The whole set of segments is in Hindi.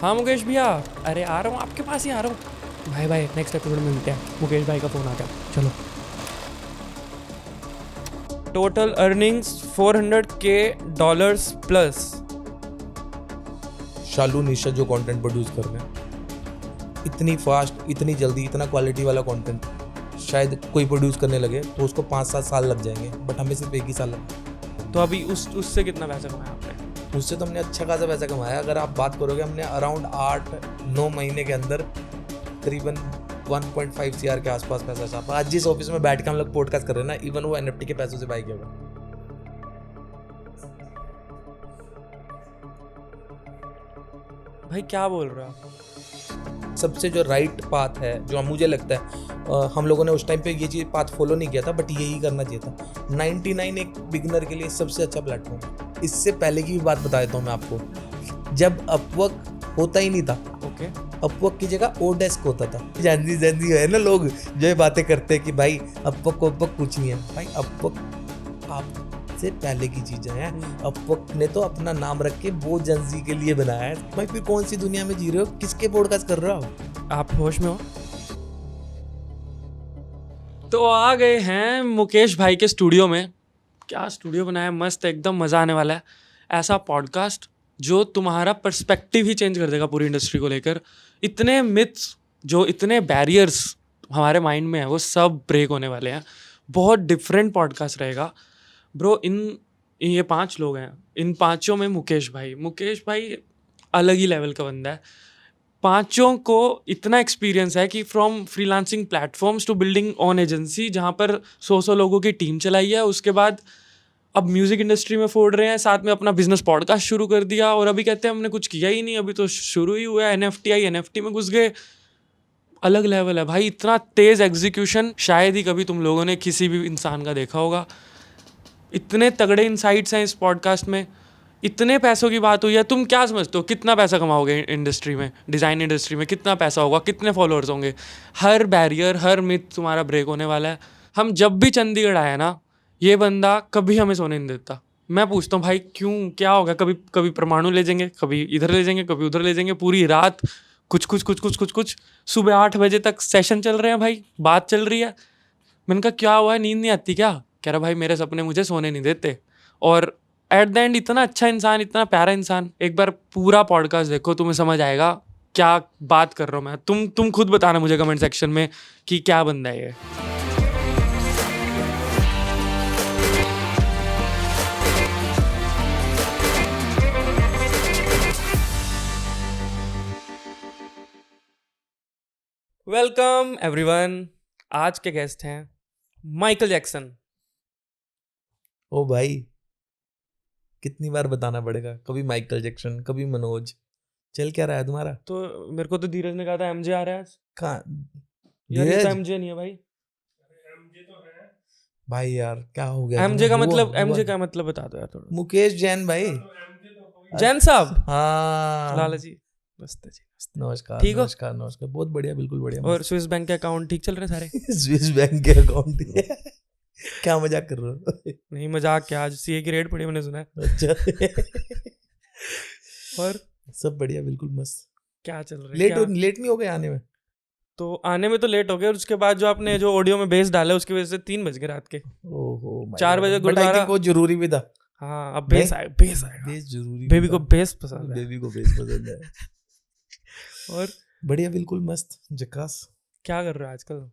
हाँ मुकेश भैया, अरे आ रहा हूँ आपके पास ही आ रहा हूँ। भाई भाई नेक्स्ट एपिसोड में मिलते हैं। मुकेश भाई का फ़ोन आ गया, चलो। Total earnings $400K plus. Shalu Nisha जो कंटेंट प्रोड्यूस कर रहे हैं, इतनी फास्ट, इतनी जल्दी, इतना क्वालिटी वाला कंटेंट शायद कोई प्रोड्यूस करने लगे तो उसको 5-7 साल लग जाएंगे, बट हमें सिर्फ 1 ही साल लगा। तो अभी उससे कितना पैसा कमाया आपने? उससे तो हमने अच्छा खासा पैसा कमाया। अगर आप बात करोगे, हमने अराउंड 8-9 महीने के अंदर करीबन 1.5 CR के आसपास पैसा छापा। आज जिस ऑफिस में बैठ के हम लोग पॉडकास्ट कर रहे हैं ना, इवन वो NFT के पैसों से बाई किया हुआ। भाई क्या बोल रहे हो आप? सबसे जो राइट पाथ है, जो मुझे लगता है हम लोगों ने उस टाइम पे ये चीज़ पाथ फॉलो नहीं किया था, बट यही करना चाहिए था। 99 एक बिगिनर के लिए सबसे अच्छा प्लेटफॉर्म है। इससे पहले की भी बात बता देता हूँ मैं आपको, जब अपवर्क होता ही नहीं था। ओके, अपवर्क की जगह ओडेस्क होता था। जैनजी है ना, लोग जो ये बातें करते हैं कि भाई अपवर्क कुछ नहीं है। भाई अपवर्क आपसे पहले की चीज़ें हैं। अपवर्क ने तो अपना नाम रख के वो जंजी के लिए बनाया है। भाई फिर कौन सी दुनिया में जी रहे हो, किसके पॉडकास्ट कर रहे हो आप होश में हो? तो आ गए हैं मुकेश भाई के स्टूडियो में। क्या स्टूडियो बनाया मस्त, एकदम मज़ा आने वाला है। ऐसा पॉडकास्ट जो तुम्हारा पर्सपेक्टिव ही चेंज कर देगा पूरी इंडस्ट्री को लेकर। इतने मिथ्स, जो इतने बैरियर्स हमारे माइंड में है, वो सब ब्रेक होने वाले हैं। बहुत डिफरेंट पॉडकास्ट रहेगा ब्रो। ये 5 लोग हैं, इन 5 में मुकेश भाई अलग ही लेवल का बंदा है। 5 को इतना एक्सपीरियंस है कि from freelancing platforms to building on agency, जहाँ पर 100 लोगों की टीम चलाई है। उसके बाद अब म्यूज़िक इंडस्ट्री में फोड़ रहे हैं, साथ में अपना बिजनेस पॉडकास्ट शुरू कर दिया, और अभी कहते हैं हमने कुछ किया ही नहीं, अभी तो शुरू ही हुआ है। NFT में घुस गए। अलग लेवल है भाई, इतना तेज़ एग्जीक्यूशन शायद ही कभी तुम लोगों ने किसी भी इंसान का देखा होगा। इतने तगड़े इंसाइट्स हैं इस पॉडकास्ट में। इतने पैसों की बात हुई है। तुम क्या समझते हो कितना पैसा कमाओगे इंडस्ट्री में, डिज़ाइन इंडस्ट्री में? कितना पैसा होगा, कितने फॉलोअर्स होंगे? हर बैरियर, हर मिथ तुम्हारा ब्रेक होने वाला है। हम जब भी चंडीगढ़ आए ना, ये बंदा कभी हमें सोने नहीं देता। मैं पूछता हूँ भाई क्यों, क्या होगा? कभी परमाणु ले जाएंगे, कभी इधर ले जाएंगे, कभी उधर ले जाएंगे। पूरी रात कुछ सुबह 8 बजे तक सेशन चल रहे हैं भाई, बात चल रही है। मैंने कहा क्या हुआ है, नींद नहीं आती क्या? कह रहा भाई मेरे सपने मुझे सोने नहीं देते। और एट द एंड इतना अच्छा इंसान, इतना प्यारा इंसान। एक बार पूरा पॉडकास्ट देखो, तुम्हें समझ आएगा क्या बात कर रहा हूँ मैं। तुम खुद बताना मुझे कमेंट सेक्शन में कि क्या बंदा है ये। Welcome everyone. आज के गेस्ट हैं माइकल जैक्सन। ओ भाई, कितनी बार बताना पड़ेगा? कभी माइकल जैक्सन, कभी मनोज। चल क्या रहा है तुम्हारा? तो मेरे को तो धीरज ने कहा था MJ आ रहा है आज। कहाँ यार ये तो धीरज? MJ नहीं है भाई। भाई यार क्या हो गया MJ तुम्हें? का हुआ MJ का मतलब बता दो यार थोड़ा। मुकेश जैन भाई। जैन साहब, हाँ लाला जी, नमस्ते जी। नमस्कार। ठीक हो? नमस्कार नमस्कार, बहुत बढ़िया, बिल्कुल बढ़िया। और स्विस बैंक के अकाउंट ठीक चल रहे सारे? स्विस बैंक के अकाउंट क्या मजाक कर रहे हो? नहीं मजाक क्या, आज CA की रेट पड़ी मैंने सुना है। अच्छा और सब बढ़िया, बिल्कुल मस्त। क्या चल रहा है? लेट नहीं हो गए आने में? तो आने में तो लेट हो गया, और उसके बाद जो आपने जो ऑडियो में बेस डाला उसकी वजह से 3 बज गए रात के। ओहो 4 बजे गुरुद्वारा। वो जरूरी भी था। हाँ अब बेस आएगा। बेस जरूरी। बेबी को बेस पसंद है। बेबी को बेस पसंद है। और बढ़िया, बिल्कुल मस्त, झकास। क्या कर रहे हो आजकल?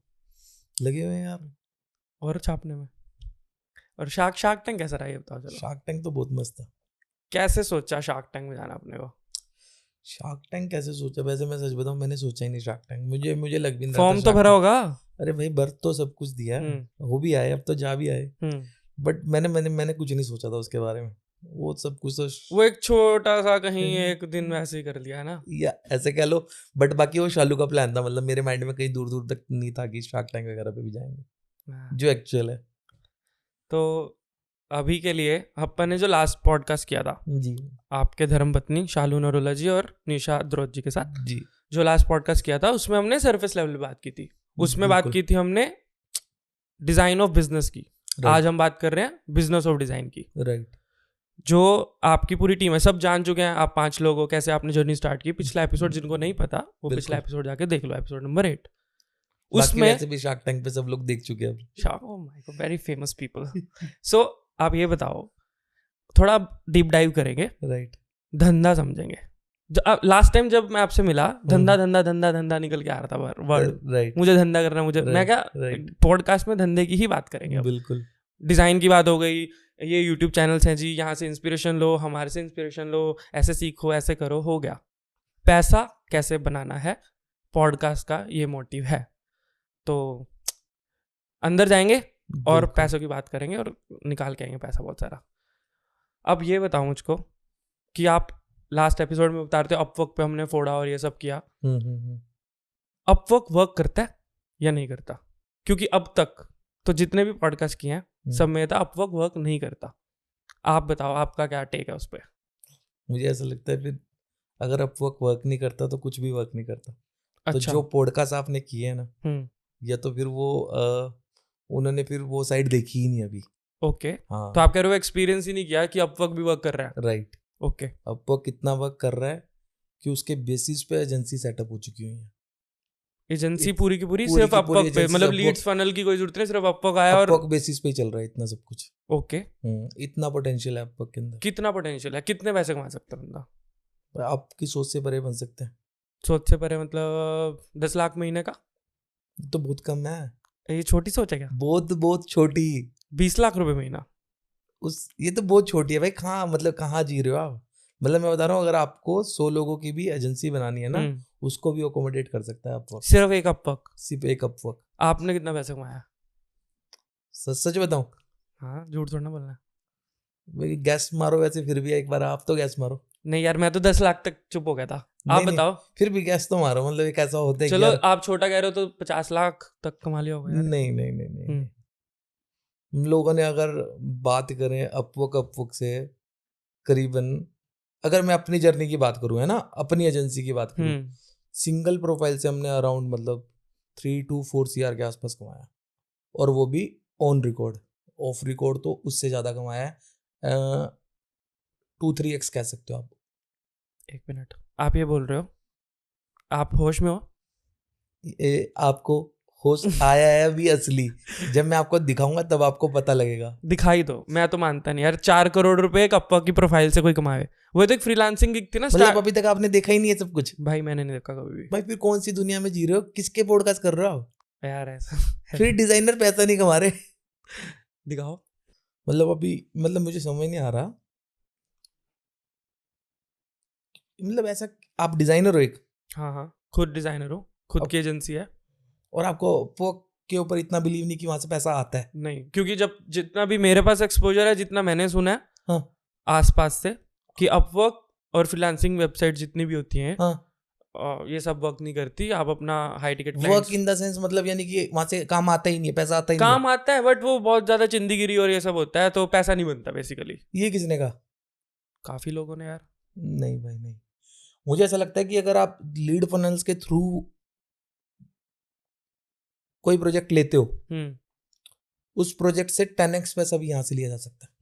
लगे हुए हैं यार और छापने में। और शार्क टैंक कैसा रहा ये बताओ चलो। शार्क टैंक तो बहुत मस्त था। कैसे सोचा शार्क टैंक में जाना अपने को? शार्क टैंक कैसे सोचा? वैसे मैं सच बताऊं, मैंने सोचा ही नहीं शार्क टैंक। मुझे लग भी नहीं रहा फॉर्म था तो भरा होगा। अरे भाई बर्थ तो सब कुछ दिया, हो भी आए, अब तो जा भी आए, बट मैंने कुछ नहीं सोचा था उसके बारे में। वो सब कुछ तो वो एक छोटा सा कहीं एक दिन वैसे ही कर लिया है ना, या ऐसे कह लो। बट बाकी वो शालू का प्लान था, मतलब मेरे माइंड में कहीं दूर दूर तक नहीं था कि शार्क टैंक वगैरह पे भी जाएंगे, जो एक्चुअल है। तो अभी के लिए अपन ने जो लास्ट पॉडकास्ट किया था जी, आपके धर्मपत्नी शालू नरोला जी और निशा द्रोत जी के साथ, जी, जो लास्ट पॉडकास्ट किया था उसमें हमने सरफेस लेवल पे बात की थी। उसमें बात की थी हमने डिजाइन ऑफ बिजनेस की। आज हम बात कर रहे हैं बिजनेस ऑफ डिजाइन की। राइट। जो आपकी पूरी टीम है, सब जान चुके हैं आप 5 लोग हो, कैसे आपने जर्नी स्टार्ट की। पिछला एपिसोड जिनको नहीं पता वो बिल्कुल। पिछला एपिसोड जाके देख लो, एपिसोड नंबर 8। बाकी उसमें वैसे भी शार्क टैंक पे सब लोग देख चुके हैं अब। Oh my god, very famous people. So आप ये बताओ, थोड़ा डीप डाइव करेंगे, राइट। धंधा समझेंगे। लास्ट टाइम जब मैं आपसे मिला, धंधा धंधा धंधा धंधा निकल के आ रहा था वर्ड, राइट। मुझे धंधा करना, मुझे मैं क्या राइट। पॉडकास्ट में धंधे की ही बात करेंगे अब। बिल्कुल। डिज़ाइन की बात हो गई, ये यूट्यूब चैनल्स हैं जी, यहाँ से इंस्पिरेशन लो, हमारे से इंस्पिरेशन लो, ऐसे सीखो, ऐसे करो, हो गया। पैसा कैसे बनाना है, पॉडकास्ट का ये मोटिव है। तो अंदर जाएंगे और बिल्कुल। पैसों की बात करेंगे और निकाल के आएंगे पैसा बहुत सारा। अब ये बताओ मुझको कि आप लास्ट एपिसोड में बता रहे थे अपवर्क पे हमने फोड़ा और ये सब किया। अपवर्क वर्क करता है या नहीं करता? क्योंकि अब तक तो जितने भी पॉडकास्ट किए हैं सब में था अपवर्क वर्क नहीं करता। आप बताओ आपका क्या टेक है उस पर? मुझे ऐसा लगता है फिर अगर अपवर्क वर्क नहीं करता तो कुछ भी वर्क नहीं करता। तो अच्छा। जो पॉडकास्ट आपने किए हैं ना, या तो फिर वो उन्होंने फिर वो साइड देखी ही नहीं अभी। ओके। हाँ। तो आप कह रहे हो एक्सपीरियंस ही नहीं किया कि अपवर्क भी वर्क कर रहा है। राइट। ओके। अपवर्क कितना वर्क कर रहा है कि उसके बेसिस पे एजेंसी सेटअप हो चुकी हुई है। एजेंसी पूरी की पूरी पूरी सिर्फ की पूरी अपवर्क पे, agency मतलब Upwork- लीड्स फनल की कोई जरूरत नहीं, सिर्फ अपवर्क आया और अपवर्क बेसिस पे ही चल रहा है इतना सब कुछ। ओके। इतना पोटेंशियल है अपवर्क के अंदर। कितना पोटेंशियल है, कितने पैसे कमा सकता है बंदा? आपकी सोच से परे बन सकते हैं। सोच से परे मतलब 10 लाख महीने का? तो बहुत कम है। ये छोटी सोच है क्या? बहुत बहुत छोटी। 20 लाख रुपए महीना? ये तो बहुत छोटी है भाई। कहाँ मतलब कहाँ जी रहे हो आप? मतलब मैं बता रहा हूँ अगर आपको 100 लोगों की भी एजेंसी बनानी है ना, उसको भी अकोमोडेट कर सकता है अपवर्क। सिर्फ एक अपवर्क? सिर्फ एक अपवर्क। आपने कितना पैसे कमाया? सच सच बताऊं? हाँ, झूठ थोड़ा ना बोलना है। भाई गैस मारो वैसे, फिर भी एक बार आप तो गैस मारो। नहीं यार, मैं तो 10 लाख तक चुप हो गया था। आप नहीं, बताओ। फिर भी गैस तो मारो। मतलब एक ऐसा होता है कि चलो यार, आप छोटा कह रहे हो तो 50 लाख तक कमा लिया होगा यार। नहीं नहीं नहीं नहीं। हम लोगों ने अगर बात करें अपवर्क से करीबन, अगर मैं अपनी जर्नी की बात करूँ है ना, अपनी एजेंसी की बात करूँ, सिंगल प्रोफाइल से हमने अराउंड मतलब 3 to 4 CR के आसपास कमाया। और वो भी ऑन रिकॉर्ड। ऑफ रिकॉर्ड तो उससे ज़्यादा कमाया है। 2-3x कह सकते हो आप। एक मिनट, आप ये बोल रहे हो आप होश में हो? आपको होश आया है अभी असली। जब मैं आपको दिखाऊंगा तब आपको पता लगेगा। दिखाई दो। मैं तो मानता नहीं यार 4 करोड़ रुपए एक अपवर्क की प्रोफाइल से कोई कमाए। वो तो एक फ्रीलांसिंग गिग थी ना मतलब अभी तक आपने देखा ही नहीं है सब कुछ? भाई मैंने नहीं देखा कभी भी। भाई फिर कौन सी दुनिया में जी रहे हो? किसके पॉडकास्ट कर रहे हो आप? यार ऐसा फिर डिजाइनर पैसा नहीं कमा रहे। दिखाओ। मतलब अभी मतलब मुझे समझ नहीं आ रहा। मतलब ऐसा आप डिजाइनर हो एक, हाँ हाँ, खुद डिजाइनर हो, खुद की एजेंसी है, और आपको अपवर्क के ऊपर इतना बिलीव नहीं कि वहां से पैसा आता है? नहीं, क्योंकि जब जितना भी मेरे पास एक्सपोजर है, जितना मैंने सुना है हाँ। आसपास से, कि अपवर्क और फ्रीलांसिंग वेबसाइट जितनी भी होती हैं, हाँ। ये सब वर्क नहीं करती। आप अपना high ticket work in the sense मतलब यानी कि वहां से काम आता ही नहीं है, पैसा आता ही नहीं काम आता है, बट वो बहुत ज्यादा चिंदीगिरी और ये सब होता है, तो पैसा नहीं बनता बेसिकली। है। ये किसने कहा? काफी लोगों ने यार। नहीं भाई नहीं। मुझे ऐसा लगता है कि अगर आप लीड फनल्स के थ्रू कोई प्रोजेक्ट लेते हो, उस प्रोजेक्ट से 10x पैसा भी यहाँ से लिया जा सकता है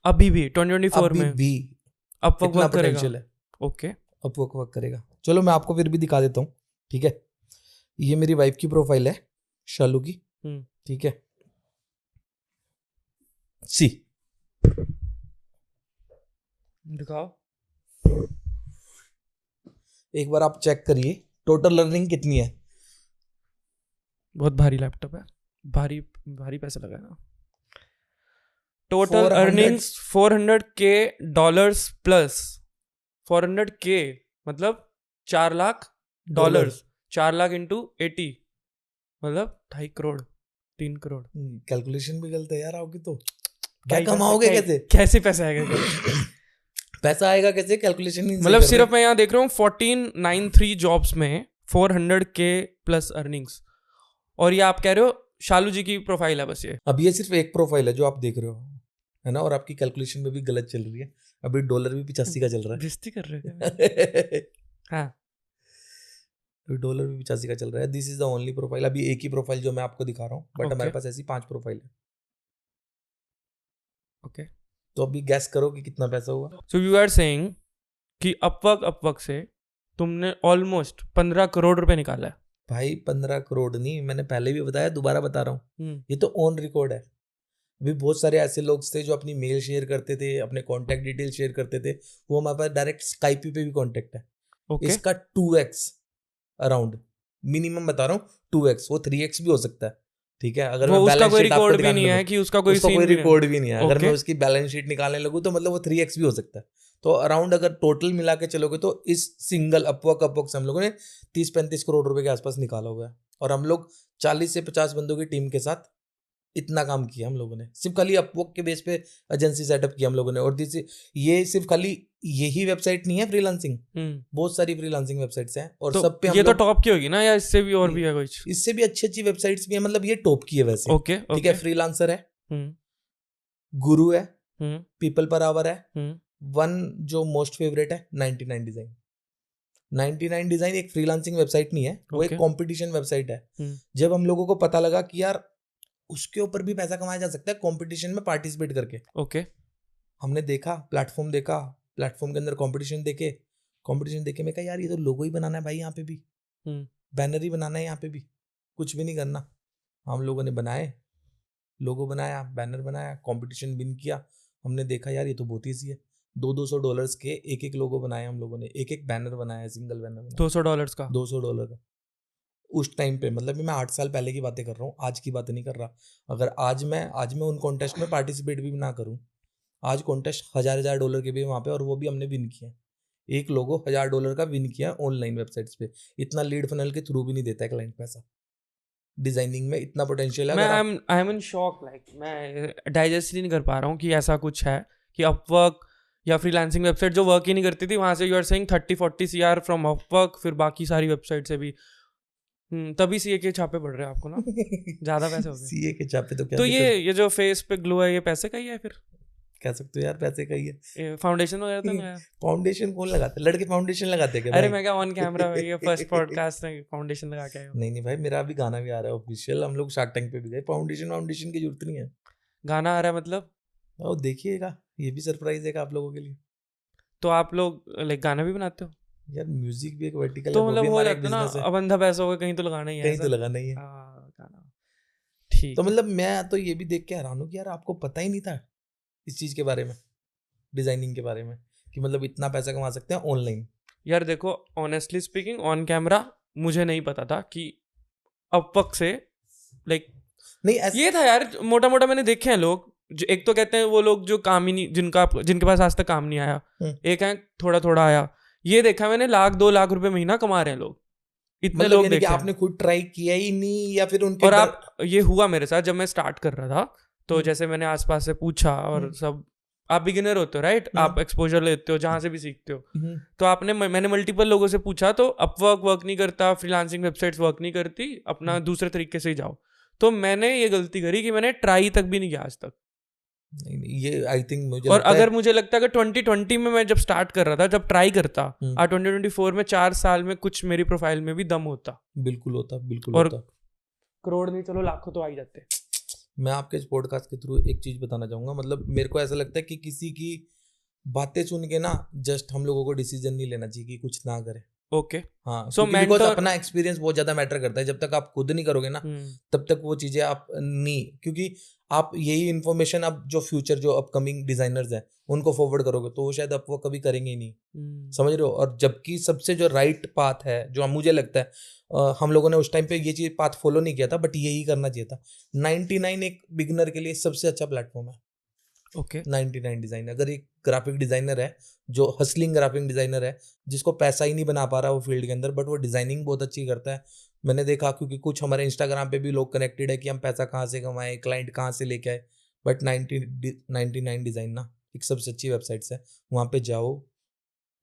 अभी भी 2024 अभी में भी अपवर्क इतना वर्क करेगा। पोटेंशियल है। ओके। अपवर्क वर्क करेगा। चलो मैं आपको फिर भी दिखा देता हूँ, ठीक है? ये मेरी वाइफ की प्रोफाइल है, शालू की, ठीक है? सी दिखाओ। एक बार आप चेक करिए टोटल अर्निंग कितनी है। बहुत भारी लैपटॉप है, भारी भारी पैसा लगा ना। Total earnings $400K plus 400K मतलब 4 लाख डॉलर्स। 4 लाख इंटू 80 मतलब 2.5 करोड़, 3 करोड़। कैलकुलेशन भी गलत है यार आपकी तो। क्या कमाओगे कैसे? कैसे पैसा आएगा? पैसा आएगा कैसे? कैलकुलेशन नहीं मतलब सिर्फ मैं यहाँ देख रहा हूँ 1493 जॉब्स में 400K प्लस अर्निंग्स, और ये आप कह रहे हो शालू जी की प्रोफाइल है बस ये। अब ये सिर्फ एक प्रोफाइल है जो आप देख रहे हो, है ना? और आपकी कैलकुलेशन में भी गलत चल रही है। अभी डॉलर भी 85 का चल रहा है। बेइज्जती कर रहे हैं। हाँ, अभी डॉलर भी 85 का चल रहा है। This is the only profile. अभी एक ही प्रोफाइल जो मैं आपको दिखा रहा हूँ, बट हमारे पास ऐसी 5 प्रोफाइल है। ओके। तो अभी गैस करो कि कितना पैसा हुआ। सो यू आर सेइंग कि अपवर्क से तुमने ऑलमोस्ट 15 करोड़ रुपए निकाला है। भाई 15 करोड़ नहीं, मैंने पहले भी बताया, दोबारा बता रहा हूँ, ये तो ऑन रिकॉर्ड है। अभी बहुत सारे ऐसे लोग थे जो अपनी मेल शेयर करते थे, अपने कॉन्टैक्ट डिटेल शेयर करते थे, वो हमारे पास डायरेक्ट स्काइप पे भी कॉन्टैक्ट है। ओके इसका 2x अराउंड मिनिमम बता रहा हूँ, 2x, वो 3x भी हो सकता है। ठीक है, अगर वो मैं उसका बैलेंस कोई शीट आपको रिकॉर्ड भी दिखाने नहीं है लगूँ, कि उसका कोई उसका सीन कोई भी नहीं है। रिकॉर्ड भी नहीं है। अगर ओके मैं उसकी बैलेंस शीट निकालने लगूँ तो मतलब वो 3x भी हो सकता है। तो अराउंड अगर टोटल मिला के चलोगे तो इस सिंगल अपवर्क से हम लोगों ने 30-35 करोड़ रुपए के आसपास निकाला हुआ है। और हम लोग 40 से 50 बंदों की टीम के साथ इतना काम किया हम लोगों ने, सिर्फ खाली अपवर्क के बेस पे एजेंसी सेटअप किया हम लोगों ने। और ये सिर्फ खाली यही वेबसाइट नहीं है फ्रीलांसिंग, बहुत सारी फ्रीलांसिंग वेबसाइट्स हैं और तो सब पे हम ये तो लोग, टॉप की होगी ना, या इससे भी और भी है कुछ? इससे भी अच्छी अच्छी वेबसाइट्स भी है, मतलब ये टॉप की है वैसे। ओके ठीक है, फ्रीलांसर है, हम्म गुरु है, हम्म पीपल पर आवर है, हम्म वन जो मोस्ट फेवरेट है 99 डिजाइन। 99 डिजाइन एक फ्रीलांसिंग वेबसाइट नहीं है, वो एक Okay. कंपटीशन वेबसाइट है। जब हम लोगों को पता लगा कि यार उसके ऊपर भी पैसा कमाया जा सकता है कंपटीशन में पार्टिसिपेट करके, ओके हमने देखा, प्लेटफॉर्म देखा, प्लेटफॉर्म के अंदर कंपटीशन देखे मैं कहा यार ये तो लोगो ही बनाना है भाई, यहाँ पे भी बैनर ही बनाना है, यहाँ पे भी कुछ भी नहीं करना। हम लोगों ने बनाए, लोगो बनाया, बैनर बनाया, कंपटीशन विन किया। हमने देखा यार ये तो बहुत ईजी है, $200 के एक लोगो बनाए हम लोगों ने, एक बैनर बनाया, सिंगल बैनर बनाया, $200 का। $200 का। उस टाइम पे मतलब मैं 8 साल पहले की बातें कर रहा हूँ, आज की बातें नहीं कर रहा। अगर आज मैं उन कॉन्टेस्ट में पार्टिसिपेट भी ना करूँ, आज कॉन्टेस्ट $1000 के भी वहाँ पे, और वो भी हमने विन किया। एक लोगो $1000 का विन किया ऑनलाइन वेबसाइट्स पे। इतना लीड फनल के थ्रू भी नहीं देता है क्लाइंट पैसा। डिजाइनिंग में इतना पोटेंशियल है। मैं अगर आप I am in shock, like मैं डाइजेस्ट ही नहीं कर पा रहा हूँ कि ऐसा कुछ है कि अपवर्क या फ्रीलांसिंग वेबसाइट जो वर्क ही नहीं करती थी, वहां से you are saying 30-40 CR from Upwork, फिर बाकी सारी वेबसाइट से भी। तभी सीए के छापे पड़ रहे हैं आपको ना, ज्यादा पैसे हो गए। सीए के छापे तो क्या तो दिक्कत, ये जो फेस पे ग्लो है, ये पैसे का ही है फिर? कह सकते हो यार पैसे का ही है। फाउंडेशन वगैरह तो नहीं है? फाउंडेशन कौन लगाते, लड़के फाउंडेशन लगाते क्या अरे भाई? मैं क्या ऑन कैमरा, ये फर्स्ट पॉडकास्ट में फाउंडेशन लगा के आए हो? नहीं नहीं भाई, मेरा अभी गाना भी आ रहा है ऑफिशियल, हम लोग शार्क टैंक पे भी गए, फाउंडेशन की जरूरत नहीं है। गाना आ रहा है मतलब? और देखिएगा, ये भी सरप्राइज है आप लोगों के लिए। तो आप लोग लाइक गाना भी बनाते हो? यार म्यूजिक भी एक वर्टिकल है, तो वो मतलब भी हो हमारा एक जाता है ना, बिजनेस है, अब अंधा पैसा होगा, कहीं तो लगाना ही है कहीं ऐसा? तो लगाना ही है। गाना ठीक तो है। मतलब मैं तो ये भी देख के हैरान हूँ कि यार आपको पता ही नहीं था इस चीज के बारे में, डिजाइनिंग के बारे में, कि मतलब इतना पैसा कमा सकते हैं ऑनलाइन। यार देखो, ऑनेस्टली स्पीकिंग, ऑन कैमरा मुझे नहीं पता था कि अपवर्क से लाइक नहीं ऐसे, ये था यार। मोटा मोटा मैंने देखे हैं लोग जो, एक तो कहते हैं वो लोग जो काम ही नहीं, जिनके पास आज तक काम नहीं आया, एक है थोड़ा थोड़ा आया। ये देखा मैंने, 1-2 लाख रुपए महीना कमा रहे हैं लोग, इतने मतलब लोग यानी कि देखे हैं। आपने खुद ट्राई किया ही नहीं या फिर उनके और आप, ये हुआ मेरे साथ जब मैं स्टार्ट कर रहा था, तो जैसे मैंने आसपास से पूछा और सब, आप बिगिनर होते हो राइट, आप एक्सपोजर लेते हो जहां से भी सीखते हो, तो मैंने मल्टीपल लोगों से पूछा, तो अपवर्क वर्क नहीं करता, फ्रीलांसिंग वेबसाइट्स वर्क नहीं करती, अपना दूसरे तरीके से ही जाओ। तो मैंने ये गलती करी कि मैंने ट्राई तक भी नहीं किया आज तक। नहीं, ये आई थिंक मुझे और लगता अगर है, मुझे लगता है कि 2020 में मैं जब स्टार्ट कर रहा था, जब ट्राई करता, और 2024 में 4 साल में कुछ मेरी प्रोफाइल में भी दम होता। बिल्कुल होता, बिल्कुल और होता। करोड़ नहीं, चलो लाखों तो आ ही जाते। मैं आपके इस पॉडकास्ट के थ्रू एक चीज बताना चाहूंगा, मतलब मेरे को ऐसा लगता है कि किसी की बातें सुन के ना जस्ट हम लोगों को डिसीजन नहीं लेना चाहिए कि कुछ ना करें। ओके, हाँ, सो क्योंकि बिकॉज अपना एक्सपीरियंस बहुत ज्यादा मैटर करता है। जब तक आप खुद नहीं करोगे ना, तब तक वो चीजें आप नहीं, क्योंकि आप यही इन्फॉर्मेशन अब जो फ्यूचर जो अपकमिंग डिजाइनर्स हैं उनको फॉरवर्ड करोगे तो वो शायद आप वो कभी करेंगे ही नहीं। समझ रहे हो? और जबकि सबसे जो राइट पाथ है, जो मुझे लगता है हम लोगों ने उस टाइम पे ये चीज पाथ फॉलो नहीं किया था, बट यही करना चाहिए था। 99 एक बिगनर के लिए सबसे अच्छा प्लेटफॉर्म है। ओके 99 डिजाइन, अगर एक ग्राफिक डिजाइनर है जो हसलिंग ग्राफिक डिजाइनर है, जिसको पैसा ही नहीं बना पा रहा वो फील्ड के अंदर, बट वो डिजाइनिंग बहुत अच्छी करता है। मैंने देखा, क्योंकि कुछ हमारे इंस्टाग्राम पे भी लोग कनेक्टेड है कि हम पैसा कहाँ से कमाएं, क्लाइंट कहाँ से लेके आए, बट 99 डिजाइन ना एक सबसे अच्छी वेबसाइट्स है। वहाँ पे जाओ,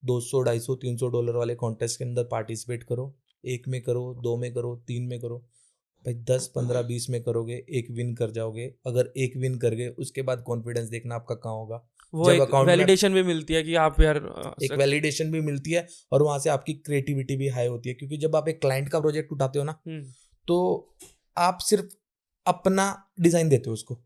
$200, $250, $300 वाले कॉन्टेस्ट के अंदर पार्टिसिपेट करो। 1 में करो, 2 में करो, 3 में करो भाई, 10, 15, 20 में करोगे, एक विन कर जाओगे। अगर एक विन कर गए, उसके बाद कॉन्फिडेंस देखना आपका कहाँ होगा। वो जब एक अकाउंट में वैलिडेशन भी मिलती है कि आप यार एक वैलिडेशन भी मिलती है, और वहां से आपकी क्रिएटिविटी भी हाई होती है, क्योंकि जब आप एक क्लाइंट का प्रोजेक्ट उठाते हो ना, तो आप सिर्फ अपना डिजाइन देते हो उसको,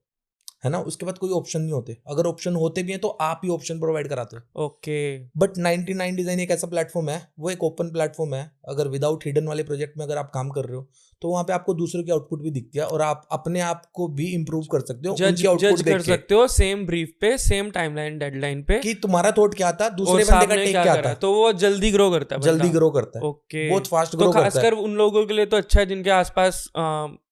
है ना, उसके बाद कोई ऑप्शन नहीं होते, अगर ऑप्शन होते भी हैं तो आप ही ऑप्शन प्रोवाइड कराते हो। ओके। बट 99 डिजाइन एक ऐसा प्लेटफॉर्म है, वो एक ओपन प्लेटफॉर्म है, अगर विदाउट हिडन वाले प्रोजेक्ट में अगर आप काम कर रहे हो तो वहाँ पे आपको दूसरों की आउटपुट भी दिखती है और आप अपने आप को भी इम्प्रूव कर सकते हो उनकी आउटपुट जज देख कर के सकते हो सेम ब्रीफ पे, सेम टाइमलाइन, डेडलाइन पे, कि तुम्हारा थॉट क्या था, और दूसरे बंदे का सामने टेक क्या क्या करा, था। तो वो जल्दी ग्रो करता है जल्दी बंदा। ग्रो करता है, ओके। बहुत फास्ट तो ग्रो करता है। खासकर उन लोगों के लिए तो अच्छा है जिनके आसपास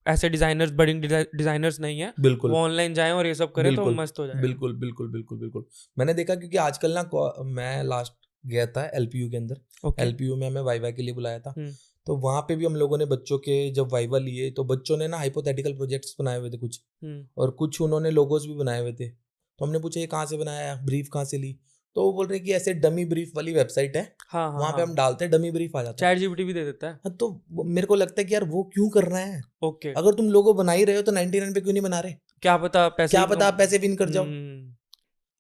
ऐसे डिजाइनर्स, बड़ी डिजाइनर्स नहीं है, बिल्कुल वो ऑनलाइन जाएं और ये सब करें तो बिल्कुल मस्त हो जाएगा। बिल्कुल बिल्कुल बिल्कुल बिल्कुल। मैंने देखा क्योंकि आजकल ना मैं लास्ट गया था एलपीयू के अंदर, ओके। एलपीयू में हमें वाइवा के लिए बुलाया था, हम्म। तो वहाँ पे भी हम लोगों ने बच्चों के जब वाइवा लिए तो बच्चों ने ना हाइपोथेटिकल प्रोजेक्ट्स बनाए हुए थे कुछ, और कुछ उन्होंने लोगोस भी बनाए हुए थे। तो हमने पूछा ये कहाँ से बनाया, ब्रीफ कहाँ से ली, तो वो बोल रहे कि ऐसे डमी ब्रीफ वाली वेबसाइट है, हाँ वहाँ पे हम डालते हैं डमी ब्रीफ आ जाता है। चैट जीपीटी भी दे देता है। हाँ, तो मेरे को लगता है कि यार वो क्यों कर रहे हैं, ओके। अगर तुम लोगो बना ही रहे हो तो 99 पे क्यों नहीं बना रहे, क्या पता पैसे, क्या पता आप पैसे विन कर जाओ। हम्म।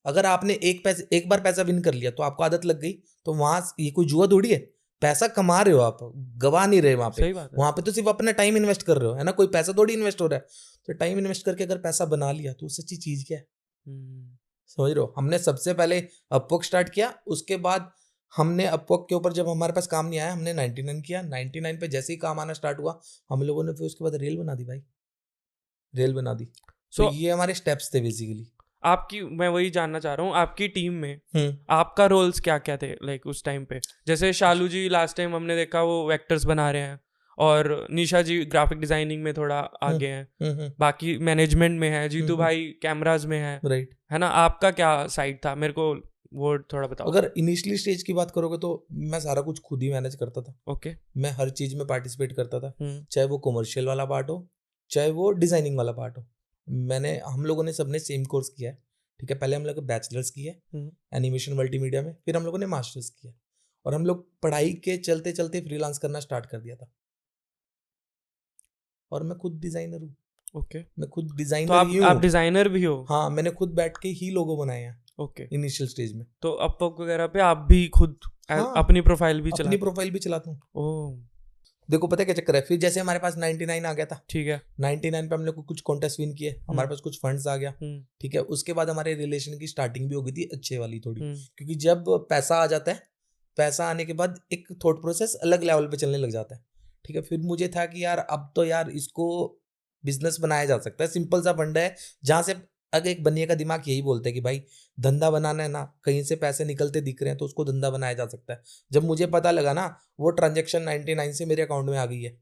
अगर आपने एक बार पैसा विन कर लिया तो आपको आदत लग गई, तो वहां ये कोई जुआ थोड़ी है, पैसा कमा रहे हो आप, गवा नहीं रहे वहां पे। सही बात है। वहां पे तो सिर्फ अपना टाइम इन्वेस्ट कर रहे हो, है ना, कोई पैसा थोड़ी इन्वेस्ट हो रहा है। तो टाइम इन्वेस्ट करके अगर पैसा बना लिया तो सच्ची चीज क्या है, समझ रहे हो। हमने सबसे पहले अपवर्क स्टार्ट किया, उसके बाद हमने अपवर्क के ऊपर जब हमारे पास काम नहीं आया हमने 99 किया, 99 पे जैसे ही काम आना स्टार्ट हुआ हम लोगों ने फिर उसके बाद रेल बना दी भाई, रेल बना दी। तो ये हमारे स्टेप्स थे बेसिकली। आपकी, मैं वही जानना चाह रहा हूँ, आपकी टीम में आपका रोल्स क्या क्या थे लाइक उस टाइम पे? जैसे शालू जी लास्ट टाइम हमने देखा वो वेक्टर्स बना रहे हैं, और निशा जी ग्राफिक डिजाइनिंग में थोड़ा आगे हैं, बाकी मैनेजमेंट में है, जीतू भाई कैमराज में है, राइट, है ना। आपका क्या साइड था, मेरे को वो थोड़ा बताओ। अगर इनिशियली स्टेज की बात करोगे तो मैं सारा कुछ खुद ही मैनेज करता था। ओके। मैं हर चीज में पार्टिसिपेट करता था, चाहे वो कमर्शियल वाला पार्ट हो चाहे वो डिजाइनिंग वाला पार्ट हो। हम लोगों ने सबने सेम कोर्स किया है, ठीक है। पहले हम लोग बैचलर्स किया है एनिमेशन मल्टीमीडिया में, फिर हम लोगों ने मास्टर्स किया, और हम लोग पढ़ाई के चलते चलते फ्रीलांस करना स्टार्ट कर दिया था। और मैं खुद डिजाइनर हूँ। ओके। मैं खुद डिजाइनर ही हूँ। आप डिजाइनर भी हो? हाँ, मैंने खुद बैठ के ही लोगो बनाए हैं। ओके। इनिशियल स्टेज में तो अपवर्क वगैरह पे आप भी खुद अपनी प्रोफाइल भी अपनी प्रोफाइल भी चलाता हूँ। ओह, देखो पता है क्या चक्कर है, फिर जैसे हमारे पास 99 आ गया था, ठीक है, 99 पे हम लोग को कुछ कॉन्टेस्ट विन किए, हमारे पास कुछ फंड्स आ गया, ठीक है। उसके बाद हमारे रिलेशन की स्टार्टिंग भी हो गई थी अच्छे वाली थोड़ी, क्योंकि जब पैसा आ जाता है, पैसा आने के बाद एक थॉट प्रोसेस अलग लेवल पे चलने लग जाता है, ठीक है। फिर मुझे था कि यार अब तो यार इसको बिजनेस बनाया जा सकता है, सिंपल सा फंड है जहाँ से अगर एक बनिए का दिमाग यही बोलता है कि भाई धंधा बनाना है ना, कहीं से पैसे निकलते दिख रहे हैं तो उसको धंधा बनाया जा सकता है। जब मुझे पता लगा ना वो ट्रांजैक्शन 99 से मेरे अकाउंट में आ गई है,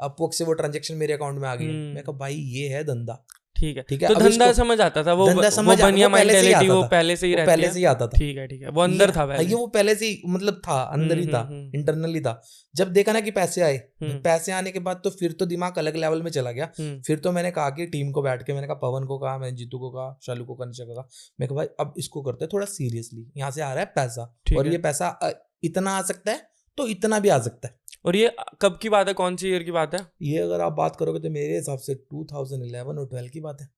अपवर्क से वो ट्रांजैक्शन मेरे अकाउंट में आ गई है, मैं कहा भाई ये है धंधा, ठीक है, ठीक है। तो धंधा समझ आता था, वो बनिया मेंटालिटी वो पहले से ही रहती है, पहले से ही आता था, ठीक है, ठीक है, वो अंदर था पहले, ये वो पहले से ही मतलब था, अंदर ही था, इंटरनली था। जब देखा ना कि पैसे आए, पैसे आने के बाद तो फिर तो दिमाग अलग लेवल में चला गया। फिर तो मैंने कहा कि टीम को बैठ के मैंने कहा, पवन को कहा, मैंने जीतू को कहा, शालू को कहा, निशा को कहा, मैं कहा भाई अब इसको करते हैं थोड़ा सीरियसली, यहाँ से आ रहा है पैसा, और ये पैसा इतना आ सकता है तो इतना भी आ सकता है। और ये कब की बात है, कौन सी ईयर की बात है? ये अगर आप बात करोगे तो मेरे हिसाब से 2011 और 12 की बात है।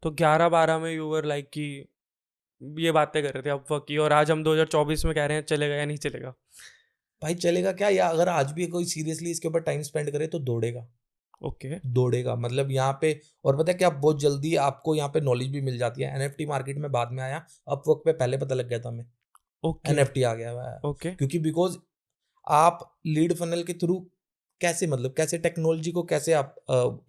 तो 11-12 में यू वर लाइक कि ये बातें कर रहे थे अपवर्क की, और आज हम 2024 में कह रहे हैं चलेगा या नहीं चलेगा? भाई चलेगा क्या, या अगर आज भी कोई सीरियसली इसके ऊपर टाइम स्पेंड करे तो दौड़ेगा। ओके, दौड़ेगा मतलब यहाँ पे। और पता है क्या, बहुत जल्दी आपको यहाँ पे नॉलेज भी मिल जाती है। एनएफटी मार्केट में बाद में आया, अपवर्क पे पहले पता लग गया था हमें। ओके, एनएफटी आ गया है। ओके, क्योंकि बिकॉज आप लीड फनल के थ्रू कैसे, मतलब कैसे टेक्नोलॉजी को कैसे आप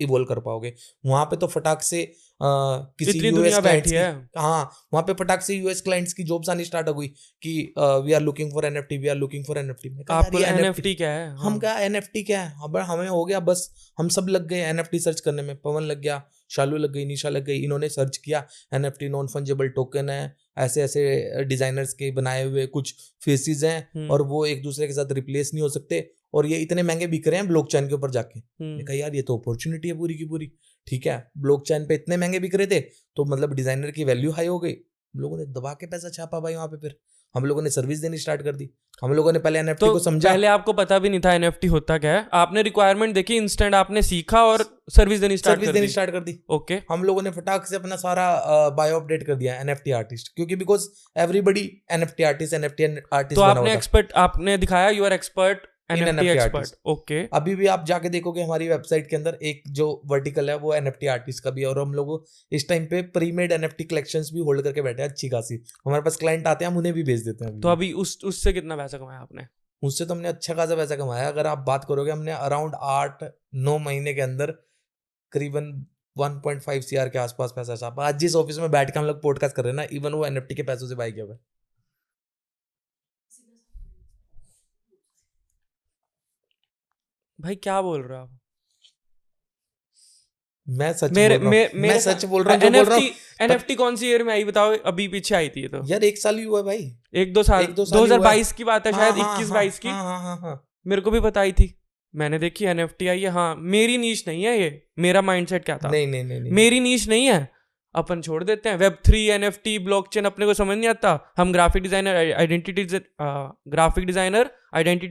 इवोल्व कर पाओगे। वहां पे तो फटाक से किसी यूएस क्लाइंट्स की, हाँ वहां पे फटाक से यूएस क्लाइंट्स की जॉब्स आनी स्टार्ट हो गई कि we are looking for NFT, we are looking for NFT. आपको एनएफटी क्या है? हम क्या एनएफटी क्या है, अब हमें हो गया बस, हम सब लग गए एनएफटी सर्च करने में। पवन लग गया, शालू लग गई, निशा लग गई, इन्होंने सर्च किया एनएफटी नॉन फंजेबल टोकन है, ऐसे ऐसे डिजाइनर्स के बनाए हुए कुछ फेसेस हैं और वो एक दूसरे के साथ रिप्लेस नहीं हो सकते, और ये इतने महंगे बिक रहे हैं ब्लॉकचेन के ऊपर जाके। मैंने कहा यार ये तो अपॉर्चुनिटी है पूरी की पूरी, ठीक है। ब्लॉकचेन पे इतने महंगे बिक रहे थे तो मतलब डिजाइनर की वैल्यू हाई हो गई। हम लोगों ने दबा के पैसा छापा भाई वहां पे, फिर हम लोगों ने सर्विस देनी स्टार्ट कर दी। हम लोगों ने पहले एनएफटी को समझा। पहले आपको पता भी नहीं था एनएफटी होता क्या है, आपने रिक्वायरमेंट देखी, इंस्टेंट आपने सीखा और सर्विस देनी स्टार्ट कर दी। ओके, हम लोगों ने फटाक से अपना सारा बायो अपडेट कर दिया एनएफटी आर्टिस्ट, क्योंकि बिकॉज एवरीबडी एनएफटी आर्टिस्ट तो आपने एक्सपर्ट, आपने दिखाया you are expert in NFT NFT expert, artist. Okay. अभी भी आप जाके देखोगे हमारी वेबसाइट के अंदर एक जो वर्टिकल है वो NFT आर्टिस्ट का भी है, और हम लोग इस टाइम पे प्री मेड NFT कलेक्शंस भी होल्ड करके बैठे हैं अच्छी खासी। हमारे पास क्लाइंट आते हैं, हम उन्हें भी भेज देते हैं तो अभी उससे कितना पैसा कमाया आपने? उससे तो हमने अच्छा खासा पैसा कमाया। अगर आप बात करोगे, हमने अराउंड 8-9 महीने के अंदर करीबन 1.5 CR के आसपास पैसा छापा। आज जिस ऑफिस में बैठ के हम लोग पॉडकास्ट कर रहे हैं ना, इवन वो NFT के पैसों से बाई किया हुआ है। भाई क्या बोल रहे हो आप? मैं सच मेरे बोल रहा हूँ, मैं सच बोल रहा हूँ, जो बोल रहा हूँ। NFT कौन सी ईयर में आई बताओ? अभी पीछे आई थी ये तो यार 1 साल ही हुआ है भाई, 1-2 साल, 1-2 साल ही हुआ है। 2022 की बात है हाँ, शायद, हाँ, 21-22 की। हाँ। मेरे को भी बताई थी, मैंने देखी NFT आई है। हाँ, मेरी नीश नहीं है ये। मेरा माइंडसेट क्या था? नहीं। मेरी नीश नहीं है, अपन छोड़ देते हैं। Web3 NFT ब्लॉकचेन अपने को समझ नहीं आता। हम ग्राफिक डिजाइनर आइडेंटिटी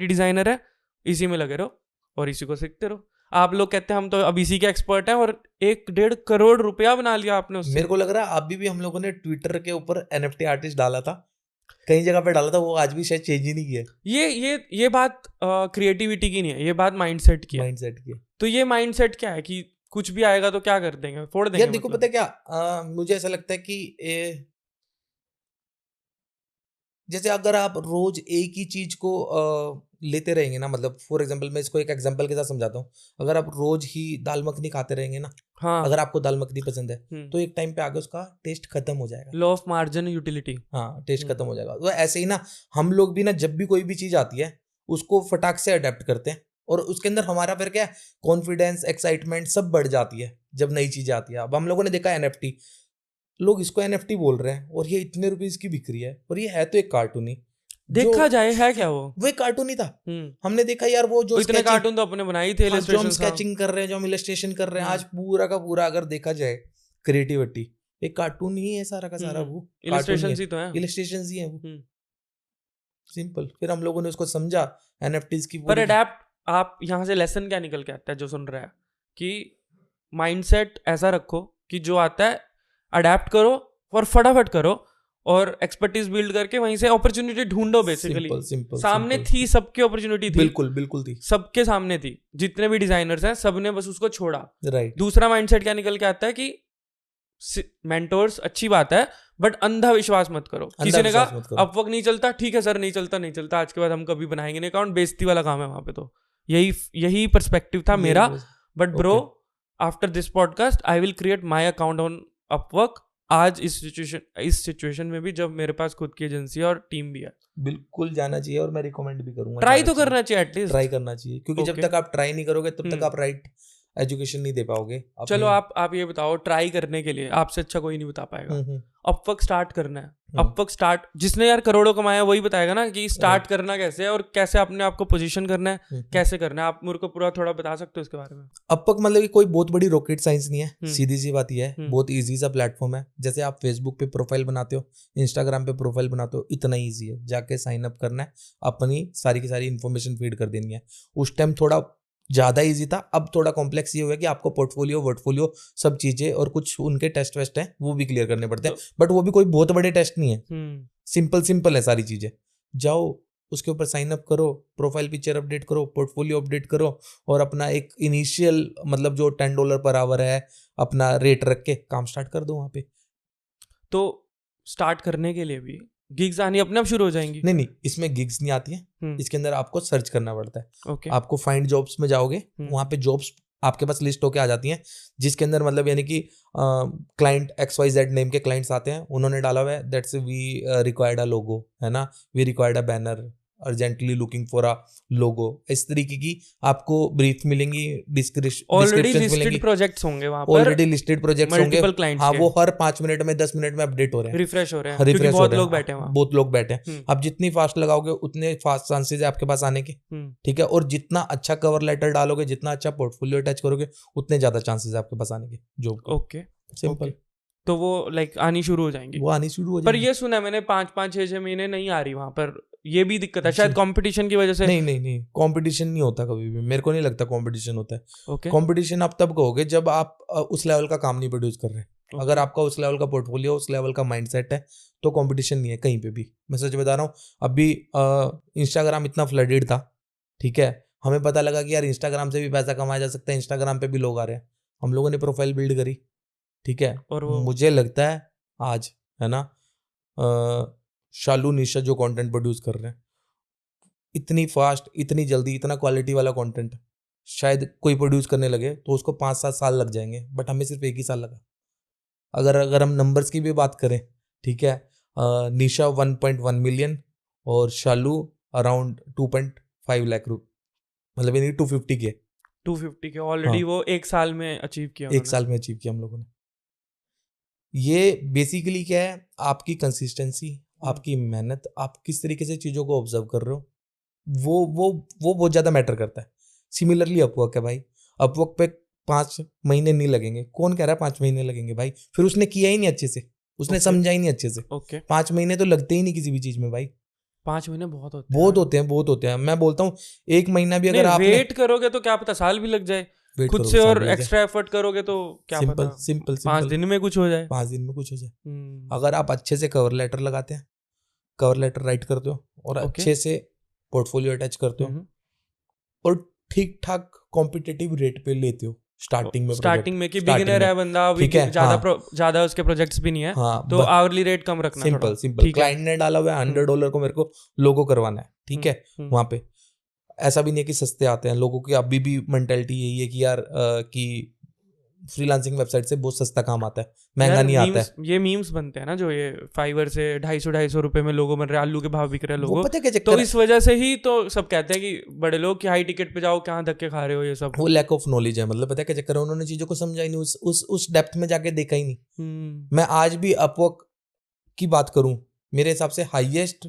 डिजाइनर है, इसी में लगे रहो और इसी को सीखते रहो। आप लोग कहते हैं हम तो अब इसी के एक्सपर्ट हैं, और 1-1.5 करोड़ रुपया बना लिया आपने उससे। मेरे को लग रहा है अभी भी हम लोगों ने ट्विटर के ऊपर NFT आर्टिस्ट डाला था, कई जगह पे डाला था, वो आज भी शायद चेंज ही नहीं किया। ये बात क्रिएटिविटी की नहीं है, ये बात माइंडसेट की है। माइंडसेट की। तो ये माइंडसेट क्या है कि कुछ भी आएगा तो क्या कर देंगे, फोड़ देंगे? यार देखो, मतलब पता है क्या, मुझे ऐसा लगता है कि जैसे अगर आप रोज एक ही चीज को लेते रहेंगे ना, मतलब फॉर एग्जांपल मैं इसको एक एग्जांपल के साथ समझाता हूँ। अगर आप रोज ही दाल मखनी खाते रहेंगे ना, हाँ, अगर आपको दाल मखनी पसंद है, तो एक टाइम पे आगे उसका टेस्ट खत्म हो जाएगा। Law of margin utility. हाँ, टेस्ट खत्म हो जाएगा। तो ऐसे ही ना, हम लोग भी ना जब भी कोई भी चीज आती है उसको फटाक से अडेप्ट करते हैं, और उसके अंदर हमारा फिर क्या है, कॉन्फिडेंस, एक्साइटमेंट सब बढ़ जाती है जब नई चीजें आती है। अब हम लोगों ने देखा NFT, लोग इसको NFT बोल रहे हैं और ये इतने रुपीस की बिक रही है, और ये है तो एक कार्टून ही। देखा जाए है क्या वो एक कार्टून ही था। हमने देखा यार, वो जो इतने कार्टून तो अपने बनाई थे, जो हम स्केचिंग कर रहे हैं, जो हम इलस्ट्रेशन कर रहे हैं, आज पूरा का पूरा अगर देखा जाए क्रिएटिविटी, एक कार्टून ही है सारा का सारा। वो इलस्ट्रेशन ही तो है, इलस्ट्रेशन ही है वो, सिंपल। फिर हम लोगों ने उसको समझा NFTs की पर अडेप्ट। आप यहाँ से लेसन क्या निकल के आता है जो सुन रहा है, कि माइंडसेट ऐसा रखो कि जो आता है अडेप्ट करो और फटाफट करो, और एक्सपर्टीज बिल्ड करके वहीं से अपॉर्चुनिटी ढूंढो। बेसिकली सामने थी, सबकी अपॉर्चुनिटी थी, बिल्कुल थी, सबके सामने थी। जितने भी डिजाइनर्स हैं सबने बस उसको छोड़ा। राइट। दूसरा माइंडसेट क्या निकल के आता है कि मेंटोर्स अच्छी बात है, बट अंधा विश्वास मत करो। किसी ने कहा अपवर्क नहीं चलता, ठीक है सर, नहीं चलता, आज के बाद हम कभी बनाएंगे नहीं अकाउंट, बेइज्जती वाला काम है वहां पे। तो यही पर्सपेक्टिव था मेरा। But bro, after this podcast I will create my account on Upwork. आज इस सिचुएशन में भी, जब मेरे पास खुद की एजेंसी और टीम भी है, बिल्कुल जाना चाहिए, और मैं रिकमेंड भी करूंगा। ट्राई तो करना चाहिए, एटलीस्ट ट्राई करना चाहिए, क्योंकि जब तक आप ट्राई नहीं करोगे तब तक आप राइट एजुकेशन नहीं दे पाओगे। चलो आप ये बताओ, ट्राई करने के लिए आपसे अच्छा कोई नहीं बता पाएगा। अपवर्क स्टार्ट करना है, अपवर्क स्टार्ट, जिसने यार करोड़ों कमाया वही बताएगा ना कि स्टार्ट करना कैसे है, और कैसे अपने आप को पोजीशन करना है, कैसे करना है। आप मेरे को पूरा थोड़ा बता सकते हो इसके बारे में? अपवर्क मतलब कि कोई बहुत बड़ी रॉकेट साइंस नहीं है, सीधी सी बात यह है, बहुत इजी सा प्लेटफॉर्म है। जैसे आप फेसबुक पे प्रोफाइल बनाते हो, इंस्टाग्राम पे प्रोफाइल बनाते हो, इतना ईजी है। जाके साइन अप करना है, अपनी सारी की सारी इन्फॉर्मेशन फीड कर देनी है। उस टाइम थोड़ा ज़्यादा इजी था, अब थोड़ा कॉम्प्लेक्स ये हो गया कि आपको पोर्टफोलियो सब चीज़ें और कुछ उनके टेस्ट वेस्ट हैं वो भी क्लियर करने पड़ते हैं। बट वो भी कोई बहुत बड़े टेस्ट नहीं है, सिंपल है सारी चीज़ें। जाओ उसके ऊपर साइन अप करो, प्रोफाइल पिक्चर अपडेट करो, पोर्टफोलियो अपडेट करो, और अपना एक इनिशियल मतलब जो $10 पर आवर है अपना रेट रख के काम स्टार्ट कर दो वहाँ पे। तो स्टार्ट करने के लिए भी गिग्स आनी अपने आप शुरू हो जाएंगी? नहीं, इसमें गिग्स नहीं आती है, इसके अंदर आपको सर्च करना पड़ता है। okay. आपको फाइंड जॉब्स में जाओगे, वहाँ पे जॉब्स आपके पास लिस्ट होके आ जाती हैं, जिसके अंदर मतलब यानी कि क्लाइंट XYZ नेम के क्लाइंट्स आते हैं, उन्होंने डाला हुआ है that's we required a logo, है ना, we required a banner, urgently looking for a logo. इस तरीके की आपको ब्रीफ मिलेंगी, ऑलरेडी लिस्टेड प्रोजेक्ट्स होंगे वहां पर, ऑलरेडी लिस्टेड प्रोजेक्ट्स होंगे। हाँ, वो हर 5 मिनट में 10 मिनट में अपडेट हो रहे हैं, रिफ्रेश हो रहे हैं, क्योंकि बहुत लोग बैठे हैं वहां, बहुत लोग बैठे हैं। आप जितनी फास्ट लगाओगे उतने फास्ट चांसेस है आपके पास आने के, ठीक है। और जितना अच्छा कवर लेटर डालोगे, जितना अच्छा पोर्टफोलियो अटैच करोगे, उतने ज्यादा चांसेस है आपके पास आने के जॉब। Okay, simple. तो वो लाइक आनी शुरू हो जाएंगी, वो आनी शुरू हो जाएंगी। पर ये सुना है मैंने 5-6 महीने नहीं आ रही वहां पर, ये भी दिक्कत है शायद कंपटीशन की वजह से। नहीं, कंपटीशन नहीं होता कभी भी, मेरे को नहीं लगता कंपटीशन होता है। okay. कंपटीशन आप तब कहोगे जब आप उस लेवल का काम नहीं प्रोड्यूस कर रहे। okay. अगर आपका उस लेवल का पोर्टफोलियो, उस लेवल का माइंडसेट है, तो कंपटीशन नहीं है कहीं पे भी। मैं सच बता रहा हूँ, अभी इंस्टाग्राम इतना फ्लडेड था, ठीक है, हमें पता लगा कि यार इंस्टाग्राम से भी पैसा कमाया जा सकता है, इंस्टाग्राम पे भी लोग आ रहे हैं, हम लोगों ने प्रोफाइल बिल्ड करी, ठीक है। और वो मुझे लगता है आज, है ना, शालू निशा जो कंटेंट प्रोड्यूस कर रहे हैं, इतनी फास्ट, इतनी जल्दी, इतना क्वालिटी वाला कंटेंट शायद कोई प्रोड्यूस करने लगे तो उसको 5-7 साल लग जाएंगे, बट हमें सिर्फ 1 ही साल लगा। अगर हम नंबर्स की भी बात करें, ठीक है, निशा 1.1 मिलियन और शालू अराउंड 2.5 लाख रुपये, मतलब यानी 250 के 250 के ऑलरेडी हाँ। वो 1 साल में अचीव किया 1 साल में अचीव किया हम लोगों ने। ये बेसिकली क्या है, आपकी कंसिस्टेंसी, आपकी मेहनत, आप किस तरीके से चीज़ों को ऑब्जर्व कर रहे हो, वो बहुत ज़्यादा मैटर करता है। सिमिलरली अपवर्क है भाई, अपवर्क पे 5 महीने नहीं लगेंगे, कौन कह रहा है 5 महीने लगेंगे भाई, फिर उसने किया ही नहीं अच्छे से, उसने समझा ही नहीं अच्छे से। ओके 5 महीने तो लगते ही नहीं किसी भी चीज़ में भाई, 5 महीने बहुत होते बहुत होते हैं। मैं बोलता हूँ 1 महीना भी अगर आपने वेट करोगे तो क्या पता साल भी लग जाए, वेट खुद करोगे, से साल और भी लग जाए। एक्स्ट्रा एफर्ट करोगे तो क्या सिंपल पता सिंपल 5 दिन में कुछ हो जाए। 5 दिन में कुछ हो जाए। अगर आप अच्छे से कवर लेटर लगाते हैं, कवर लेटर राइट करते हो और Okay. अच्छे से पोर्टफोलियो अटैच करते हो और ठीक ठाक कॉम्पिटिटिव रेट पे लेते हो स्टार्टिंग में, स्टार्टिंग में कि starting बिगिनर में, है बंदा, अभी ठीक है, ज्यादा उसके प्रोजेक्ट्स भी नहीं है, हाँ, तो आवरली रेट कम रखना, सिंपल सिंपल। ठीक है। क्लाइंट ने डाला हुआ है $100 को, मेरे को लोगो करवाना है, ठीक है, वहां पे ऐसा भी नहीं है कि सस्ते आते हैं लोगों की, अभी भी मेंटालिटी यही है कि यार कि फ्रीलांसिंग वेबसाइट से बहुत सस्ता काम आता है, महंगा नहीं आता है। ये मीम्स बनते हैं ना जो ये फाइवर से 250 रुपए में लोगो बन रहे हैं, आलू के भाव बिक रहे हैं वो लोगो, पता है क्या तो चक्कर है? इस वजह से ही तो सब कहते हैं कि बड़े लोग कि हाई टिकट पे जाओ, क्या धक्के खा रहे हो, ये सब वो लैक ऑफ नॉलेज है, मतलब पता है क्या चक्कर है, उन्होंने चीजों को समझा ही नहीं, उस डेप्थ में जाके देखा ही नहीं। मैं आज भी अपवर्क की बात करूं, मेरे हिसाब से हाईएस्ट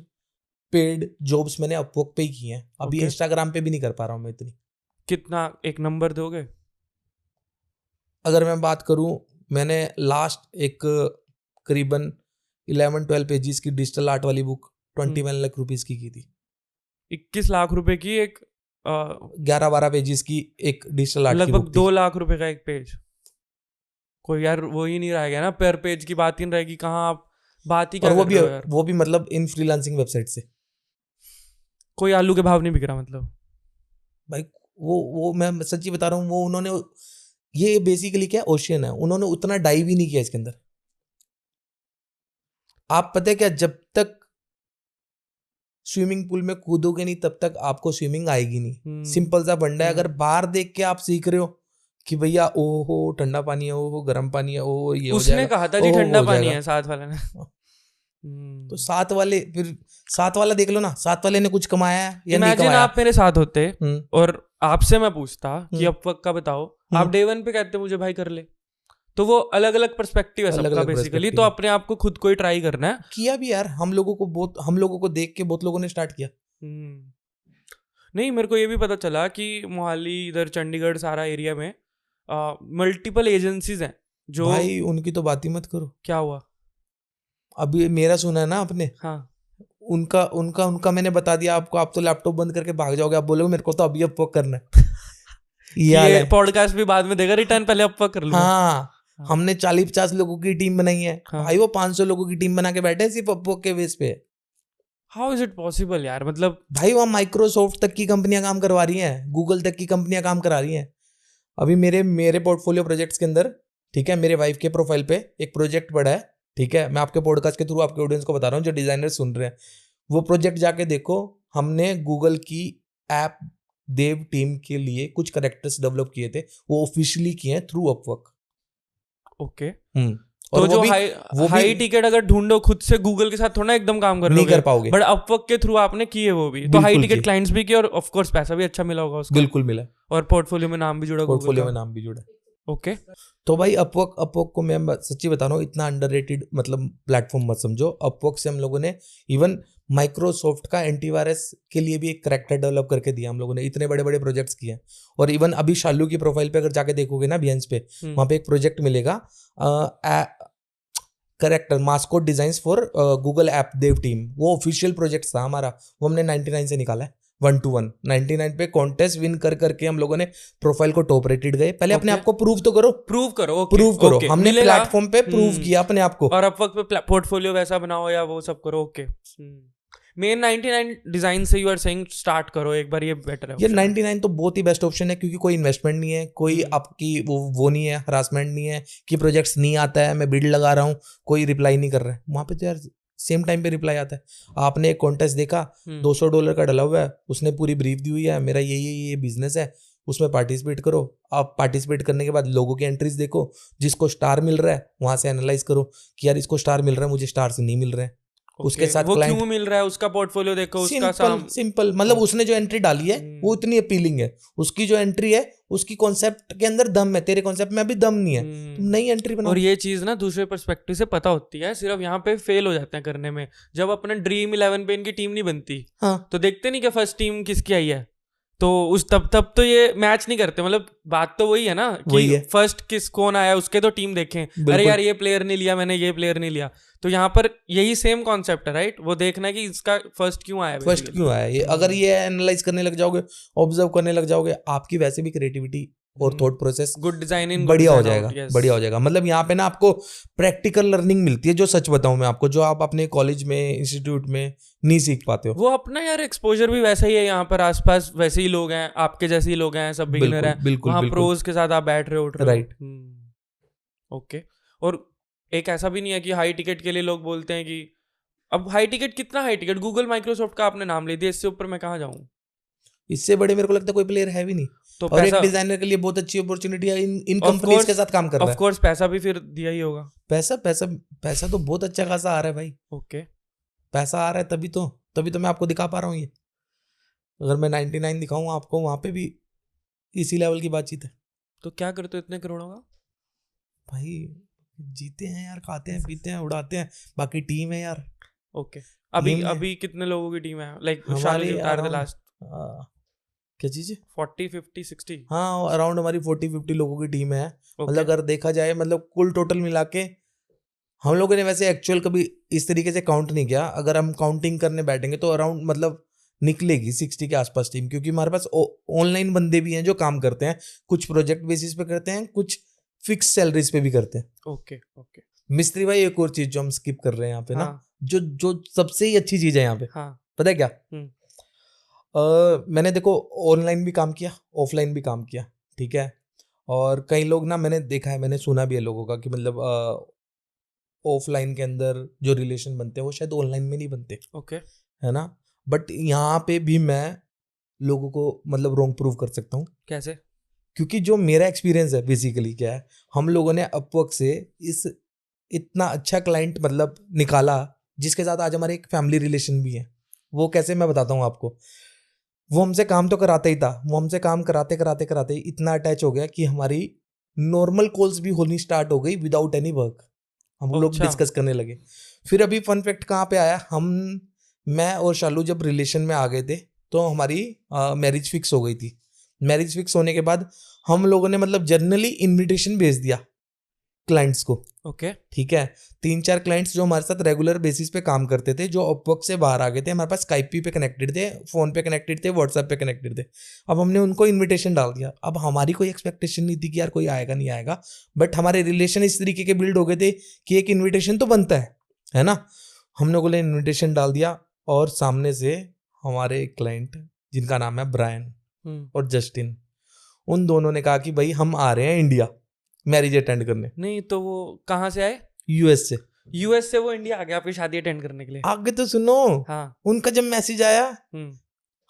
पेड जॉब्स मैंने अपवर्क पे ही की हैं, अभी Okay. इंस्टाग्राम पे भी नहीं कर पा रहा हूं मैं इतनी। कितना एक नंबर दोगे? अगर मैं बात करूं, मैंने लास्ट एक करीबन 11-12 पेजेस की डिजिटल आर्ट वाली बुक 21 लाख रुपीस की थी। 21 लाख रुपए की एक 11-12 पेजेस की एक डिजिटल आर्ट की लगभग बुक थी। 2 लाख रुपए का एक पेज। कोई यार वो ही नहीं रहेगा ना, पर पेज की बात ही नहीं रहेगी, कहाँ आप बात ही क्या और कर रहे हो यार। वो भी मतलब इन फ्रीलांसिंग वेबसाइट से कोई आलू के भाव नहीं बिक रहा मतलब। भाई। वो मैं सच्ची बता रहा हूँ, वो उन्होंने, ये बेसिकली क्या ओशियन है, उन्होंने उतना डाइव ही नहीं किया इसके अंदर। आप पता है क्या, जब तक स्विमिंग पूल में कूदोगे नहीं तब तक आपको स्विमिंग आएगी नहीं। सिंपल सा फंडा है। अगर बाहर देख के आप सीख रहे हो कि भैया ओहो ठंडा पानी है, ओहो गर्म पानी है, ओहो ये हो उसने जाएगा, कहा था जी ओहो ठंडा हो पानी जाएगा। है साथ वाले ने। तो साथ वाले, फिर साथ वाला देख लो ना, साथ वाले ने कुछ कमाया है या नहीं इमेजिन कमाया। आप मेरे साथ होते और आपसे मैं पूछता कि हम्म। अपवर्क का बताओ, आप डे 1 पे कहते मुझे भाई कर ले, तो वो अलग अलग पर्सपेक्टिव है सबका अलग-अलग बेसिकली। perspective तो है। अपने आप को खुद को ही ट्राई करना है। किया भी यार, हम लोगों को देख के बहुत लोगों ने स्टार्ट किया। नहीं, मेरे को ये भी पता चला कि मोहाली, इधर चंडीगढ़ सारा एरिया में मल्टीपल एजेंसीज हैं जो। भाई उनकी तो बात ही मत करो। क्या हुआ? अभी मेरा सुना है ना आपने, हाँ, उनका मैंने बता दिया आपको, आप तो लैपटॉप बंद करके भाग जाओगे, आप बोलोगे मेरे को तो अभी अपवर्क करना है। ये पॉडकास्ट भी बाद में देगा रिटर्न, पहले अपवर्क कर लूंगा। हाँ, हमने 40-50 लोगों की टीम बनाई है। हाँ। भाई वो 500 लोगों की टीम बना के बैठे हैं सिर्फ अपवर्क के बेस पे। हाउ इज इट पॉसिबल यार, मतलब भाई वहाँ माइक्रोसॉफ्ट तक की कंपनियां काम करवा रही हैं, गूगल तक की कंपनियां काम करा रही हैं। अभी मेरे पोर्टफोलियो प्रोजेक्ट्स के अंदर, ठीक है, मेरे वाइफ के प्रोफाइल पे एक प्रोजेक्ट पड़ा है, ठीक है, मैं आपके पॉडकास्ट के थ्रू आपके ऑडियंस को बता रहा हूँ जो डिजाइनर सुन रहे हैं, वो प्रोजेक्ट जाके देखो। हमने गूगल की ऐप देव टीम के लिए कुछ कैरेक्टर्स डेवलप किए थे, वो ऑफिशियली किए हैं थ्रू अपवर्क। ओके। और तो जो वो हाई भी टिकट अगर ढूंढो खुद से गूगल के साथ थोड़ा एकदम काम कर नहीं लोगे, कर पाओगे। बट अपवर्क के थ्रू आपने किए वो भी, तो बिल्कुल हाई टिकट किए। क्लाइंट्स भी किए और ऑफ कोर्स पैसा भी अच्छा मिला होगा उसका। बिल्कुल मिला, और पोर्टफोलियो में नाम भी जुड़ा, पोर्टफोलियो में नाम भी जुड़ा। ओके। तो भाई अपवर्क को मैं सच्ची बता रहा हूँ, इतना अंडररेटेड मतलब प्लेटफॉर्म मत समझो। अपवर्क से हम लोगों ने इवन माइक्रोसॉफ्ट का एंटीवायरस के लिए भी एक कैरेक्टर डेवलप करके दिया हम लोगों ने, इतने बड़े बड़े प्रोजेक्ट्स किए हैं। और इवन अभी शालू की प्रोफाइल पे अगर जाके देखोगे ना Behance पे, वहाँ पे एक प्रोजेक्ट मिलेगा, character mascot designs for Google app dev team. वो ऑफिशियल प्रोजेक्ट था हमारा, वो हमने 99 से निकाला है, 1-1 99 पे कॉन्टेस्ट विन करके हम लोगों ने प्रोफाइल को टॉप रेटेड गए। पहले अपने आप को प्रूव तो करो, प्रूव करो। हमने प्लेटफॉर्म पे प्रूव किया अपने आप को। और अपवर्क पे पोर्टफोलियो वैसा बनाओ या वो सब करो। ओके। मेन 99 डिजाइन से यू आर सेइंग स्टार्ट करो एक बार, ये बेटर है ये 99 तो बहुत ही बेस्ट ऑप्शन है, क्योंकि कोई इन्वेस्टमेंट नहीं है, कोई आपकी वो नहीं है, हरासमेंट नहीं है कि प्रोजेक्ट्स नहीं आता है, मैं बिड लगा रहा हूँ कोई रिप्लाई नहीं कर रहा है। वहाँ पे तो यार सेम टाइम पे रिप्लाई आता है। आपने एक कॉन्टेस्ट देखा, $200 का डला हुआ है, उसने पूरी ब्रीफ दी हुई है, मेरा ये बिजनेस है, उसमें पार्टिसिपेट करो। आप पार्टिसिपेट करने के बाद लोगों की एंट्रीज देखो, जिसको स्टार मिल रहा है वहां से एनालाइज करो कि यार इसको स्टार मिल रहा है, मुझे स्टार से नहीं मिल रहे हैं। उसके साथ वो क्लाइंट क्यों मिल रहा है, उसका पोर्टफोलियो देखो, उसका सिंपल मतलब उसने जो एंट्री डाली है वो इतनी अपीलिंग है, उसकी जो एंट्री है उसकी कॉन्सेप्ट के अंदर दम है, तेरे कॉन्सेप्ट में अभी दम नहीं है, तुम नई एंट्री बनाओ। और ये चीज ना दूसरे पर्सपेक्टिव से पता होती है, सिर्फ यहाँ पे फेल हो जाते हैं करने में। जब अपना ड्रीम 11 पे इनकी टीम नहीं बनती, हाँ तो देखते नहीं कि फर्स्ट टीम किसकी आई है, तो उस तब तो ये मैच नहीं करते। मतलब बात तो वही है ना कि फर्स्ट कौन आया उसके तो टीम देखें, अरे यार ये प्लेयर नहीं लिया मैंने, ये प्लेयर नहीं लिया। तो यहाँ पर यही सेम कॉन्सेप्ट है, राइट? वो देखना कि इसका फर्स्ट क्यों आया ये अगर ये एनालाइज करने लग जाओगे, ऑब्जर्व करने लग जाओगे, आपकी वैसे भी क्रिएटिविटी और थॉट प्रोसेस गुड डिजाइनिंग बढ़िया हो जाएगा। मतलब यहाँ पे ना आपको प्रैक्टिकल लर्निंग मिलती है, जो सच बताऊं मैं आपको, जो आप अपने कॉलेज में, इंस्टीट्यूट में नहीं सीख पाते हो। वो अपना यार एक्सपोजर भी वैसा ही है, यहाँ पर आसपास वैसे ही लोग हैं, आपके जैसे ही लोग हैं, सब बिगिनर हैं, वहाँ प्रोज के साथ आप बैठ रहे हो, उठ रहे हो, राइट? ओके। और एक ऐसा भी नहीं है कि हाई टिकट के लिए लोग बोलते हैं कि अब हाई टिकट, कितना हाई टिकट, गूगल माइक्रोसॉफ्ट का आपने नाम ले दिया, इससे ऊपर मैं कहाँ जाऊँ? इससे बड़े मेरे को लगता है कोई प्लेयर है भी नहीं। तो और एक डिजाइनर के लिए बहुत अच्छी अपॉर्चुनिटी है, इन कंपनीज के साथ काम कर रहा है। ऑफ कोर्स पैसा भी फिर दिया ही होगा। पैसा तो बहुत अच्छा खासा आ रहा है भाई। ओके, पैसा आ रहा है तभी तो मैं आपको दिखा पा रहा हूँ ये। अगर मैं 99 दिखाऊं आपको, वहां पे भी इसी लेवल की बातचीत है। तो क्या करते हो इतने करोड़ों का? भाई जीते हैं यार, खाते हैं पीते हैं उड़ाते हैं, बाकी टीम है यार। ओके, अभी कितने लोगों की टीम है? लाइक लास्ट क्या चीज है? 40 50 60? हाँ, अराउंड हमारी 40-50 लोगों की टीम है। मतलब अगर देखा जाए, मतलब कुल टोटल मिला के हम लोगों ने वैसे एक्चुअल कभी इस तरीके से काउंट नहीं किया। अगर हम काउंटिंग करने बैठेंगे तो अराउंड मतलब निकलेगी 60 के आसपास टीम, क्योंकि हमारे पास ऑनलाइन बंदे भी हैं जो काम करते हैं, कुछ प्रोजेक्ट बेसिस पे करते हैं, कुछ फिक्स सैलरीज पे भी करते हैं। ओके। मिस्त्री भाई, एक और चीज जो हम स्किप कर रहे हैं यहाँ पे ना, जो सबसे ही अच्छी चीज है यहाँ पे, पता है क्या? मैंने देखो ऑनलाइन भी काम किया, ऑफलाइन भी काम किया, ठीक है। और कई लोग ना, मैंने देखा है, मैंने सुना भी है लोगों का कि मतलब ऑफलाइन के अंदर जो रिलेशन बनते हैं वो शायद ऑनलाइन में नहीं बनते। ओके, है ना? बट यहाँ पे भी मैं लोगों को मतलब रॉन्ग प्रूव कर सकता हूँ। कैसे? क्योंकि जो मेरा एक्सपीरियंस है बेसिकली क्या है, हम लोगों ने अपवर्क से इतना अच्छा क्लाइंट मतलब निकाला, जिसके साथ आज हमारे एक फैमिली रिलेशन भी है। वो कैसे, मैं बताता हूँ आपको। वो हमसे काम तो कराता ही था, वो हमसे काम कराते कराते कराते इतना अटैच हो गया कि हमारी नॉर्मल कॉल्स भी होनी स्टार्ट हो गई विदाउट एनी वर्क। हम लोग डिस्कस करने लगे। फिर अभी फन फैक्ट कहाँ पे आया, मैं और शालू जब रिलेशन में आ गए थे तो हमारी मैरिज फिक्स हो गई थी। मैरिज फिक्स होने के बाद हम लोगों ने मतलब जनरली इन्विटेशन भेज दिया क्लाइंट्स को। ओके, ठीक है। 3-4 क्लाइंट्स जो हमारे साथ रेगुलर बेसिस पे काम करते थे, जो अपवर्क से बाहर आ गए थे, हमारे पास स्काइप पे कनेक्टेड थे, फोन पे कनेक्टेड थे, व्हाट्सएप पे कनेक्टेड थे। अब हमने उनको इन्विटेशन डाल दिया। अब हमारी कोई एक्सपेक्टेशन नहीं थी कि यार कोई आएगा नहीं आएगा, बट हमारे रिलेशन इस तरीके के बिल्ड हो गए थे कि एक इन्विटेशन तो बनता है ना। हम लोगों ने इन्विटेशन डाल दिया और सामने से हमारे क्लाइंट जिनका नाम है ब्रायन और जस्टिन, उन दोनों ने कहा कि भाई हम आ रहे हैं इंडिया मैरिज अटेंड करने। नहीं तो वो कहाँ से आए? यूएस से वो इंडिया आ गया आपकी शादी अटेंड करने के लिए? आगे तो सुनो। हाँ। उनका जब मैसेज आया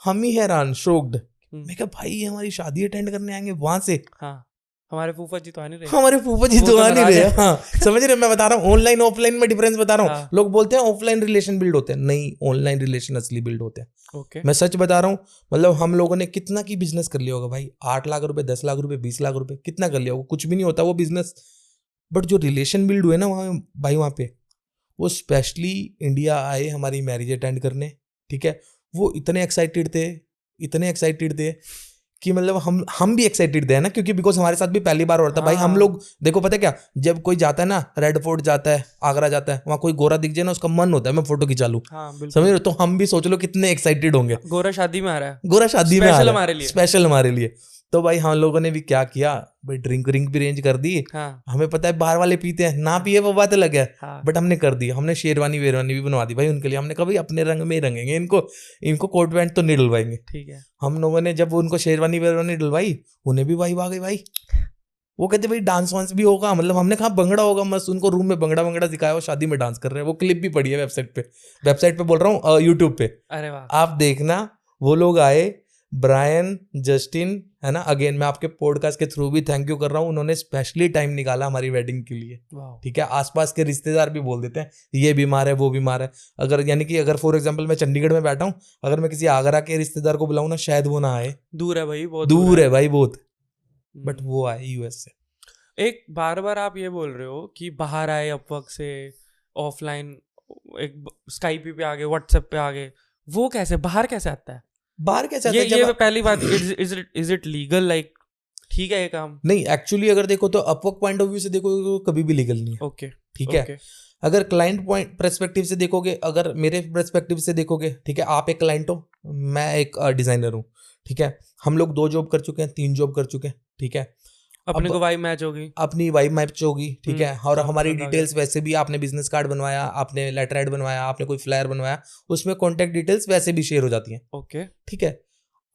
हम ही हैरान, शॉक्ड। मैं कहा भाई हमारी शादी अटेंड करने आएंगे वहां से? हाँ, हमारे फूफा जी तो आ नहीं रहे। हमारे फूफा जी तो आ नहीं रहे। हाँ, समझ रहे? मैं बता रहा हूँ ऑनलाइन ऑफलाइन में डिफरेंस बता रहा हूँ। हाँ। लोग बोलते हैं ऑफलाइन रिलेशन बिल्ड होते हैं, नहीं, ऑनलाइन रिलेशन असली बिल्ड होते हैं। ओके, मैं सच बता रहा हूँ। मतलब हम लोगों ने कितना की बिजनेस कर लिया होगा भाई, 8 लाख रुपए, 10 लाख रुपए, 20 लाख रुपए, कितना कर लिया होगा, कुछ भी नहीं होता वो बिजनेस। बट जो रिलेशन बिल्ड हुए ना वहाँ भाई, वहाँ पे वो स्पेशली इंडिया आए हमारी मैरिज अटेंड करने, ठीक है। वो इतने एक्साइटेड थे कि मतलब हम भी एक्साइटेड थे ना, क्योंकि बिकॉज हमारे साथ भी पहली बार हो रहा था। भाई हम लोग देखो, पता है क्या, जब कोई जाता है ना, रेड फोर्ट जाता है, आगरा जाता है, वहाँ कोई गोरा दिख जाए ना, उसका मन होता है मैं फोटो खिंचा लूं। समझ रहे हो? तो हम भी सोच लो कितने एक्साइटेड होंगे। गोरा शादी में आ रहा है, गोरा शादी में आ रहा है, हमारे लिए, स्पेशल हमारे लिए। तो भाई हम लोगों ने भी क्या किया भाई, ड्रिंक भी रेंज कर दी। हाँ हमें पता है बाहर वाले पीते हैं, ना पिए वो बात अलग है, हाँ बट हमने कर दी। हमने शेरवानी वेरवानी भी बनवा दी भाई उनके लिए। हमने कहा भाई अपने रंग में ही रंगेंगे इनको कोट पैंट तो नहीं डलवाएंगे। ठीक है। हम लोगों ने जब उनको शेरवानी वेरवानी डलवाई, उन्हें भी वाइब आ गई भाई। वो कहते भाई डांस वांस भी होगा, मतलब हमने कहा भंगड़ा होगा मस्त। उनको रूम में भंगड़ा वंगड़ा दिखाया, वो शादी में डांस कर रहे हैं। वो क्लिप भी पड़ी है वेबसाइट पे बोल रहा हूँ, यूट्यूब पे अरे वाह। आप देखना। वो लोग आए, ब्रायन, जस्टिन, है ना। अगेन मैं आपके पॉडकास्ट के थ्रू भी थैंक यू कर रहा हूँ, उन्होंने स्पेशली टाइम निकाला हमारी वेडिंग के लिए। वाह। ठीक है, आसपास के रिश्तेदार भी बोल देते हैं ये बीमार है वो बीमार है। अगर यानी कि अगर फॉर एग्जांपल मैं चंडीगढ़ में बैठा हूँ, अगर मैं किसी आगरा के रिश्तेदार को बुलाऊं ना, शायद वो ना आए, दूर है भाई, बहुत दूर है भाई बहुत, बट हम्म। वो आए यूएस से। एक बार बार आप ये बोल रहे हो कि बाहर आए अपवर्क से, ऑफलाइन एक स्काइप पे आ गए, व्हाट्सएप पे आ गए, वो कैसे बाहर कैसे आता है? बाहर क्या चाहते ये हैं ये पहली बात, इज इट लीगल? लाइक ठीक है ये काम? नहीं, एक्चुअली अगर देखो तो अपवर्क पॉइंट ऑफ व्यू से देखो तो कभी भी लीगल नहीं है। ओके ठीक है, अगर क्लाइंट पॉइंट पर्सपेक्टिव से देखोगे, अगर मेरे पर्सपेक्टिव से देखोगे, ठीक है, आप एक क्लाइंट हो, मैं एक डिजाइनर हूँ। ठीक है, हम लोग 2 जॉब कर चुके हैं, 3 जॉब कर चुके हैं। ठीक है, अपने अब को वाइब मैच होगी, अपनी वाइब मैच होगी। ठीक है, और काम हमारी पसंद आ डिटेल्स वैसे भी, आपने बिजनेस कार्ड बनवाया, आपने लेटर हेड बनवाया, आपने कोई फ्लायर बनवाया, उसमें कॉन्टैक्ट डिटेल्स वैसे भी शेयर हो जाती हैं। ओके। ठीक है,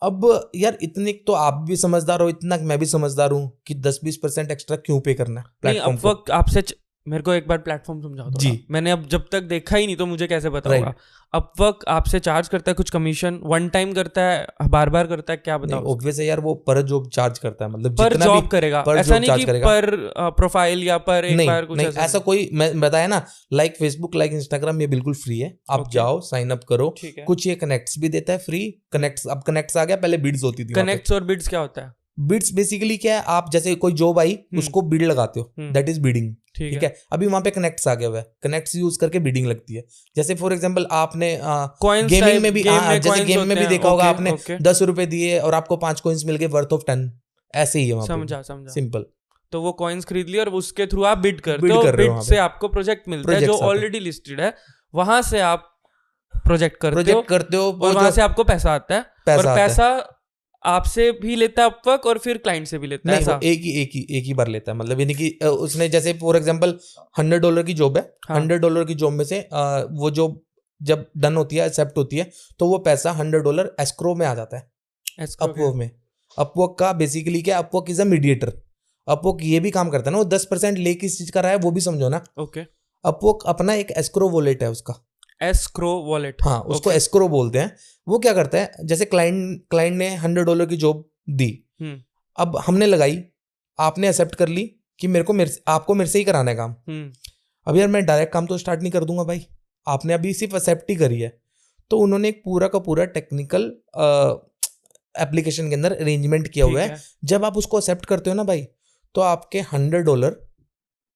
अब यार इतने तो आप भी समझदार हो, इतना मैं भी समझदार हूँ कि 10-20% एक्स्ट्रा क्यों पे करना है नहीं, प्लेटफॉर्म को। अपवर्क आपसे मेरे को एक बार प्लेटफॉर्म समझाओ थोड़ा। जी। मैंने अब जब तक देखा ही नहीं तो मुझे कैसे पता Right. होगा? अपवर्क आपसे चार्ज करता है कुछ कमीशन, वन टाइम करता है, बार बार करता है, क्या नहीं, बताओ? ऑब्वियस है यार, वो पर जॉब चार्ज करता है, मतलब पर जितना जॉब भी करेगा, पर ऐसा job नहीं charge कि करेगा। पर प्रोफाइल या पर एक नहीं बार कुछ नहीं, ऐसा ऐसा कोई, मैं बताया ना, लाइक फेसबुक, लाइक इंस्टाग्राम, ये बिल्कुल फ्री है। आप Okay. जाओ साइन अप करो। ठीक है। कुछ ये कनेक्ट्स भी देता है फ्री, कनेक्ट्स, अब कनेक्ट्स आ गया, पहले बिड्स होती थी। कनेक्ट्स और बिड्स क्या होता है? बिड्स बेसिकली क्या है, आप जैसे कोई जॉब आई उसको बिड लगाते हो, दैट इज बिडिंग। ठीक है, अभी वहां पे कनेक्ट्स आ गया हुआ है, कनेक्ट्स यूज करके बिडिंग लगती है। जैसे फॉर एग्जांपल आपने गेमिंग में भी, जैसे गेम में भी देखा होगा आपने, 10 रुपए दिए और आपको 5 कॉइन्स मिल गए वर्थ ऑफ 10, ऐसे ही है वहां पे। समझा। सिंपल। तो वो कॉइन्स खरीद लिए और उसके थ्रू आप बिड करते Bid हो, कर रहे हो बिड वहाँ से पे। आपको प्रोजेक्ट मिलता है जो Projects आते हैं। ऑलरेडी लिस्टेड है, वहां से आप प्रोजेक्ट करते हो वो और वहां जो से आपको पैसा आता है। और पैसा आता है, पैसा आपसे भी लेता है अपवर्क और फिर क्लाइंट से भी लेता है, नहीं वो ऐसा? एक ही बार लेता है। मतलब यानी कि उसने जैसे फॉर एग्जांपल $100 की जॉब है, हाँ। $100 की जॉब में से वो जॉब जब डन होती है, एक्सेप्ट होती है, तो वो पैसा $100 एस्क्रो में आ जाता है Escrow अपवर्क में। अपवर्क का बेसिकली क्या, Upwork is a mediator. Upwork ये भी काम करता है ना, वो 10% ले किस चीज का रहा है वो भी समझो ना। ओके। अपवर्क अपना एक एस्क्रो वॉलेट है उसका। एस्क्रो वॉलेट, हाँ, उसको एस्क्रो बोलते हैं। वो क्या करता है, जैसे क्लाइंट ने $100 की जॉब दी, अब हमने लगाई, आपने एक्सेप्ट कर ली कि आपको मेरे से ही कराना है काम। अब यार मैं डायरेक्ट काम तो स्टार्ट नहीं कर दूंगा भाई, आपने अभी सिर्फ एक्सेप्ट ही करी है। तो उन्होंने एक पूरा का पूरा टेक्निकल एप्लीकेशन के अंदर अरेंजमेंट किया हुआ है। जब आप उसको एक्सेप्ट करते हो ना भाई, तो आपके $100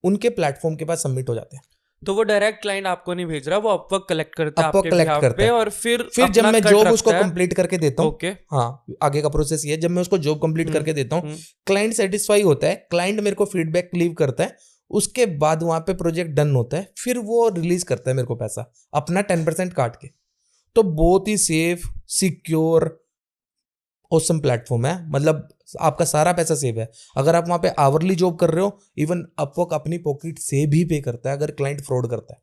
उनके प्लेटफॉर्म के पास सबमिट हो जाते हैं। तो वो डायरेक्ट क्लाइंट आपको नहीं भेज रहा, वो अपवर्क कलेक्ट करता है अपवर्क आपके कलेक्ट behalf करता पे, है। और फिर जब अपना मैं कट जॉब उसको रखता है। कंप्लीट करके देता हूँ, ओके। हाँ, आगे का प्रोसेस ये है, जब मैं उसको जॉब कंप्लीट करके देता हूँ, क्लाइंट सेटिस्फाई होता है, क्लाइंट मेरे को फीडबैक लीव करता है, उसके बाद वहां पे प्रोजेक्ट डन होता है, फिर वो रिलीज करता है मेरे को पैसा अपना 10% काट के। तो बहुत ही सेफ, सिक्योर, ऑसम प्लेटफॉर्म है। मतलब आपका सारा पैसा सेव है। अगर आप वहां पे आवरली जॉब कर रहे हो, इवन अपवर्क अपनी पॉकेट से भी पे करता है अगर क्लाइंट फ्रॉड करता है।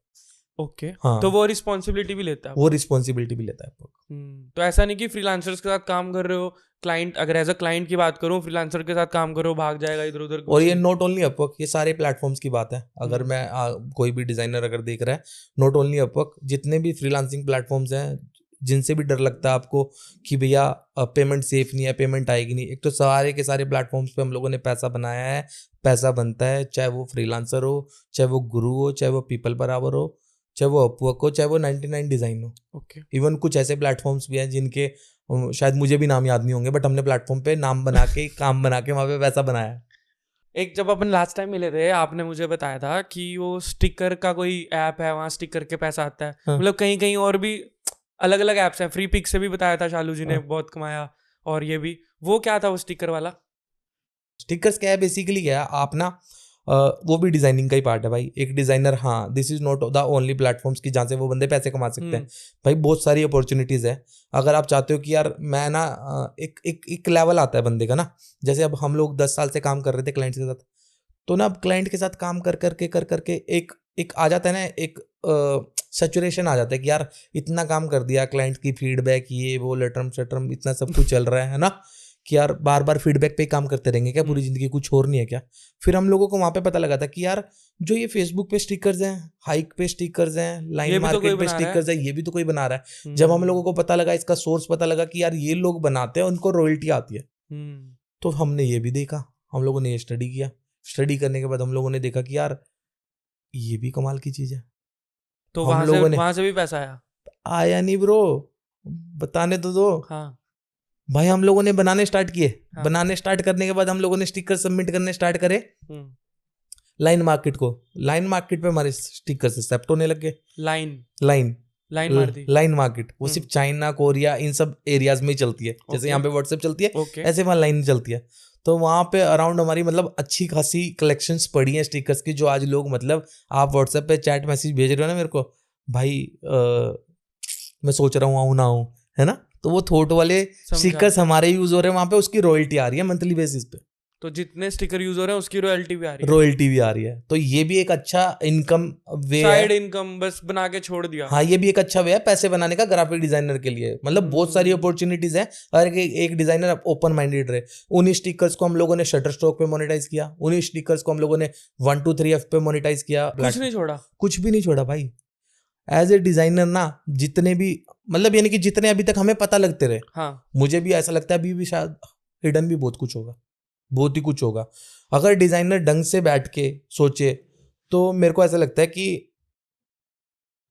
ओके। हाँ, तो वो रिस्पॉन्सिबिलिटी भी लेता है, वो रिस्पॉन्सिबिलिटी भी लेता है। तो ऐसा नहीं कि फ्रीलांसर्स के साथ काम कर रहे हो, क्लाइंट, अगर एज अ क्लाइंट की बात करूं, फ्रीलांसर के साथ काम करो, भाग जाएगा इधर उधर। और ये नॉट ओनली अपवर्क, ये सारे प्लेटफॉर्म्स की बात है। अगर मैं कोई भी डिजाइनर अगर देख रहा है, नॉट ओनली अपवर्क, जितने भी फ्रीलांसिंग प्लेटफॉर्म्स हैं, जिनसे भी डर लगता है आपको कि भैया पेमेंट सेफ नहीं है, पेमेंट आएगी नहीं, एक तो सारे के सारे प्लेटफॉर्म्स पे हम लोगों ने पैसा बनाया है, पैसा बनता है, चाहे वो फ्रीलांसर हो, चाहे वो गुरु हो, चाहे वो पीपल पर आवर हो, चाहे वो अपवर्क हो, चाहे वो 99 डिजाइन हो। ओके। इवन कुछ ऐसे प्लेटफॉर्म्स भी हैं जिनके शायद मुझे भी नाम याद नहीं होंगे, बट हमने प्लेटफॉर्म पे नाम बना के काम बना के वहां पे पैसा बनाया है। एक जब अपन लास्ट टाइम मिले थे, आपने मुझे बताया था कि वो स्टिकर का कोई ऐप है, वहाँ स्टिकर के पैसा आता है। हाँ। मतलब कहीं कहीं और भी अलग अलग ऐप्स हैं। फ्री पिक से भी बताया था शालू जी ने, हाँ। बहुत कमाया। और ये भी, वो क्या था वो स्टिकर वाला? स्टिकर्स क्या है बेसिकली, क्या है, आप ना वो भी डिजाइनिंग का ही पार्ट है भाई. एक डिजाइनर, हाँ, this is not the only platforms की जहाँ से वो बंदे पैसे कमा सकते हैं भाई. बहुत सारी अपॉर्चुनिटीज है. अगर आप चाहते हो कि यार मैं ना एक लेवल आता है बंदे का ना, जैसे अब हम लोग 10 साल से काम कर रहे थे क्लाइंट के साथ, तो ना अब क्लाइंट के साथ काम कर करके एक आ जाता है ना, एक सैचुरेशन आ जाता है कि यार इतना काम कर दिया, क्लाइंट की फीडबैक, ये वो लेटरम सेटरम इतना सब कुछ चल रहा है ना, कि यार बार बार फीडबैक पे ही काम करते रहेंगे क्या पूरी जिंदगी, कुछ और नहीं है क्या. फिर हम लोगों को वहां पे पता लगा था कि यार जो ये फेसबुक पे स्टिकर्स हैं, हाइक पे स्टिकर्स हैं, ये लाइन भी तो मार्केट कोई पे बना रहा है. स्टिकर्स है, ये भी तो कोई बना रहा है. जब हम लोगों को पता लगा, इसका सोर्स पता लगा कि यार ये लोग बनाते हैं, उनको रॉयल्टी आती है, तो हमने ये भी देखा. हम लोगों ने ये स्टडी किया. स्टडी करने के बाद हम लोगों ने देखा कि यार ये भी कमाल की चीज है. तो हम लोगों ने वहां से भी पैसा आया. आया नहीं ब्रो, बताने तो दो. हाँ. भाई हम लोगों ने बनाने स्टार्ट किए. हाँ. बनाने स्टार्ट करने के बाद हम लोगों ने स्टिकर सबमिट करने स्टार्ट करे लाइन मार्केट को. लाइन मार्केट पे हमारे स्टिकर एक्सेप्ट होने लग गए. लाइन लाइन मार दी. लाइन मार्केट वो सिर्फ चाइना, कोरिया, इन सब एरियाज में ही चलती है. जैसे Okay. यहाँ पे व्हाट्सएप चलती है, ओके. ऐसे वहाँ लाइन चलती है. तो वहाँ पे अराउंड हमारी मतलब अच्छी खासी कलेक्शंस पड़ी हैं स्टिकर्स की, जो आज लोग मतलब आप व्हाट्सएप पे चैट मैसेज भेज रहे हो ना मेरे को, भाई मैं सोच रहा हूँ आऊँ ना आऊँ, है ना. तो वो थॉट वाले स्टिकर्स हमारे यूज हो रहे हैं वहाँ पे, उसकी रॉयल्टी आ रही है मंथली बेसिस पे. तो जितने स्टिकर यूज हो रहे हैं उसकी रॉयल्टी भी आ रही है. रॉयल्टी भी आ रही है. तो ये भी एक अच्छा इनकम वे है. साइड इनकम बस बना के छोड़ दिया. हाँ, ये भी एक अच्छा वे है पैसे बनाने का ग्राफिक डिजाइनर के लिए. मतलब बहुत सारी अपॉर्चुनिटीज है. अगर एक डिजाइनर ओपन माइंडेड रहे. उन्हीं स्टिकर्स को हम लोगों ने शटर स्टॉक पे मोनेटाइज किया. उन्हीं स्टिकर्स को हम लोगों ने 123F पे मोनेटाइज किया. कुछ नहीं छोड़ा. कुछ भी नहीं छोड़ा भाई. एज ए डिजाइनर ना, जितने भी मतलब यानी कि जितने अभी तक हमें पता लगते रहे, हाँ. मुझे भी ऐसा लगता है अभी भी शायद हिडन भी बहुत कुछ होगा, बहुत ही कुछ होगा. अगर डिजाइनर ढंग से बैठ के सोचे तो मेरे को ऐसा लगता है कि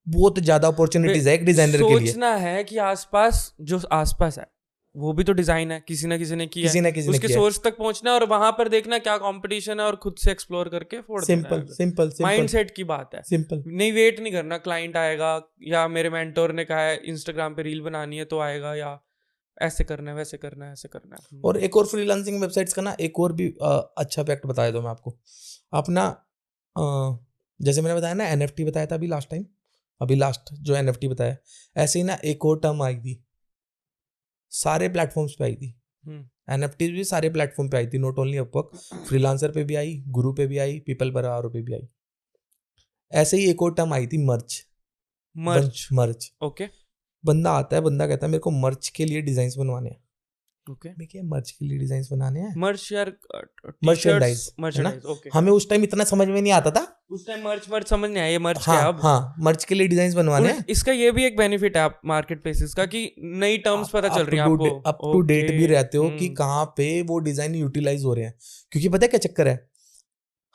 बहुत ज्यादा अपॉर्चुनिटीज है एक डिजाइनर के लिए. सोचना है कि आसपास जो आसपास है वो भी तो डिजाइन है, किसी ना किसी ने किया किसी है. ना किसी ने उसके किया है. सोर्स तक पहुंचना है और वहां पर देखना क्या कंपटीशन है और खुद से एक्सप्लोर करके फोड़ देना सिंपल है. सिंपल सिंपल माइंडसेट की बात है. सिंपल. नहीं वेट नहीं करना क्लाइंट आएगा या मेरे मेंटोर ने कहा है इंस्टाग्राम पे रील बनानी है तो आएगा, या ऐसे करना है वैसे करना है ऐसे करना है. और एक और फ्रीलांसिंग वेबसाइट्स का ना एक और भी अच्छा फैक्ट बताया दो मैं आपको. अपना जैसे मैंने बताया ना NFT बताया था अभी लास्ट टाइम, अभी लास्ट जो NFT बताया, ऐसे ही ना एक और टर्म आई थी, सारे प्लेटफॉर्म्स पे आई थी. NFT भी सारे प्लेटफॉर्म पे आई थी, नॉट ओनली अपवर्क. फ्रीलांसर पे भी आई, गुरु पे भी आई, पीपल पर आवर पे भी आई. ऐसे ही एक और टर्म आई थी, मर्च. मर्च. ओके. बंदा आता है, बंदा कहता है मेरे को मर्च के लिए डिजाइन बनवाने हैं. ओके. मैं क्या मर्च के लिए डिजाइन बनाने हैं? मर्च यार मर्चेंडाइज. ओके. हमें उस टाइम इतना समझ में नहीं आता था. उस टाइम मर्च समझ नहीं आया ये मर्च हाँ, क्या अब. हाँ, मर्च के लिए डिजाइन बनवाने हैं. इसका ये भी एक बेनिफिट है आप मार्केट प्लेसेस का कि नई टर्म्स पता चल रही हैं आपको, अप टू डेट भी रहते हो कि कहाँ पे वो डिजाइन यूटिलाइज हो रहे हैं. क्योंकि पता है क्या चक्कर है,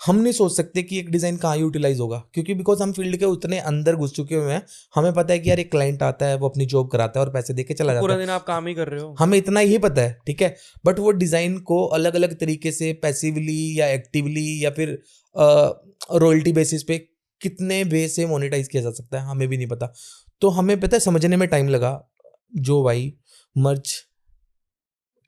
हम नहीं सोच सकते कि एक डिजाइन कहाँ यूटिलाइज होगा, क्योंकि बिकॉज हम फील्ड के उतने अंदर घुस चुके हुए हैं. हमें पता है कि यार एक क्लाइंट आता है, वो अपनी जॉब कराता है और पैसे देके चला जाता पूरा है. दिन आप काम ही कर रहे हो, हमें इतना ही पता है, ठीक है. बट वो डिजाइन को अलग अलग तरीके से पैसिवली या एक्टिवली या फिर रॉयल्टी बेसिस पे कितने वे से मोनेटाइज किया जा सकता है हमें भी नहीं पता. तो हमें पता है समझने में टाइम लगा. जो भाई मर्च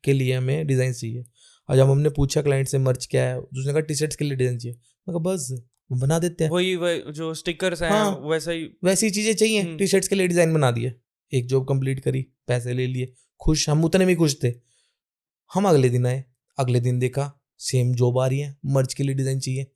के लिए हमें डिजाइन चाहिए, और जब हमने पूछा क्लाइंट से मर्च क्या है, उसने कहा टी शर्ट्स के लिए डिजाइन चाहिए. मैं कहा बस बना देते हैं, वही जो स्टिकर्स हैं. हाँ, वैसा ही वैसी चीजें चाहिए. टी शर्ट्स के लिए डिजाइन बना दिए, एक जॉब कंप्लीट करी, पैसे ले लिए, खुश. हम उतने में खुश थे. हम अगले दिन आए, अगले दिन देखा सेम जॉब आ रही है, मर्च के लिए डिजाइन चाहिए.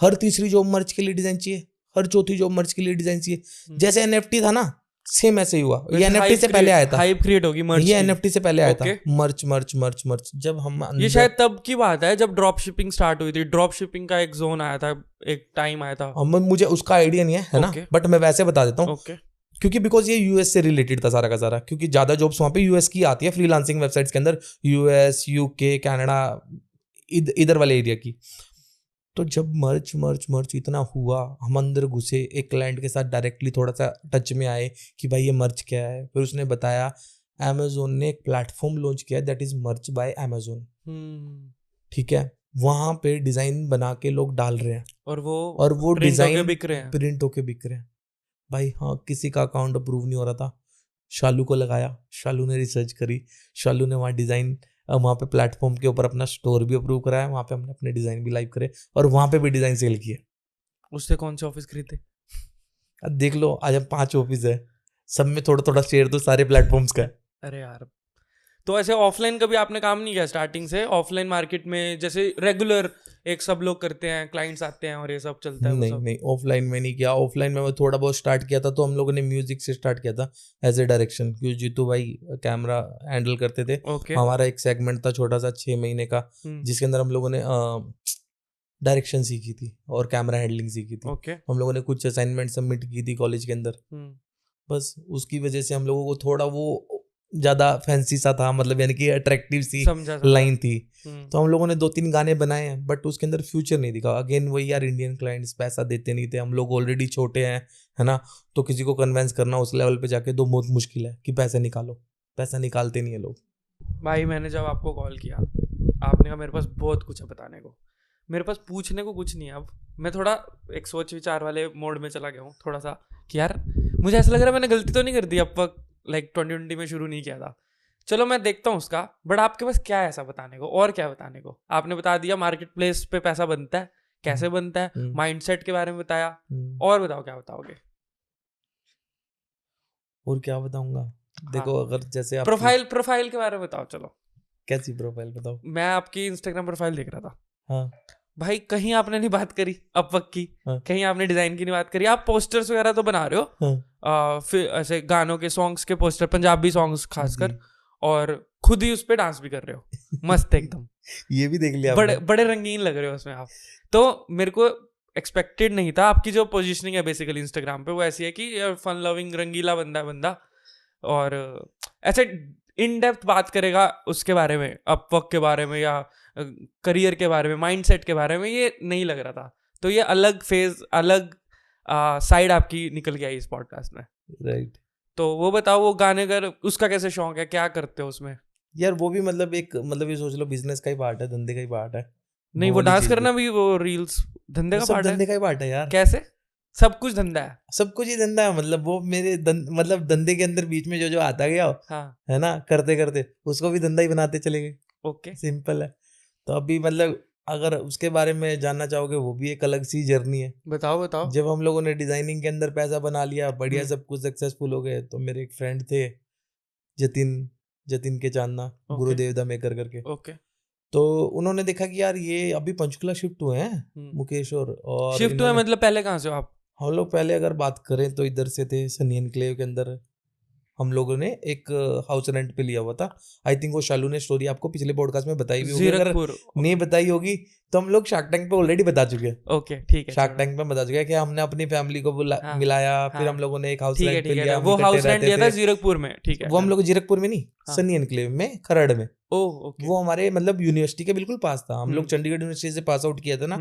हर तीसरी जॉब मर्च के लिए डिजाइन चाहिए, हर चौथी जॉब मर्च के लिए डिजाइन चाहिए. जैसे NFT था ना, सेम ऐसे ही हुआ. ये NFT से पहले आया था, हाइप क्रिएट होगी मर्च. ये NFT से पहले आया था. मर्च मर्च मर्च मर्च. जब हम ये शायद तब की बात है जब ड्रॉप शिपिंग स्टार्ट हुई थी. ड्रॉप शिपिंग का एक जोन आया था, एक टाइम आया था. मुझे उसका आइडिया नहीं है ना, बट मैं वैसे बता देता हूँ. क्योंकि बिकॉज ये यूएस से रिलेटेड था सारा का सारा, क्योंकि ज्यादा जॉब्स वहाँ पे यूएस की आती है फ्रीलांसिंग वेबसाइट्स के अंदर, यूएस, यूके, कनाडा, इधर वाले एरिया की. तो जब मर्च मर्च मर्च इतना हुआ, हम अंदर घुसे, एक क्लाइंट के साथ डायरेक्टली थोड़ा सा टच में आए कि भाई ये मर्च क्या है. फिर उसने बताया अमेजोन ने एक प्लेटफॉर्म लॉन्च किया, दैट इज मर्च बाय अमेजोन. ठीक है, वहां पे डिजाइन बना के लोग डाल रहे हैं और वो डिजाइन प्रिंट होके बिक रहे हैं भाई. हाँ, किसी का अकाउंट अप्रूव नहीं हो रहा था, शालू को लगाया, शालू ने रिसर्च करी, शालू ने वहाँ डिजाइन वहाँ पे प्लेटफॉर्म के ऊपर अपना स्टोर भी अप्रूव कराया, वहाँ पे हमने अपने डिज़ाइन भी लाइव करे और वहाँ पे भी डिज़ाइन सेल किए। उससे कौन से ऑफिस खरीदे? अब देख लो, आज हम 5 ऑफिस है, सब में थोड़ा थोड़ा शेयर तो सारे प्लेटफॉर्म्स का है। अरे यार, तो ऐसे ऑफलाइन कभी आपने काम नहीं किया स्टार्टिंग से? ऑफलाइन मार्केट में जैसे रेगुलर एक सब लोग करते हैं, क्लाइंट्स आते हैं और ये सब चलता है वो नहीं सब? नहीं, ऑफलाइन में नहीं किया। ऑफलाइन में मैं थोड़ा बहुत स्टार्ट किया था, तो हम लोगों ने म्यूजिक से स्टार्ट किया था एज ए डायरेक्शन, क्योंकि जीतू भाई कैमरा हैंडल करते थे। ओके। हमारा एक सेगमेंट था छोटा सा 6 महीने का, जिसके अंदर हम लोगों ने डायरेक्शन सीखी थी और कैमरा हैंडलिंग सीखी थी। ओके। हम लोगों ने कुछ असाइनमेंट सबमिट की थी कॉलेज के अंदर, बस उसकी वजह से हम लोगों को थोड़ा वो ज़्यादा फैंसी सा था, मतलब यानी कि अट्रैक्टिव सी समझा लाइन थी। तो हम लोगों ने 2-3 गाने बनाए हैं, बट उसके अंदर फ्यूचर नहीं दिखा। अगेन वही यार, इंडियन क्लाइंट्स पैसा देते नहीं थे, हम लोग ऑलरेडी छोटे हैं, है ना, तो किसी को कन्वेंस करना उस लेवल पे जाके तो बहुत मुश्किल है कि पैसे निकालो, पैसा निकालते नहीं है लोग। भाई मैंने जब आपको कॉल किया, आपने कहा मेरे पास बहुत कुछ है बताने को, मेरे पास पूछने को कुछ नहीं है। अब मैं थोड़ा एक सोच विचार वाले मोड में चला गया हूँ थोड़ा सा, कि यार मुझे ऐसा लग रहा है मैंने गलती तो नहीं कर दी अब तक, लाइक 2020 में शुरू नहीं किया था। चलो मैं देखता हूँ उसका, बट आपके पास क्या है ऐसा बताने को, और क्या बताने को? आपने बता दिया मार्केट प्लेस पे पैसा बनता है, कैसे बनता है, माइंडसेट के बारे में बताया, और बताओ क्या बताओगे? और क्या बताऊंगा? देखो, अगर जैसे आप प्रोफाइल के बारे में बताओ। चलो, कैसी प्रोफाइल बताओ? मैं आपकी इंस्टाग्राम प्रोफाइल देख रहा था। हाँ भाई कहीं आपने नहीं बात करी अपवर्क की, हाँ। कहीं आपने डिजाइन की नहीं बात करी। आप पोस्टर्स वगैरह तो बना रहे हो, हाँ। फिर ऐसे गानों के सॉन्ग्स के पोस्टर, पंजाबी सॉन्ग्स खासकर, और खुद ही उस पे डांस भी कर रहे हो मस्त एकदम। ये भी देख लिया बड़े बड़े रंगीन लग रहे हो उसमें आप। तो मेरे को एक्सपेक्टेड नहीं था। आपकी जो पोजीशनिंग है बेसिकली इंस्टाग्राम पे वो ऐसी है कि फन लविंग रंगीला बंदा है बंदा, और ऐसे इन डेप्थ बात करेगा उसके बारे में, अपवर्क के बारे में या करियर के बारे में, माइंडसेट के बारे में, ये नहीं लग रहा था। तो ये अलग फेज, अलग साइड आपकी निकल गया इस पॉडकास्ट में, राइट। तो वो बताओ, वो गाने का उसका कैसे शौक है, क्या करते हो उसमें? यार वो भी मतलब एक, मतलब ये सोच लो बिजनेस का ही पार्ट है, धंधे का ही पार्ट है। नहीं, वो डांस करना भी, वो रील्स धंधे का सब पार्ट है? धंधे का ही पार्ट है यार। कैसे? सब कुछ धंधा है? सब कुछ ही धंधा है, मतलब वो मेरे मतलब धंधे के अंदर बीच में जो जो आता गया, हाँ। है ना, करते करते उसको भी धंधा ही बनाते चले गए। ओके, सिंपल है। तो अभी मतलब अगर उसके बारे में जानना चाहोगे, वो भी एक अलग सी जर्नी है। बताओ बताओ। जब हम लोगों ने डिजाइनिंग के अंदर पैसा बना लिया, बढ़िया सब कुछ सक्सेसफुल हो गए, तो मेरे एक फ्रेंड थे जतिन के चांदना, गुरुदेव द मेकर करके। ओके। तो उन्होंने देखा कि यार ये अभी पंचकुला शिफ्ट हुए हैं, मुकेश और शिफ्ट हुए मतलब पहले कहाँ से हो आप? हम लोग पहले अगर बात करें तो इधर से थे, सनी एनक्लेव के अंदर हम लोगों ने एक हाउस रेंट पे लिया हुआ था। आई थिंक वो शालू ने स्टोरी आपको पिछले पॉडकास्ट में बताई भी होगी, अगर नहीं बताई होगी तो हम लोग शार्क टैंक पे ऑलरेडी बता चुके हैं। ओके, ठीक है। शार्क टैंक पे बता चुके हैं कि हमने अपनी फैमिली को मिलाया, फिर हम लोगों ने एक हाउस रेंट पे लिया। वो हाउस रेंट लिया था जीरकपुर में, ठीक है। वो हम लोग जीरकपुर में नहीं, सनी एनक्लेव में, खरड़ में। वो हमारे मतलब यूनिवर्सिटी के बिल्कुल पास था। हम लोग चंडीगढ़ यूनिवर्सिटी से पास आउट किया था ना,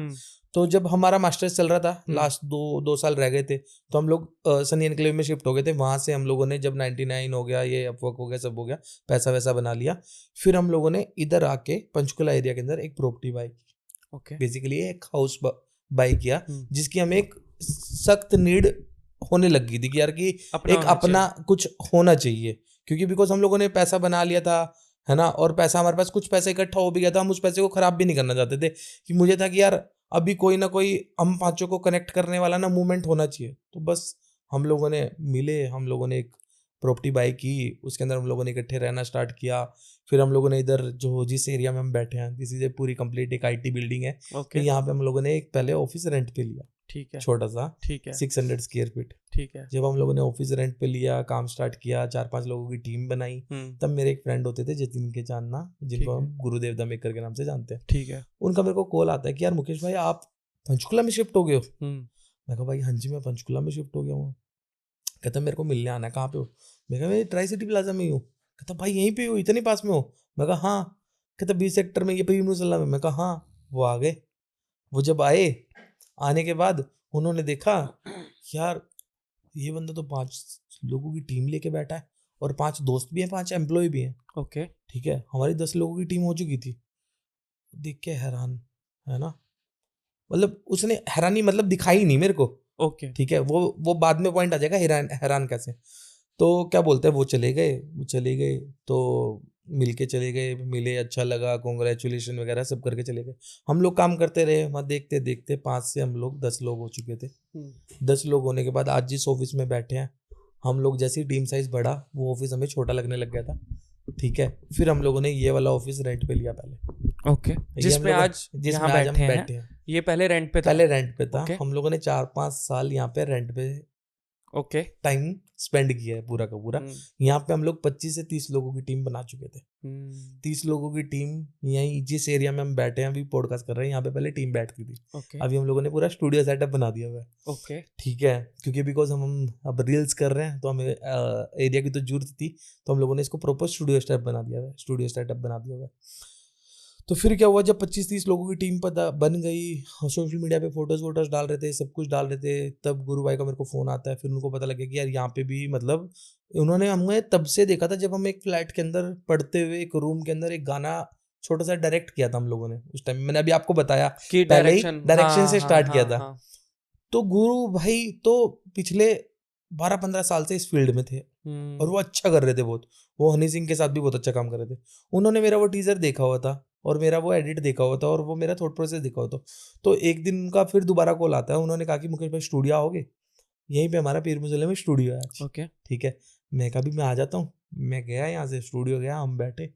तो जब हमारा मास्टर्स चल रहा था, लास्ट 2 साल रह गए थे, तो हम लोग सनी एनक्लेव में शिफ्ट हो गए थे। वहां से हम लोगों ने जब 99 हो गया, ये अपवर्क हो गया, सब हो गया, पैसा वैसा बना लिया, फिर हम लोगों ने इधर आके पंचकुला एरिया के अंदर एक प्रॉपर्टी बाई की। ओके। बेसिकली एक हाउस बाई किया, जिसकी हमें एक सख्त नीड होने लगी थी कि यार कि एक अपना कुछ होना चाहिए, क्योंकि बिकॉज हम लोगों ने पैसा बना लिया था, है ना, और पैसा हमारे पास कुछ पैसा इकट्ठा हो भी गया था। हम उस पैसे को खराब भी नहीं करना चाहते थे, कि मुझे था कि यार अभी कोई ना कोई हम पांचों को कनेक्ट करने वाला ना मूवमेंट होना चाहिए। तो बस हम लोगों ने मिले, हम लोगों ने एक प्रॉपर्टी बाई की, उसके अंदर हम लोगों ने इकट्ठे रहना स्टार्ट किया। फिर हम लोगों ने इधर जो जिस एरिया में हम बैठे हैं, दिस इज ए पूरी कंप्लीट एक आईटी बिल्डिंग है। तो यहाँ पे हम लोगों ने एक पहले ऑफिस रेंट पे लिया, ठीक है, छोटा सा, ठीक है, 600 स्क्वायर फीट, ठीक है। जब हम लोगों ने ऑफिस रेंट पे लिया, काम स्टार्ट किया, 4-5 लोगों की टीम बनाई, तब मेरे एक फ्रेंड होते थे जतिन के चांदना, जिनको हम गुरुदेव द मेकर के नाम से जानते हैं, ठीक है। उनका मेरे को कॉल आता है कि यार मुकेश भाई आप पंचकुला में शिफ्ट हो गए हो। मैं कहा भाई हाँ जी, मैं पंचकुला में शिफ्ट हो गया हूँ। कहता मेरे को मिलने आना है, कहाँ पे हो? मैं कहा मैं ट्राई सिटी प्लाजा में ही हूँ। कहता भाई यहीं पे हो, इतने पास में हो? मैं कहा हाँ। कहता 20 सेक्टर में, ये प्रीमुसल्ला में। मैं कहा हाँ। वो आ गए। वो जब आने के बाद उन्होंने देखा यार ये बंदा तो 5 लोगों की टीम लेके बैठा है, और 5 दोस्त भी हैं, 5 एम्प्लॉय भी हैं। ओके, ठीक है, हमारी 10 लोगों की टीम हो चुकी थी। देख के हैरान, है ना, मतलब उसने हैरानी मतलब दिखाई नहीं मेरे को। ओके, ठीक है, वो बाद में पॉइंट आ जाएगा हैरान कैसे। तो क्या बोलते हैं, वो चले गए। तो मिलके चले गए, मिले, अच्छा लगा, कॉन्ग्रेचुलेशन वगैरह सब करके चले गए। हम लोग काम करते रहे वहाँ, देखते देखते 5 से हम लोग 10 लोग हो चुके थे। 10 लोग होने के बाद आज जिस ऑफिस में बैठे हैं, हम लोग जैसे ही टीम साइज बढ़ा वो ऑफिस हमें छोटा लगने लग गया था। ठीक है, फिर हम लोगों ने ये वाला ऑफिस रेंट पे लिया पहले। ओके, जिसमें आज यहाँ हम बैठे बैठे हैं, हैं, ये पहले रेंट पे था। पहले रेंट पे था। ओके। हम लोगों ने 4-5 साल यहाँ पे रेंट पे ओके। टाइम स्पेंड किया है पूरा का पूरा। यहाँ पे हम लोग 25 से 30 लोगों की टीम बना चुके थे। 30 लोगों की टीम, यहीं जिस एरिया में हम बैठे हैं अभी पॉडकास्ट कर रहे हैं, यहाँ पे पहले टीम बैठती थी। ओके। अभी हम लोगों ने पूरा स्टूडियो सेटअप बना दिया हुआ है। ओके। ठीक है, क्योंकि बिकॉज हम अब रील्स कर रहे हैं तो हमें एरिया की तो जरूरत थी, तो हम लोगों ने इसको प्रॉपर स्टूडियो सेटअप बना दिया हुआ है, स्टूडियो सेटअप बना दिया हुआ है। तो फिर क्या हुआ, जब 25-30 लोगों की टीम बन गई, सोशल मीडिया पे फोटोज वोटोज डाल रहे थे, सब कुछ डाल रहे थे, तब गुरु भाई का मेरे को फ़ोन आता है। फिर उनको पता लगे कि यार यहाँ पे भी मतलब उन्होंने हमें तब से देखा था जब हम एक फ्लैट के अंदर पढ़ते हुए एक रूम के अंदर एक गाना छोटा सा डायरेक्ट किया था हम लोगों ने उस टाइम। मैंने अभी आपको बताया कि पहले ही डायरेक्शन से स्टार्ट किया था। तो गुरु भाई तो पिछले 12-15 साल से इस फील्ड में थे और वो अच्छा कर रहे थे बहुत। वो हनी सिंह के साथ भी बहुत अच्छा काम कर रहे थे। उन्होंने मेरा वो टीजर देखा हुआ था और मेरा वो एडिट देखा हुआ था और वो मेरा थॉट प्रोसेस देखा हुआ था। तो एक दिन उनका फिर दोबारा कॉल आता है, उन्होंने कहा कि मुकेश भाई स्टूडियो आओगे, यहीं पे हमारा पीर मुजल्ले में स्टूडियो है आज। ओके। ठीक है, मैं कहा भी मैं आ जाता हूँ। मैं गया यहाँ से स्टूडियो गया, हम बैठे।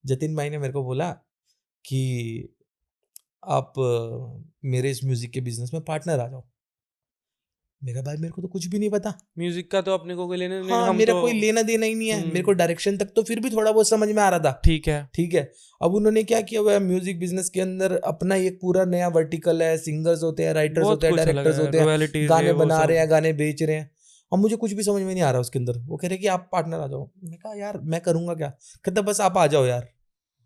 जतिन भाई ने मेरे को बोला कि आप मेरे इस म्यूजिक के बिजनेस में पार्टनर आ जाओ। मेरा भाई मेरे को तो कुछ भी नहीं पता, म्यूजिक का तो अपने को कोई लेना नहीं। हाँ, मेरा कोई लेना देना ही नहीं है। मेरे को डायरेक्शन तक तो फिर भी थोड़ा बहुत समझ में आ रहा था। ठीक है। ठीक है, अब उन्होंने क्या किया हुआ है, म्यूजिक बिजनेस के अंदर अपना एक पूरा नया वर्टिकल है। सिंगर्स होते हैं, राइटर्स होते हैं, डायरेक्टर्स होते हैं, गाने बना रहे हैं, गाने बेच रहे हैं। अब मुझे कुछ भी समझ में नहीं आ रहा उसके अंदर। वो कह रहे कि आप पार्टनर आ जाओ। मैंने कहा यार मैं करूंगा क्या? कहता बस आप आ जाओ यार,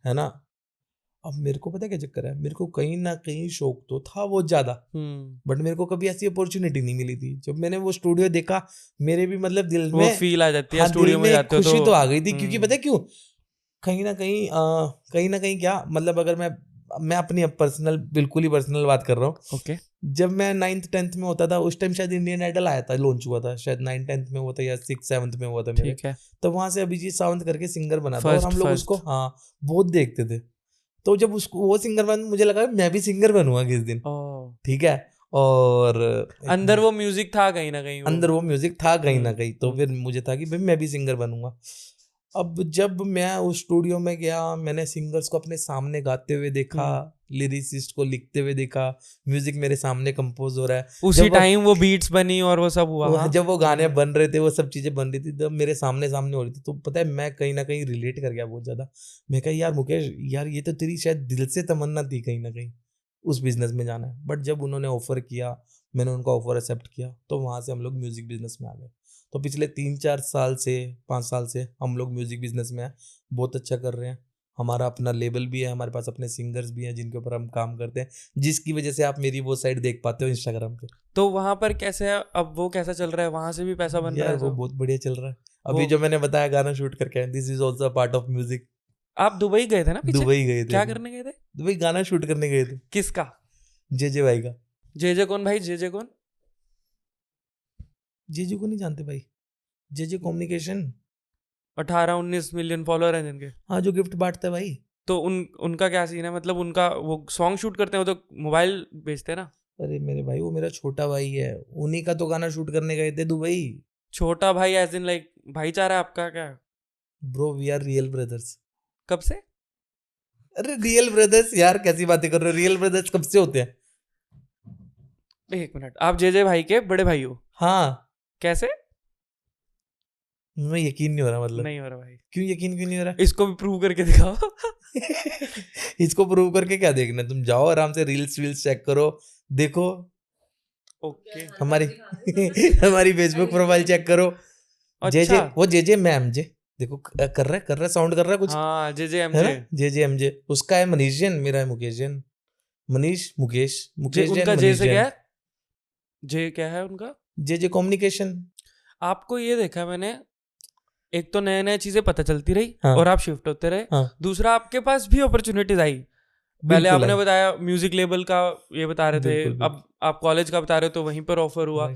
है ना। अब मेरे को पता क्या चक्कर है, मेरे को कहीं ना कहीं शौक तो था बहुत ज्यादा, बट मेरे को कभी ऐसी अपॉर्चुनिटी नहीं मिली थी। जब मैंने वो स्टूडियो देखा, मेरे भी मतलब दिल में फील आ जाती है, हाँ, स्टूडियो में जाते हो खुशी तो आ गई थी। क्योंकि पता है क्यों, कहीं ना कहीं क्या मतलब, अगर मैं अपनी पर्सनल, बिल्कुल ही पर्सनल बात कर रहा हूँ। ओके। जब मैं 9th-10th में होता था, उस टाइम शायद इंडियन आइडल आया था, लॉन्च हुआ था शायद 9th-10th में हुआ था या 6th-7th में हुआ था मेरे। ठीक है। तो वहां से अभिजीत सावंत करके सिंगर बना था और हम लोग उसको हाँ बहुत देखते थे। तो जब उसको वो सिंगर बन, मुझे लगा मैं भी सिंगर बनूंगा किस दिन। ठीक है, और अंदर वो म्यूजिक था कहीं ना कहीं, अंदर वो म्यूजिक था कहीं ना कहीं। तो फिर मुझे था कि भाई मैं भी सिंगर बनूंगा। अब जब मैं उस स्टूडियो में गया, मैंने सिंगर्स को अपने सामने गाते हुए देखा, लिरिसिस्ट को लिखते हुए देखा, म्यूजिक मेरे सामने कंपोज हो रहा है। उसी टाइम वो बीट्स बनी और वो सब हुआ। जब वो गाने बन रहे थे, वो सब चीजें बन रही थी, तब मेरे सामने हो रही थी। तो पता है मैं कहीं ना कहीं रिलेट कर गया बहुत ज्यादा। मैं कहा यार मुकेश, यार ये तो तेरी शायद दिल से तमन्ना थी कहीं ना कहीं उस बिजनेस में जाना है। बट जब उन्होंने ऑफर किया, मैंने उनका ऑफर एक्सेप्ट किया, तो वहां से हम लोग म्यूजिक बिजनेस में आ गए। तो पिछले 3-4 साल से 5 साल से हम लोग म्यूजिक बिजनेस में हैं, बहुत अच्छा कर रहे हैं। हमारा अपना लेबल भी है, हमारे पास अपने सिंगर्स भी हैं जिनके ऊपर हम काम करते हैं, जिसकी वजह से आप मेरी वो साइड देख पाते हो इंस्टाग्राम पे। तो वहां पर कैसे है अब, वो कैसा चल रहा है? वहां से भी पैसा बन रहा है? वो बहुत बढ़िया चल रहा है। अभी जो मैंने बताया गाना शूट करके, this is also part of music. आप दुबई गए थे ना पीछे? दुबई गए थे। क्या करने गए थे? दुबई गाना शूट करने गए थे। किसका? जेजे भाई का। जेजे कौन भाई? जेजे कौन? जेजे को नहीं जानते भाई? जेजे कम्युनिकेशन, 18-19 मिलियन फॉलोअर हैं जिनके। हाँ, जो गिफ्ट बांटता है भाई। तो उनका क्या सीन है? मतलब उनका वो सॉन्ग शूट करते हैं, वो तो मोबाइल बेचते हैं ना। अरे मेरे भाई, वो मेरा छोटा भाई है, उन्हीं का तो गाना शूट करने गए थे दुबई। छोटा भाई एज इन लाइक भाईचारा आपका क्या? Bro we are real brothers. कब से? अरे रियल ब्रदर्स यार, कैसी बातें कर रहे हो? रियल ब्रदर्स कब से होते हैं? एक मिनट, आप जेजे भाई के बड़े भाई हो? हाँ। कैसे? मैं यकीन नहीं हो रहा, मतलब नहीं हो रहा भाई। क्यों यकीन क्यों नहीं हो रहा? इसको भी प्रूव करके दिखाओ। इसको प्रूव करके क्या देखना? तुम जाओ आराम से, रील्स चेक करो, देखो। ओके। हमारी हमारी फेसबुक प्रोफाइल चेक करो। जेजे, वो जेजे मैम जे देखो, कर रहा है साउंड कर रहा है कुछ। हाँ, जेजे एमजे। जेजे एमजे उसका है, मनीष जैन मेरा है, मुकेश जैन। मुकेश उनका जे से क्या है? जे क्या है उनका? जे कम्युनिकेशन। आपको ये देखा मैंने, एक तो नए नए चीजें पता चलती रही, हाँ। और आप शिफ्ट होते रहे। हाँ। दूसरा, आपके पास भी अपॉर्चुनिटीज आई। पहले आपने बताया म्यूजिक लेबल का, ये बता रहे थे। अब आप कॉलेज का बता रहे हो, तो वहीं पर ऑफर हुआ।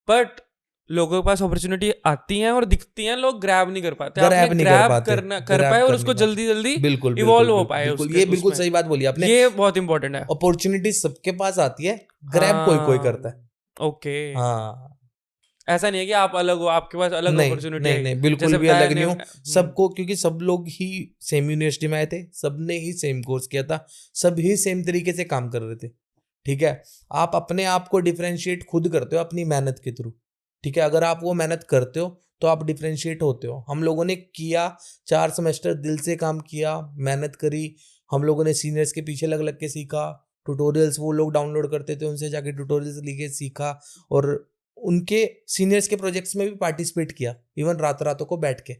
बट लोगों के पास अपॉर्चुनिटी आती हैं और दिखती हैं, लोग ग्रैब नहीं कर पाते। ग्रैब आपने नहीं कर ग्रैब पाते, कर ग्रैब पाए और कर उसको नहीं पाते। जल्दी जल्दी बिल्कुल इवॉल्व हो बिल्कुल पाए बिल्कुल, उसके ये बिल्कुल उसमें। सही बात बोली आपने। ये बहुत इंपॉर्टेंट है। अपॉर्चुनिटी सबके पास आती है, ग्रैब कोई कोई करता है। ओके। हाँ, ऐसा नहीं है कि आप अलग हो, आपके पास अलग नहीं अपॉर्चुनिटी नहीं आई। नहीं, बिल्कुल जैसे भी बताया अलग नहीं हूँ ने सबको, क्योंकि सब लोग ही सेम यूनिवर्सिटी में आए थे, सबने ही सेम कोर्स किया था, सब ही सेम तरीके से काम कर रहे थे। ठीक है, आप अपने आप को डिफरेंशिएट खुद करते हो अपनी मेहनत के थ्रू। ठीक है, अगर आप वो मेहनत करते हो तो आप डिफरेंशिएट होते हो। हम लोगों ने किया 4 सेमेस्टर, दिल से काम किया, मेहनत करी। हम लोगों ने सीनियर्स के पीछे लग लग के सीखा, ट्यूटोरियल्स वो लोग डाउनलोड करते थे, उनसे जाके ट्यूटोरियल्स लिखे, सीखा, और उनके सीनियर्स के प्रोजेक्ट्स में भी पार्टिसिपेट किया, इवन रात रातों को बैठ के।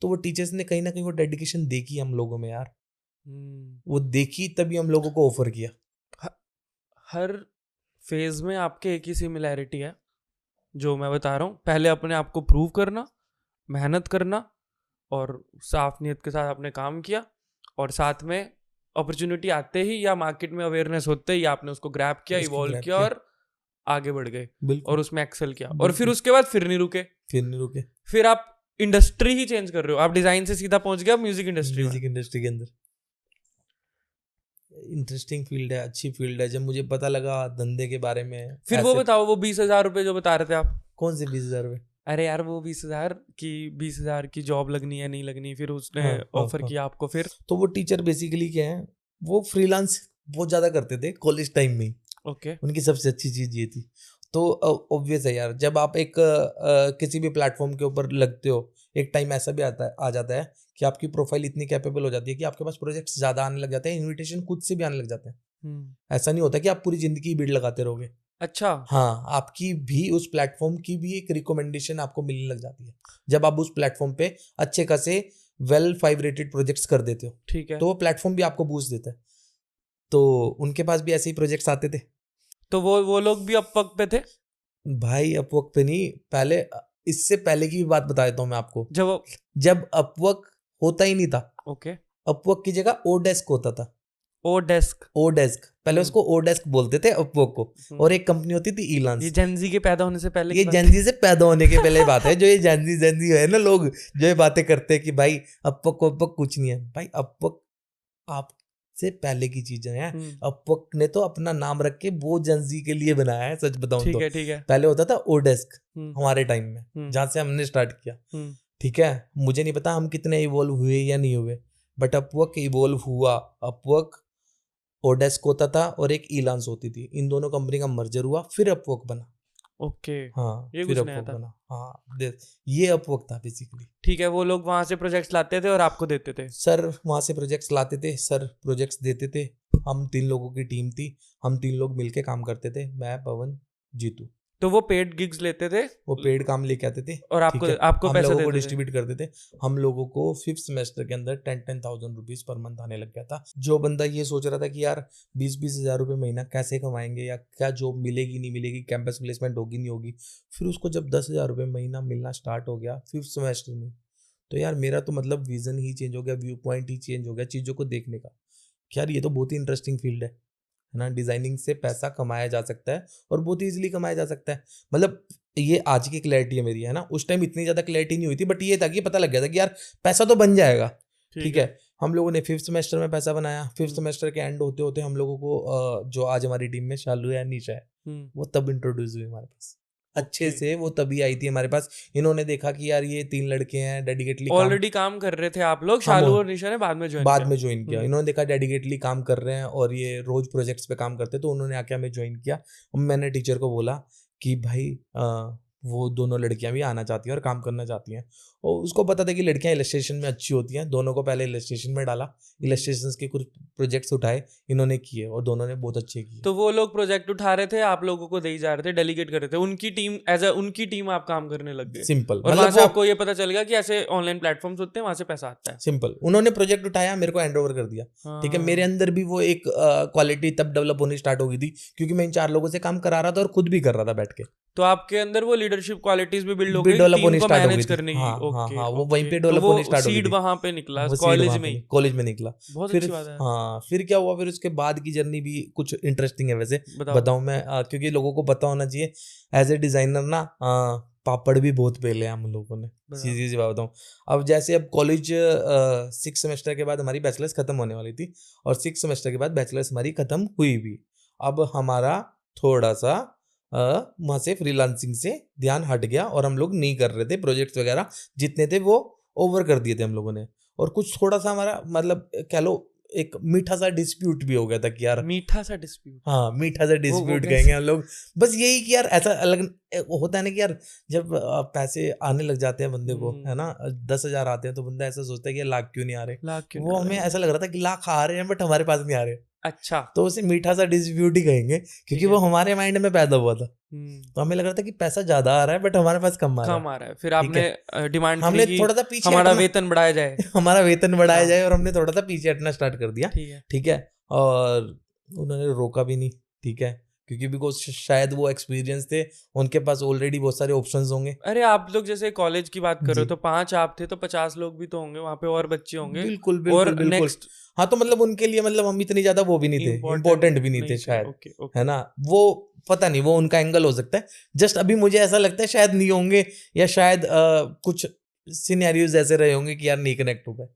तो वो टीचर्स ने कहीं ना कहीं वो डेडिकेशन देखी हम लोगों में यार, वो देखी तभी हम लोगों को ऑफर किया। हर फेज में आपके एक ही सिमिलैरिटी है जो मैं बता रहा हूँ। पहले अपने आप को प्रूव करना, मेहनत करना, और साफ नियत के साथ आपने काम किया, और साथ में अपॉर्चुनिटी आते ही या मार्केट में अवेयरनेस होते ही आपने उसको ग्रैब किया, उसको इवॉल्व grab किया किया। और आगे बढ़ गए बिल्कुल, और उसमें एक्सेल किया। और बिल्कुल। फिर उसके बाद फिर नहीं रुके, फिर नहीं रुके, फिर आप इंडस्ट्री ही चेंज कर रहे हो। आप डिजाइन से सीधा पहुंच गए म्यूजिक इंडस्ट्री में। म्यूजिक इंडस्ट्री के अंदर। इंटरेस्टिंग फील्ड है, अच्छी फील्ड है। जब मुझे पता लगा धंधे के बारे में, फिर वो बताओ, वो 20,000 रुपए जो बता रहे थे आप, कौन से 20,000 रुपए? अरे यार वो 20,000 की 20,000 की जॉब लगनी है नहीं लगनी, फिर उसने हाँ, हाँ, ऑफर हाँ। किया आपको। फिर तो वो टीचर बेसिकली क्या है, वो फ्रीलांस बहुत ज्यादा करते थे कॉलेज टाइम में। ओके। उनकी सबसे अच्छी चीज ये थी। तो ऑब्वियस है यार, जब आप एक किसी भी प्लेटफॉर्म के ऊपर लगते हो, एक टाइम ऐसा भी आ जाता है कि आपकी प्रोफाइल इतनी कैपेबल हो जाती है कि आपके पास प्रोजेक्ट्स ज्यादा आने लग जाते हैं, इनविटेशन खुद से भी आने लग जाते हैं। ऐसा नहीं होता कि आप पूरी जिंदगी भीड़ लगाते रहोगे। अच्छा। हाँ, आपकी भी उस प्लेटफॉर्म की भी एक रिकमेंडेशन आपको मिलने लग जाती है जब आप उस प्लेटफॉर्म पे अच्छे खासे वेल 5 रेटेड प्रोजेक्ट्स कर देते हो। ठीक है। तो वो प्लेटफॉर्म भी आपको बूस्ट देता है। तो उनके पास भी ऐसे ही प्रोजेक्ट्स आते थे। तो वो लोग भी अपवर्क पे थे भाई अपवर्क पे नहीं, पहले इससे पहले की भी बात बता देता हूँ मैं आपको। जब अपवर्क होता ही नहीं था, ओके, अपवर्क की जगह ओडेस्क होता था। ओडेस्क पहले उसको ओडेस्क बोलते थे अपवर्क को, और एक कंपनी होती थी इलांस। ये जेनजी के पैदा होने से पहले ये जेनजी से पैदा होने के पहले बात है। जो ये जेनजी है ना, लोग जो ये बातें करते हैं कि भाई अपवर्क कुछ नहीं है, भाई अपवर्क आपसे पहले की चीजें हैं। अपवर्क ने तो अपना नाम रख के वो जेनजी के लिए बनाया है, सच बताऊं तो। ठीक है। पहले होता था ओडेस्क हमारे टाइम में, जहां से हमने स्टार्ट किया। ठीक है, मुझे नहीं पता हम कितने इवॉल्व हुए या नहीं हुए, बट अपवर्क इवॉल्व हुआ। अपवर्क ओडेस्क होता था और एक इलांस होती थी, इन दोनों कंपनी का मर्जर हुआ, फिर अपवर्क बना। ओके। हाँ, ये फिर कुछ नया अपवर्क था। बना। हाँ, ये अपवर्क था बेसिकली। ठीक है, वो लोग वहां से प्रोजेक्ट्स लाते थे और आपको देते थे। सर वहां से प्रोजेक्ट्स लाते थे, सर प्रोजेक्ट्स देते थे। हम 3 लोगों की टीम थी, हम 3 लोग मिलके काम करते थे, मैं, पवन, जीतू। तो वो पेड गिग्स लेते थे, वो पेड काम लेके आते थे और आपको हम पैसा लोगों को देते थे। डिस्ट्रीब्यूट करते थे। हम लोगों को 5th सेमेस्टर के अंदर 10,000 रुपीज पर मंथ आने लग गया था। जो बंदा ये सोच रहा था कि यार 20 हज़ार रुपये महीना कैसे कमाएंगे, या क्या जॉब मिलेगी नहीं मिलेगी, कैंपस प्लेसमेंट होगी नहीं होगी, फिर उसको जब 10,000 रुपये महीना मिलना स्टार्ट हो गया 5th सेमेस्टर में, तो यार मेरा तो मतलब विजन ही चेंज हो गया, व्यू पॉइंट ही चेंज हो गया चीज़ों को देखने का। यार ये तो बहुत ही इंटरेस्टिंग फील्ड है ना। डिजाइनिंग से पैसा कमाया जा सकता है और बहुत ही ईजिली कमाया जा सकता है। मतलब ये आज की क्लैरिटी है मेरी, है ना। उस टाइम इतनी ज्यादा क्लैरिटी नहीं हुई थी, बट ये था कि पता लग गया था कि यार पैसा तो बन जाएगा। ठीक है, हम लोगों ने 5th सेमेस्टर में पैसा बनाया। 5th सेमेस्टर के एंड होते होते हम लोगों को जो आज हमारी टीम में शालू है, निशा है, वो तब इंट्रोड्यूस हुई हमारे पास अच्छे से। वो तभी आई थी हमारे पास। इन्होंने देखा कि यार ये 3 लड़के हैं, डेडिकेटली ऑलरेडी काम कर रहे थे आप लोग, शालू और निशा ने बाद में ज्वाइन किया। इन्होंने देखा डेडिकेटली काम कर रहे हैं और ये रोज प्रोजेक्ट्स पे काम करते, तो उन्होंने आके हमें ज्वाइन किया। मैंने टीचर को बोला कि भाई वो दोनों लड़कियां भी आना चाहती हैं और काम करना चाहती हैं, और उसको पता था कि लड़कियां इलस्ट्रेशन में अच्छी होती हैं। दोनों को पहले इलस्ट्रेशन में डाला, इलस्ट्रेशन के कुछ प्रोजेक्ट्स उठाए इन्होंने किए, और दोनों ने बहुत अच्छे किए। तो वो लोग प्रोजेक्ट उठा रहे थे, आप लोगों को दे ही जा रहे थे, डेलीगेट कर रहे थे। उनकी टीम उनकी टीम आप काम करने लग गए। सिंपल, और वहां से आपको ये पता चल गया कि ऐसे ऑनलाइन प्लेटफॉर्म्स होते हैं, वहां से पैसा आता है। सिंपल, उन्होंने प्रोजेक्ट उठाया, मेरे को हैंड ओवर कर दिया। ठीक है, मेरे अंदर भी वो एक क्वालिटी तब डेवलप होनी स्टार्ट हो गई थी, क्योंकि मैं इन 4 लोगों से काम करा रहा था और खुद भी कर रहा था बैठ के। तो आपके अंदर वो लीडरशिप क्वालिटीज भी बिल्ड हो गई, डेवलप टीम होनी को स्टार्ट हो मैनेज गई करने थी। की। हाँ, वो वहीं पे डेवलप होनी स्टार्ट हो गई सीड थी। वहां पे निकला, वो कॉलेज में ही। कॉलेज में निकला। बहुत फिर अच्छी बात है। हाँ, फिर क्या हुआ, फिर उसके बाद की जर्नी भी कुछ इंटरेस्टिंग है वैसे। बताऊं मैं, क्योंकि लोगों को पता होना चाहिए एज ए डिजाइनर ना, पापड़ भी बहुत पेले हम लोगों ने, सीधी सी बात बताऊं। अब जैसे अब कॉलेज 6 सेमेस्टर के बाद हमारी बैचलर्स खत्म होने वाली थी और 6 सेमेस्टर के बाद बैचलर्स हमारी खत्म हुई भी। अब हमारा थोड़ा सा वहाँ से फ्रीलांसिंग से ध्यान हट गया और हम लोग नहीं कर रहे थे, प्रोजेक्ट्स वगैरह जितने थे वो ओवर कर दिए थे हम लोगों ने। और कुछ थोड़ा सा हमारा मतलब कह लो एक मीठा सा डिस्प्यूट भी हो गया था कि यार, मीठा सा डिस्प्यूट, हाँ मीठा सा डिस्प्यूट कहेंगे हम लोग। बस यही कि यार ऐसा अलग होता है ना कि यार जब पैसे आने लग जाते हैं बंदे को, है ना, 10,000 आते हैं तो बंदा ऐसा सोचता है कि लाख क्यों नहीं आ रहे। वो हमें ऐसा लग रहा था कि लाख आ रहे हैं बट हमारे पास नहीं आ रहे। अच्छा, तो उसे मीठा सा डिस्प्यूट ही कहेंगे क्योंकि वो हमारे माइंड में पैदा हुआ था। तो हमें लग रहा था कि पैसा ज्यादा आ रहा है बट हमारे पास कम आ रहा है। फिर आपने डिमांड हमने की थोड़ा सा पीछे हमारा वेतन बढ़ाया जाए हमारा वेतन बढ़ाया जाए और हमने थोड़ा सा पीछे हटना स्टार्ट कर दिया। ठीक है। और उन्होंने रोका भी नहीं, ठीक है, क्योंकि बिकॉज शायद वो एक्सपीरियंस थे, उनके पास ऑलरेडी बहुत सारे ऑप्शंस होंगे। अरे आप लोग जैसे कॉलेज की बात कर रहे हो तो 5 आप थे तो 50 लोग भी तो होंगे वहाँ पे और बच्चे होंगे। बिल्कुल बिल्कुल और बिल्कुल। नेक्स्ट, हाँ तो मतलब उनके लिए मतलब हम इतनी ज्यादा वो भी नहीं थे, इम्पोर्टेंट भी नहीं थे शायद, है ना। वो पता नहीं, वो उनका एंगल हो सकता है। जस्ट अभी मुझे ऐसा लगता है शायद नहीं होंगे, या शायद कुछ सिनेरियोज ऐसे रहे होंगे कि यार नहीं कनेक्ट हो गए।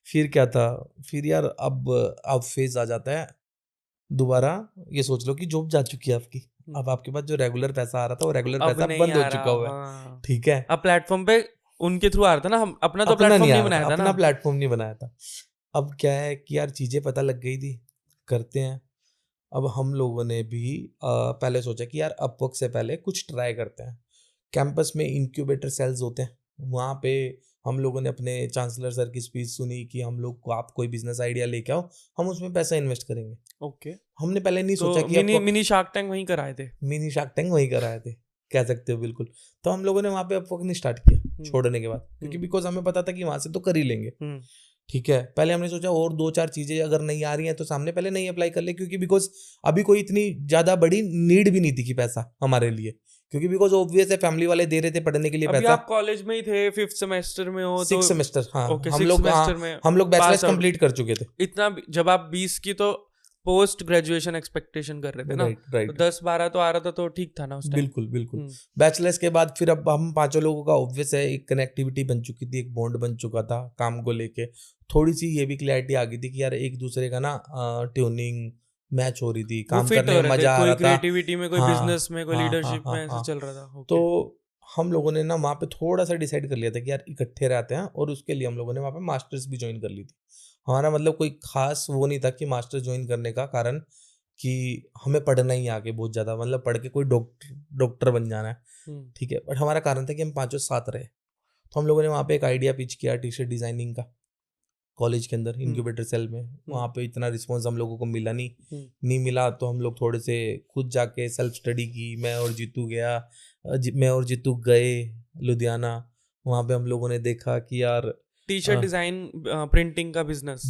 फिर क्या था, फिर यार अब फेज आ जाता है दोबारा। ये सोच लो कि जॉब जा चुकी है आपकी, अब आपके पास जो रेगुलर पैसा आ रहा था वो रेगुलर पैसा बंद हो चुका हुआ है, ठीक है। अब प्लेटफॉर्म पे उनके थ्रू आ रहा था ना, हम अपना तो प्लेटफॉर्म नहीं बनाया था ना, अपना प्लेटफॉर्म नहीं बनाया था। अब क्या है कि यार चीजें पता लग गई थी, करते हैं। अब हम लोगों ने भी पहले सोचा कि यार अपवर्क से पहले कुछ ट्राई करते हैं। कैंपस में इंक्यूबेटर सेल्स होते हैं, वहाँ पे हम लोगों ने अपने चांसलर सर की स्पीच सुनी कि हम लोग को आप कोई बिजनेस आइडिया लेके आओ, हम उसमें पैसा इन्वेस्ट करेंगे। ओके, हमने पहले नहीं तो सोचा कि मिनी शार्क टैंक वहीं कराए थे, मिनी शार्क टैंक वहीं कराए थे, कह सकते हो बिल्कुल। तो हम लोगों ने वहाँ पे अपवर्क नहीं स्टार्ट किया छोड़ने के बाद, क्योंकि बिकॉज हमें पता था कि वहाँ से तो कर ही लेंगे, ठीक है। पहले हमने सोचा और 2-4 चीजें अगर नहीं आ रही हैं तो सामने पहले नहीं अप्लाई कर ले, क्योंकि बिकॉज अभी कोई इतनी ज्यादा बड़ी नीड भी नहीं थी कि पैसा हमारे लिए, क्योंकि बिकॉज ऑब्वियस है फैमिली वाले दे रहे थे पढ़ने के लिए अभी पैसा। आप कॉलेज में ही थे, 5th सेमेस्टर में हो, 6 सेमेस्टर, हाँ ओके, हम 6th लोग सेमेस्टर में हम लोग बैचलर्स pass out। कंप्लीट कर चुके थे इतना जब आप 20 की तो पोस्ट ग्रेजुएशन एक्सपेक्टेशन कर रहे थे ना, राइट। तो 10-12 तो आ रहा था तो ठीक था ना उस टाइम। बिल्कुल बिल्कुल। बैचलर्स के बाद फिर अब हम 5 लोगों का ऑब्वियस है एक कनेक्टिविटी बन चुकी थी, एक बॉन्ड बन चुका था काम को लेके। थोड़ी सी ये भी क्लैरिटी आ गई थी कि यार एक दूसरे का ना ट्यूनिंग मैच हो रही थी, काम करने में मजा आ रहा था, कोई क्रिएटिविटी में, कोई बिजनेस में, कोई लीडरशिप में ऐसे चल रहा था। तो हम लोगों ने ना वहाँ पे थोड़ा सा डिसाइड कर लिया था कि यार इकट्ठे रहते हैं, और उसके लिए हम लोगों ने वहाँ पे मास्टर्स भी ज्वाइन कर ली थी। हमारा मतलब कोई खास वो नहीं था कि मास्टर्स ज्वाइन करने का कारण कि हमें पढ़ना ही आगे बहुत ज़्यादा, मतलब पढ़ के कोई डॉक्टर बन जाना है, ठीक है। बट हमारा कारण था कि हम 5 साथ रहे। तो हम लोगों ने वहाँ पे एक आइडिया पिच किया टी शर्ट डिज़ाइनिंग का, कॉलेज के अंदर इंक्यूबेटर सेल में। वहाँ पे इतना रिस्पॉन्स हम लोगों को मिला नहीं मिला, तो हम लोग थोड़े से खुद जाके सेल्फ स्टडी की। मैं और जीतू गए लुधियाना, वहाँ पे हम लोगों ने देखा कि यार टी शर्ट डिजाइन प्रिंटिंग का बिजनेस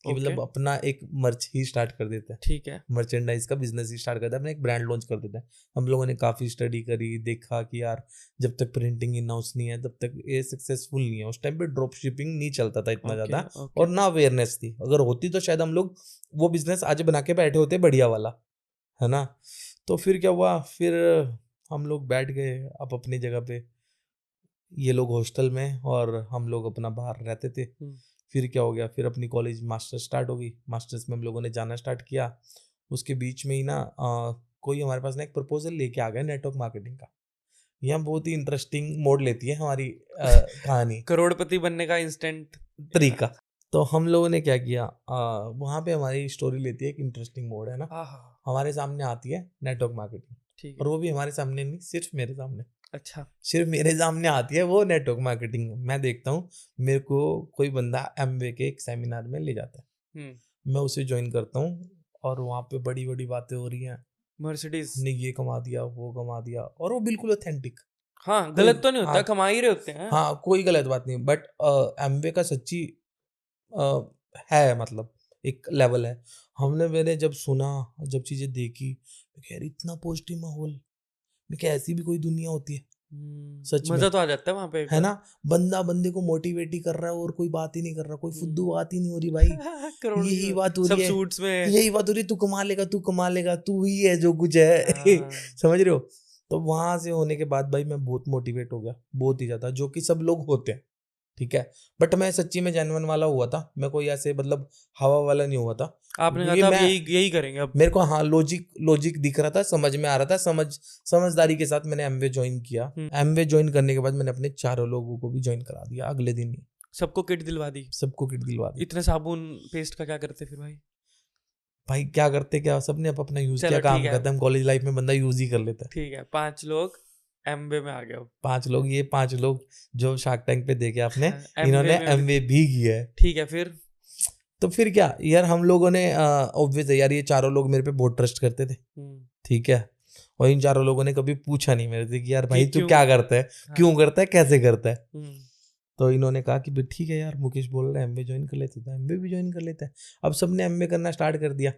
कि मतलब अपना एक मर्च ही स्टार्ट कर देते हैं, ठीक है, मर्चेंडाइज का बिजनेस ही स्टार्ट करते हैं, अपना एक ब्रांड लॉन्च कर देते हैं। हम लोगों ने काफ़ी स्टडी करी, देखा कि यार जब तक प्रिंटिंग इन हाउस नहीं है तब तक ये सक्सेसफुल नहीं है। उस टाइम पे ड्रॉप शिपिंग नहीं चलता था इतना ज़्यादा, और ना अवेयरनेस थी। अगर होती तो शायद हम लोग वो बिजनेस आज बना के बैठे होते बढ़िया वाला, है ना। तो फिर क्या हुआ, फिर हम लोग बैठ गए अब अपनी जगह पे, ये लोग हॉस्टल में और हम लोग अपना बाहर रहते थे। फिर क्या हो गया, फिर अपनी कॉलेज मास्टर्स स्टार्ट हो गई, मास्टर्स में हम लोगों ने जाना स्टार्ट किया। उसके बीच में ही ना कोई हमारे पास ना एक प्रपोजल लेके आ गया नेटवर्क मार्केटिंग का। यह बहुत ही इंटरेस्टिंग मोड लेती है हमारी कहानी, करोड़पति बनने का इंस्टेंट तरीका। तो हम लोगों ने क्या किया, वहाँ पे हमारी स्टोरी लेती है एक इंटरेस्टिंग मोड, है ना। हमारे सामने आती है नेटवर्क मार्केटिंग, और वो भी हमारे सामने नहीं, सिर्फ मेरे सामने। अच्छा, सिर्फ मेरे सामने आती है वो नेटवर्क मार्केटिंग। मैं देखता हूँ मेरे को कोई बंदा एमवे के एक सेमिनार में ले जाता है, मैं उसे ज्वाइन करता हूँ, और वहाँ पे बड़ी बड़ी बातें हो रही हैं, मर्सिडीज ने ये कमा दिया वो कमा दिया, और वो बिल्कुल ऑथेंटिक। हाँ, गलत तो नहीं होता, कमा ही रहे होते हैं। हाँ, कोई गलत बात नहीं, बट एमवे का सच्ची है, मतलब एक लेवल है। मैंने जब सुना, जब चीजें देखी, यार इतना पॉजिटिव माहौल, मैं क्या ऐसी भी कोई दुनिया होती है, सच मजा तो आ जाता है वहाँ पे, है ना। बंदा बंदे को मोटिवेट ही कर रहा है और कोई बात ही नहीं कर रहा, कोई फुद्दू बात ही नहीं हो रही भाई। यही बात हो रही है, सूट्स में यही बात हो रही है, तू कमा लेगा, तू ही है जो कुछ है। समझ रहे हो। तो वहां से होने के बाद भाई मैं बहुत मोटिवेट हो गया, बहुत ही ज्यादा, जो कि सब लोग होते हैं, ठीक है। बट मैं सच्ची में जेन्युइन वाला हुआ था, मैं कोई ऐसे मतलब हवा वाला नहीं हुआ था, आपने कहा क्योंकि था अब मैं यही करेंगे अब। मेरे को हाँ लॉजिक दिख रहा था, समझ में आ रहा था, समझदारी के साथ मैंने एमवे ज्वाइन किया। एमवे ज्वाइन करने के बाद मैंने अपने 4 लोगों को भी ज्वाइन करा दिया अगले दिन ही, सबको किट दिलवा दी। सबको किट दिलवा दी। इतने साबुन पेस्ट का क्या करते फिर भाई? भाई क्या करते, क्या सबने अपना यूज चलो किया, ठीक काम है, करते हैं हम, कॉलेज लाइफ में बंदा यूज ही कर लेता है। ठीक है, 5 लोग एमबे में आ गए अब। 5 लोग, ये 5 लोग जो शार्क टैंक पे देखे आपने, एमवे इन्होंने में एमवे भी किया है। ठीक है फिर। तो फिर क्या यार, हम लोगों ने ऑब्वियस है यार, ये 4 लोग मेरे पे बहुत ट्रस्ट करते थे, ठीक है। और इन 4 लोगों ने कभी पूछा नहीं मेरे से कि यार भाई तू क्यों? क्या करता है, हाँ। क्यों करता है, कैसे करता है। तो इन्होंने कहा कि भाई ठीक है यार, मुकेश बोल रहा है एमबी ज्वाइन कर लेते, तो एमबी भी ज्वाइन कर लेते हैं। अब सबने एमबी करना स्टार्ट कर दिया,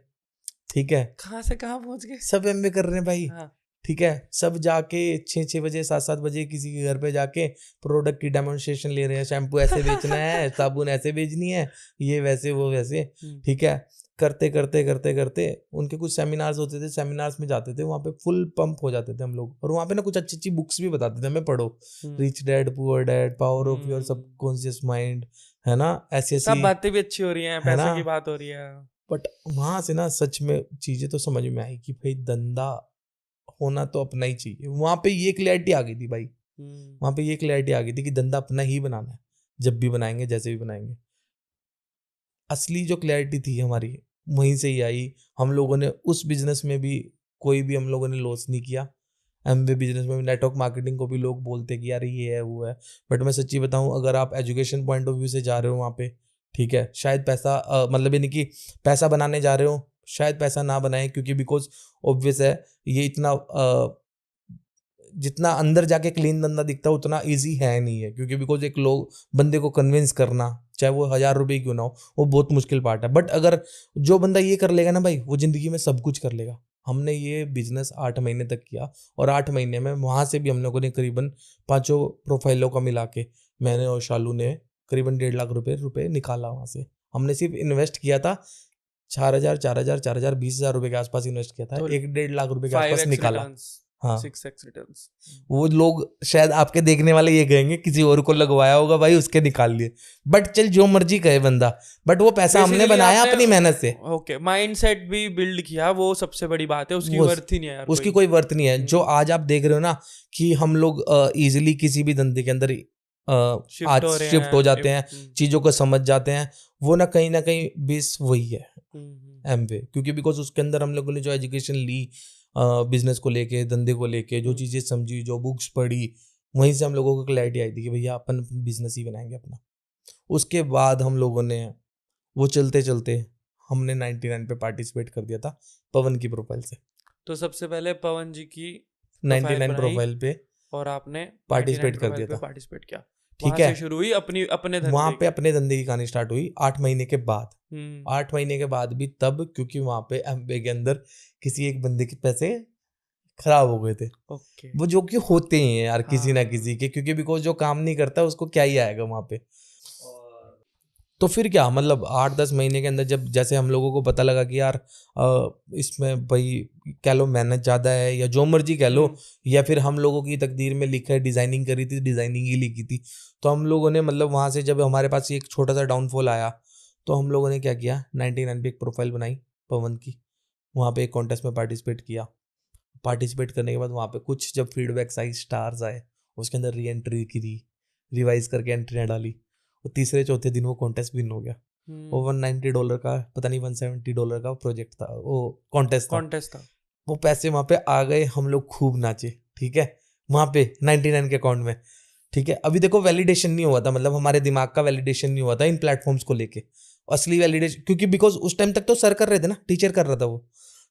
ठीक है। कहाँ से कहाँ पहुंच गए? सब एमबी कर रहे हैं भाई, हाँ। ठीक है। सब जाके 6-6 बजे 7-7 बजे किसी के घर पे जाके प्रोडक्ट की डेमोन्स्ट्रेशन ले रहे हैं, शैम्पू ऐसे बेचना है, साबुन ऐसे बेचनी है, ये वैसे वो वैसे, ठीक है। करते करते करते करते उनके कुछ सेमिनार्स होते थे, सेमिनार्स में जाते थे, वहाँ पे फुल पंप हो जाते थे हम लोग। और वहाँ पे ना कुछ अच्छी अच्छी बुक्स भी बताते थे हमें, पढ़ो, rich dad poor dad, power of your subconscious mind, है ना, ऐसी सब ऐसी, बातें भी अच्छी हो रही हैं, है पैसे ना। की बात हो रही है। बट वहां से ना सच में चीजें तो समझ में आई कि भाई धंधा होना तो अपना ही चाहिए। वहां पे ये क्लैरिटी आ गई थी भाई, वहां पे ये क्लैरिटी आ गई थी कि धंधा अपना ही बनाना है, जब भी बनाएंगे, जैसे भी बनाएंगे। असली जो क्लैरिटी थी हमारी वहीं से ही आई। हम लोगों ने उस बिजनेस में भी कोई भी हम लोगों ने लॉस नहीं किया। एमवे बिजनेस में भी नेटवर्क मार्केटिंग को भी लोग बोलते कि यार ये है वो है, बट मैं सच्ची बताऊं, अगर आप एजुकेशन पॉइंट ऑफ व्यू से जा रहे हो वहाँ पे, ठीक है, शायद पैसा मतलब यानी कि पैसा बनाने जा रहे हो, शायद पैसा ना बनाए, क्योंकि बिकॉज ऑब्वियस है ये इतना जितना अंदर जाके क्लीन धंधा दिखता है उतना इजी है नहीं है, क्योंकि बिकॉज एक लोग बंदे को कन्विंस करना, चाहे वो 1000 रुपये क्यों ना हो, वो बहुत मुश्किल पार्ट है। बट अगर जो बंदा ये कर लेगा ना भाई, वो जिंदगी में सब कुछ कर लेगा। हमने ये बिजनेस 8 महीने तक किया, और 8 महीने में वहाँ से भी हम लोगों ने करीबन 5 प्रोफाइलों का मिला के, मैंने और शालू ने करीबन 1.5 लाख रुपये निकाला वहाँ से। हमने सिर्फ इन्वेस्ट किया था 4,000 20,000 रुपये के आसपास इन्वेस्ट किया था, तो 1.5 लाख रुपये के आसपास निकाला। हाँ 6x रिटर्न्स। वो लोग शायद आपके देखने वाले ये कहेंगे किसी और को लगवाया होगा भाई, उसके निकाल लिए। बट चल जो मर्जी कहे बंदा, बट वो पैसा हमने बनाया अपनी मेहनत से। ओके, माइंडसेट भी बिल्ड किया, वो सबसे बड़ी बात है, उसकी वर्थ ही नहीं है यार, उसकी कोई वर्थ नहीं है। जो आज आप देख रहे हो ना कि हम लोग इजीली किसी भी धंधे के अंदर आज शिफ्ट हो जाते हैं, चीजों को समझ जाते हैं, वो ना कहीं बेस वही है एमवे। क्योंकि बिकॉज उसके अंदर हम लोगों ने जो एजुकेशन ली बिजनेस को लेके, धंधे को लेके, जो चीज़ें समझी, जो बुक्स पढ़ी, वहीं से हम लोगों को क्लैरिटी आई थी कि भैया अपन बिजनेस ही बनाएंगे अपना। उसके बाद हम लोगों ने वो चलते चलते हमने 99 पे पार्टिसिपेट कर दिया था पवन की प्रोफाइल से। तो सबसे पहले पवन जी की 99 प्रोफाइल पे और आपने पार्टिसिपेट कर दिया था, पार्टिसिपेट किया, ठीक है। शुरू हुई अपने धंधे, वहां पे अपने धंधे की कहानी स्टार्ट हुई 8 महीने के बाद। 8 महीने के बाद भी तब, क्योंकि वहां पे एमबे के अंदर किसी एक बंदे के पैसे खराब हो गए थे। वो जो कि होते ही हैं यार किसी ना किसी के, क्योंकि बिकॉज जो काम नहीं करता उसको क्या ही आएगा वहां पे। तो फिर क्या मतलब 8-10 महीने के अंदर जब जैसे हम लोगों को पता लगा कि यार इसमें भाई कह लो मेहनत ज़्यादा है या जो मर्जी कह लो, या फिर हम लोगों की तकदीर में लिखा है डिज़ाइनिंग करी थी, डिज़ाइनिंग ही लिखी थी, तो हम लोगों ने मतलब वहाँ से जब हमारे पास एक छोटा सा डाउनफॉल आया, तो हम लोगों ने क्या किया, 99 पे एक प्रोफाइल बनाई पवन की, वहाँ पे एक कॉन्टेस्ट में पार्टिसिपेट किया। पार्टिसिपेट करने के बाद वहाँ पे कुछ जब फीडबैक आई, स्टार्स आए, उसके अंदर री एंट्री की, रिवाइज करके एंट्रियाँ डाली, और तीसरे चौथे दिन वो कॉन्टेस्ट विन हो गया। वो $190 का, पता नहीं $170 का प्रोजेक्ट था, वो कॉन्टेस्ट था। वो पैसे वहाँ पे आ गए, हम लोग खूब नाचे, ठीक है, वहाँ पे 99 के अकाउंट में, ठीक है। अभी देखो वैलिडेशन नहीं हुआ था, मतलब हमारे दिमाग का वैलिडेशन नहीं हुआ था इन प्लेटफॉर्म्स को लेके, असली वैलिडेशन, क्योंकि बिकॉज उस टाइम तक तो सर कर रहे थे ना, टीचर कर रहा था वो।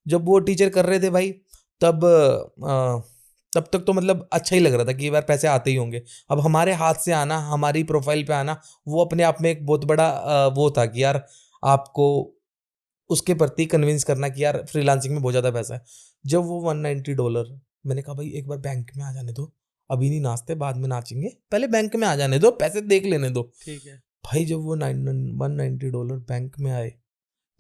जब वो टीचर कर रहे थे भाई, तब तक तो मतलब अच्छा ही लग रहा था कि ये बार पैसे आते ही होंगे। अब हमारे हाथ से आना, हमारी प्रोफाइल पे आना, वो अपने आप में एक बहुत बड़ा वो था कि यार आपको उसके प्रति कन्विंस करना कि यार फ्रीलांसिंग में बहुत ज़्यादा पैसा है। जब वो $190, मैंने कहा भाई एक बार बैंक में आ जाने दो, अभी नहीं नाचते, बाद में नाचेंगे, पहले बैंक में आ जाने दो, पैसे देख लेने दो, ठीक है भाई। जब वो $190 बैंक में आए,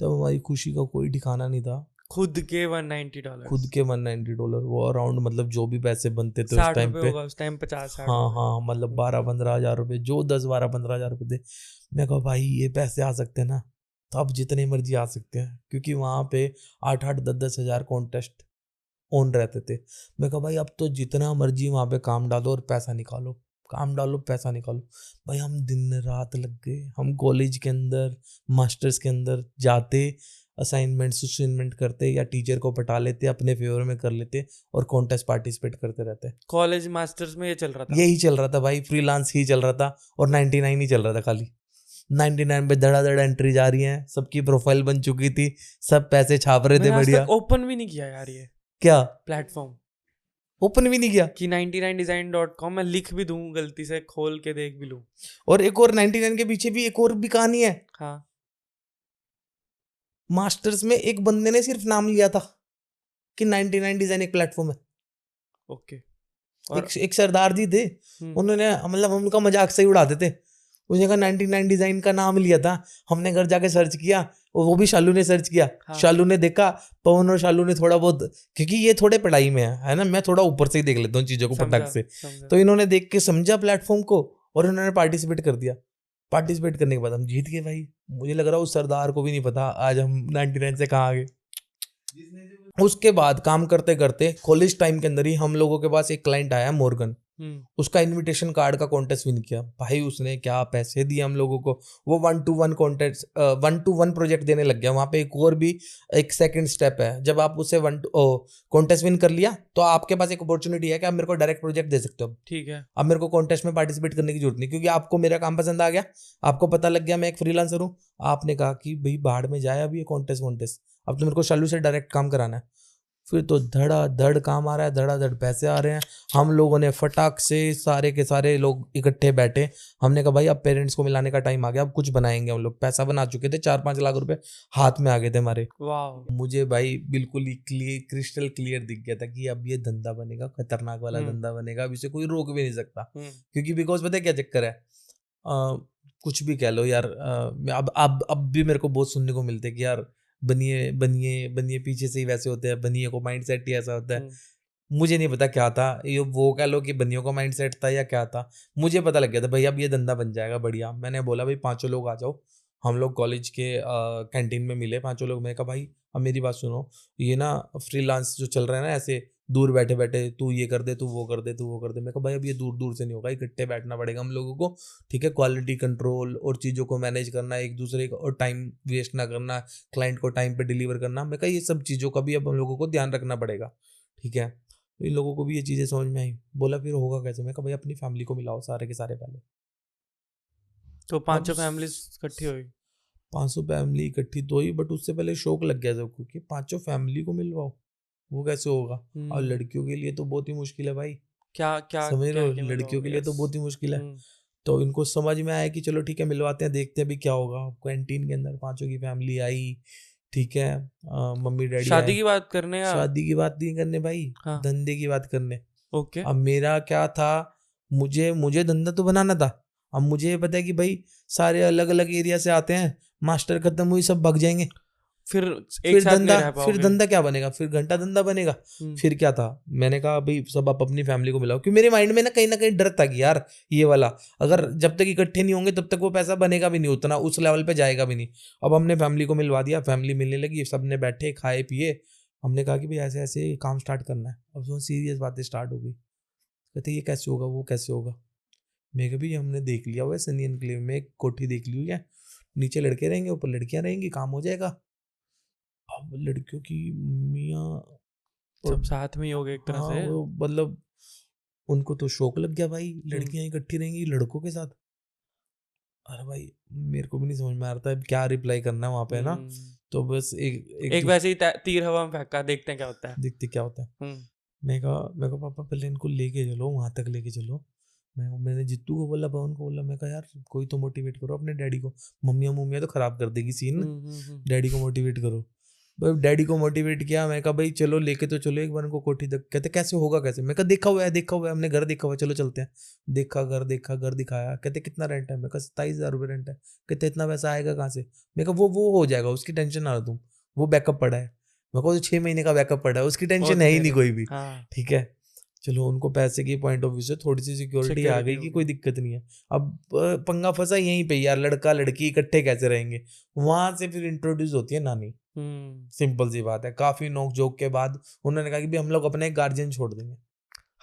तब हमारी खुशी का कोई ठिकाना नहीं था। खुद के $190 खुद के $190 वो अराउंड मतलब जो भी पैसे बनते थे उस 60 टाइम रुपए पे। होगा उस टाइम, 50-60 हाँ रुपए। हाँ मतलब 12-15 हज़ार रुपये जो 10-12-15 हज़ार रुपये थे। मैं कहा भाई ये पैसे आ सकते हैं ना तो अब जितने मर्जी आ सकते हैं, क्योंकि वहाँ पे 8-8 10-10 हज़ार कॉन्टेस्ट ऑन रहते थे। मैं कहा भाई अब तो जितना मर्जी वहाँ पे काम डालो और पैसा निकालो, काम डालो पैसा निकालो। भाई हम दिन रात लग गए, हम कॉलेज के अंदर मास्टर्स के अंदर जाते, असाइनमेंट करते या टीचर को पटा लेते, अपने फेवर में कर लेते और कॉन्टेस्ट पार्टिसिपेट करते रहते। कॉलेज मास्टर्स में ये चल रहा था। यही चल रहा था भाई, फ्रीलांस ही चल रहा था और 99 ही चल रहा था खाली। 99 पे धड़ाधड़ एंट्री जा रही है, सबकी प्रोफाइल बन चुकी थी, सब पैसे छाप रहे थे मैंने आज बढ़िया। तक ओपन भी नहीं किया यार ये क्या प्लेटफॉर्म ओपन भी नहीं किया? कि 99design.com मैं लिख भी दूं, गलती से खोल के देख भी लूं। और एक और 99 के पीछे भी एक और भी कहानी है। हाँ मास्टर्स में एक बंदे ने सिर्फ नाम लिया था कि 99 डिजाइन एक प्लेटफॉर्म है। ओके। और एक सरदार जी थे, उन्होंने मतलब हम उनका मजाक से ही उड़ाते थे। उसने कहा 99 डिजाइन का नाम लिया था, हमने घर जाके सर्च किया और वो भी शालू ने सर्च किया। हाँ। शालू ने देखा, पवन और शालू ने थोड़ा बहुत, क्योंकि ये थोड़े पढ़ाई में है ना, मैं थोड़ा ऊपर से ही देख लेता हूँ चीजों को फटाक से। समझा। तो इन्होंने देख के समझा प्लेटफॉर्म को और इन्होंने पार्टिसिपेट कर दिया। पार्टिसिपेट करने के बाद हम जीत गए भाई। मुझे लग रहा है उस सरदार को भी नहीं पता आज हम 99 से कहाँ आ गए। उसके बाद काम करते करते कॉलेज टाइम के अंदर ही हम लोगों के पास एक क्लाइंट आया मॉर्गन, उसका इनविटेशन कार्ड का कॉन्टेस्ट विन किया भाई। उसने क्या पैसे दिए हम लोगों को, वो 1-to-1 कॉन्टेस्ट 1-to-1 प्रोजेक्ट देने लग गया। वहाँ पे एक और भी एक सेकंड स्टेप है, जब आप उसे कॉन्टेस्ट विन कर लिया तो आपके पास एक अपॉर्चुनिटी है कि आप मेरे को डायरेक्ट प्रोजेक्ट दे सकते हो। ठीक है। अब मेरे को कॉन्टेस्ट में पार्टिसिपेट करने की जरूरत नहीं, क्योंकि आपको मेरा काम पसंद आ गया, आपको पता लग गया मैं एक फ्रीलांसर हूँ। आपने कहा कि भाई बाहर में जाए अभी ये कॉन्टेस्ट, अब तो मेरे को शालू से डायरेक्ट काम कराना है। फिर तो धड़ाधड़ काम आ रहा है, धड़ाधड़ पैसे आ रहे हैं। हम लोगों ने फटाक से सारे के सारे लोग इकट्ठे बैठे, हमने कहा भाई अब पेरेंट्स को मिलाने का टाइम आ गया, अब कुछ बनाएंगे। हम लोग पैसा बना चुके थे, 4-5 लाख रुपए हाथ में आ गए थे हमारे। वाह। मुझे भाई बिल्कुल ही क्रिस्टल क्लियर दिख गया था कि अब ये धंधा बनेगा, खतरनाक वाला धंधा बनेगा, अब इसे कोई रोक भी नहीं सकता। क्योंकि बिकॉज पता है क्या चक्कर है, कुछ भी कह लो यार, अब भी मेरे को बहुत सुनने को मिलते कि यार बनिए बनिए बनिए, पीछे से ही वैसे होते हैं, बनिए को माइंड सेट ही ऐसा होता है। मुझे नहीं पता क्या था ये, वो कह लो कि बनियों का माइंड सेट था या क्या था। मुझे पता लग गया था भाई अब ये धंधा बन जाएगा बढ़िया। मैंने बोला भाई 5 लोग आ जाओ। हम लोग कॉलेज के कैंटीन में मिले 5 लोग। मैं कहा भाई अब मेरी बात सुनो, ये ना फ्रीलांस जो चल रहा है ना, ऐसे दूर बैठे बैठे तू ये कर दे, तू वो कर दे, तू वो कर दे। मैं कहा भाई अब ये दूर दूर से नहीं होगा, इकट्ठे बैठना पड़ेगा हम लोगों को, ठीक है। क्वालिटी कंट्रोल और चीज़ों को मैनेज करना, एक दूसरे का और टाइम वेस्ट ना करना, क्लाइंट को टाइम पे डिलीवर करना। मैं कहा ये सब चीज़ों का भी अब हम लोगों को ध्यान रखना पड़ेगा, ठीक है। तो इन लोगों को भी ये चीज़ें समझ में आई। बोला फिर होगा कैसे? मैं कहा भाई अपनी फैमिली को मिलाओ सारे के सारे पहले। तो 500 फैमिली इकट्ठी हुई, 500 फैमिली इकट्ठी तो हुई, बट उससे पहले शौक लग गया सबको कि 500 फैमिली को मिलवाओ, वो कैसे होगा? और लड़कियों के लिए तो बहुत ही मुश्किल है भाई। क्या क्या समझ रहे हो, क्या लड़कियों के लिए तो बहुत ही मुश्किल है। तो इनको समझ में आया कि चलो ठीक है मिलवाते हैं, देखते हैं भी क्या होगा। कैंटीन के अंदर 5 की फैमिली आई, ठीक है। मम्मी डैडी शादी आए। की बात करने या शादी की बात नहीं करने भाई, हाँ। धंधे की बात करने। ओके। अब मेरा क्या था, मुझे धंधा तो बनाना था। अब मुझे पता है कि भाई सारे अलग अलग एरिया से आते हैं, मास्टर खत्म हुई सब भाग जाएंगे, फिर एक साथ नहीं रह फिर पाओगे। धंधा क्या बनेगा, फिर घंटा धंधा बनेगा। फिर क्या था, मैंने कहा भाई सब आप अपनी फैमिली को मिलाओ, क्योंकि मेरे माइंड में ना कहीं डर था कि यार ये वाला अगर जब तक इकट्ठे नहीं होंगे तब तक वो पैसा बनेगा भी नहीं, उतना उस लेवल पे जाएगा भी नहीं। अब हमने फैमिली को मिलवा दिया, फैमिली मिलने लगी, सबने बैठे खाए पिए। हमने कहा कि भाई ऐसे ऐसे काम स्टार्ट करना है। अब तो सीरियस बातें स्टार्ट हो गई, कहते ये कैसे होगा, वो कैसे होगा। मैं कभी हमने देख लिया हुआ है सनी एनक्लेव में, एक कोठी देख ली हुई है, नीचे लड़के रहेंगे ऊपर लड़कियां रहेंगी, काम हो जाएगा। अब लड़कियों की मियाँ सब साथ में ही हो गए एक तरह से। वो मतलब उनको तो शौक लग गया भाई, लड़कियां इकट्ठी रहेंगी लड़कों के साथ। अरे भाई मेरे को भी नहीं समझ में आ रहा था क्या रिप्लाई करना है वहां पे ना। तो बस एक वैसे ही तीर हवा में फेंका, देखते हैं क्या होता है। देखते क्या होता है। मैं कहा पापा पहले इनको लेके चलो, वहां तक लेके चलो। मैंने जित्तू को बोला, पवन को बोला, मैं कहा यार कोई तो मोटिवेट करो अपने डैडी को, मम्मियाँ तो खराब कर देगी सीन, डैडी को मोटिवेट करो। भाई डैडी को मोटिवेट किया। मैं कहा भाई चलो लेके तो चलो एक बार इनको कोठी तक। कहते कैसे होगा कैसे? मैं कहा देखा हुआ है, हमने घर देखा हुआ है, चलो चलते हैं। देखा घर दिखाया। कहते कितना रेंट है? मैं कहा 27,000 रुपये रेंट है। कहते इतना पैसा आएगा कहाँ से? मैं कहा वो हो जाएगा, उसकी टेंशन ना लो तुम, वो बैकअप पड़ा है। मेरे को तो 6 महीने का बैकअप पड़ा है, उसकी टेंशन और है ही तेरे- नहीं कोई भी। हाँ ठीक है, चलो उनको पैसे की पॉइंट ऑफ व्यू से थोड़ी सी सिक्योरिटी आ गई Security कि हो कोई दिक्कत नहीं है। अब पंगा फंसा यहीं पे यार, लड़का लड़की इकट्ठे कैसे रहेंगे। वहां से फिर इंट्रोड्यूस होती है नानी। सिंपल सी बात है, काफी नोक झोंक के बाद उन्होंने कहा कि भी हम लोग अपने गार्जियन छोड़ देंगे।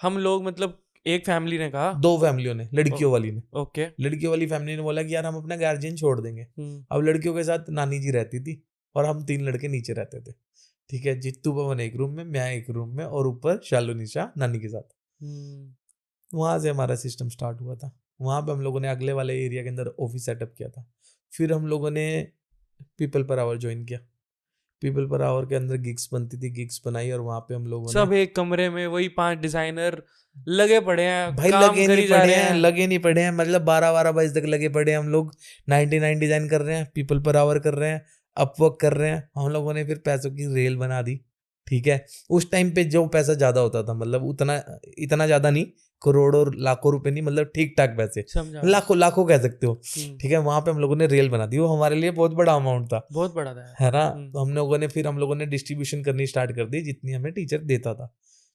हम लोग मतलब एक फैमिली ने कहा 2 फैमिलियों ने, लड़कियों ओ- वाली ने, ओके लड़कियों वाली फैमिली ने बोला कि यार हम अपना गार्जियन छोड़ देंगे। अब लड़कियों के साथ नानी जी रहती थी और हम 3 लड़के नीचे रहते थे। ठीक है, जित्तू पवन एक रूम में, मैं एक रूम में, और ऊपर शालू निशा नानी के साथ। वहां से हमारा सिस्टम स्टार्ट हुआ था। वहां पे हम लोगों ने अगले वाले एरिया के अंदर ऑफिस सेटअप किया था। फिर हम लोगों ने पीपल पर आवर ज्वाइन किया। पीपल पर आवर के अंदर गिग्स बनती थी, गिग्स बनाई, और वहां पे हम लोगों ने सब एक कमरे में वही 5 डिजाइनर लगे पड़े हैं, भाई काम लगे करी नहीं जा पड़े रहे हैं, हैं। लगे नहीं पड़े हैं, मतलब 12-12 बजे तक लगे पड़े हैं हम लोग। 99 डिजाइन कर रहे हैं, पीपल पर आवर कर रहे हैं, अपवर्क कर रहे हैं। हम लोगों ने फिर पैसों की रेल बना दी। ठीक है, उस टाइम पे जो पैसा ज्यादा होता था, मतलब उतना इतना ज्यादा नहीं, करोड़ों लाखों रुपए नहीं, मतलब ठीक ठाक पैसे, समझा लाखों लाखों कह सकते हो। हम्म, ठीक है, वहां पे हम लोगों ने रेल बना दी। वो हमारे लिए बहुत बड़ा अमाउंट था, बहुत बड़ा था यार। है ना। तो हम लोगों ने डिस्ट्रीब्यूशन करनी स्टार्ट कर दी, जितनी हमें टीचर देता था।